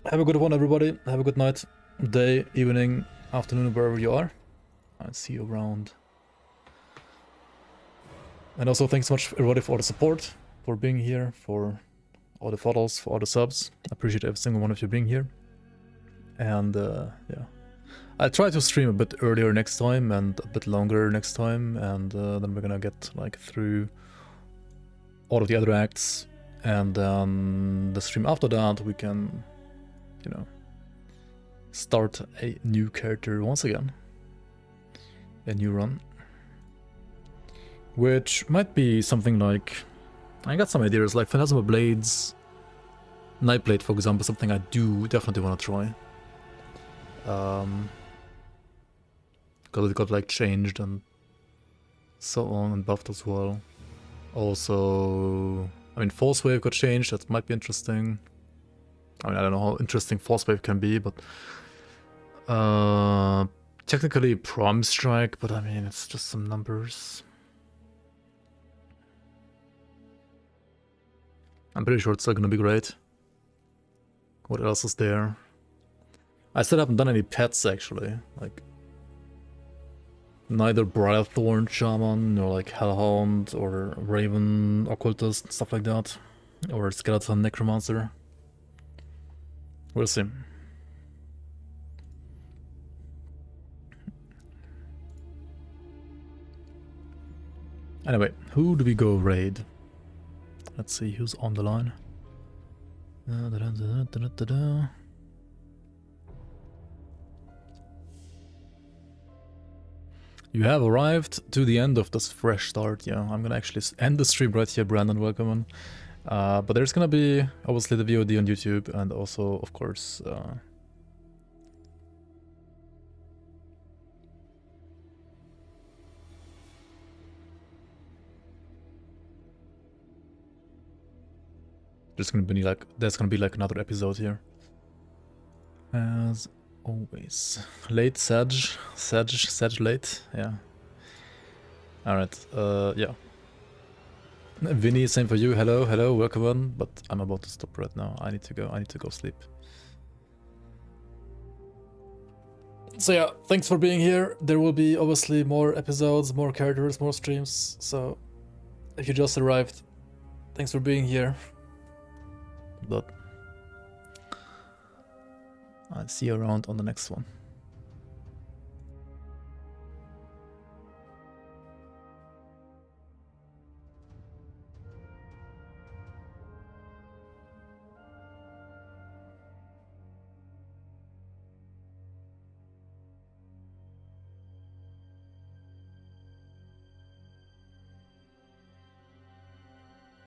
Have a good one, everybody. Have a good night, day, evening, afternoon, wherever you are. I'll see you around. And also thanks so much everybody for all the support, for being here, for all the photos, for all the subs. I appreciate every single one of you being here. And yeah, I'll try to stream a bit earlier next time and a bit longer next time, and then we're gonna get like through all of the other acts, and then the stream after that we can, you know, start a new character once again, a new run, which might be something like, I got some ideas like Phantasmal Blades, Nightblade for example, something I do definitely want to try. Because it got like changed and so on and buffed as well. Also, I mean, Force Wave got changed, that might be interesting. I mean, I don't know how interesting Force Wave can be, but technically Prom Strike, but I mean, it's just some numbers. I'm pretty sure it's still gonna be great. What else is there? I still haven't done any pets actually, like neither Briarthorn Shaman or like Hellhound or Raven Occultist, stuff like that, or Skeleton Necromancer. We'll see. Anyway, who do we go raid? Let's see who's on the line. You have arrived to the end of this fresh start. Yeah, I'm gonna actually end the stream right here, Brandon, welcome on. But there's gonna be obviously the VOD on YouTube, and also of course there's gonna be like another episode here, as always. Late Sag late, yeah. Alright, yeah. Vinny, same for you. Hello, welcome on. But I'm about to stop right now. I need to go sleep. So yeah, thanks for being here. There will be obviously more episodes, more characters, more streams. So if you just arrived, thanks for being here. But I'll see you around on the next one.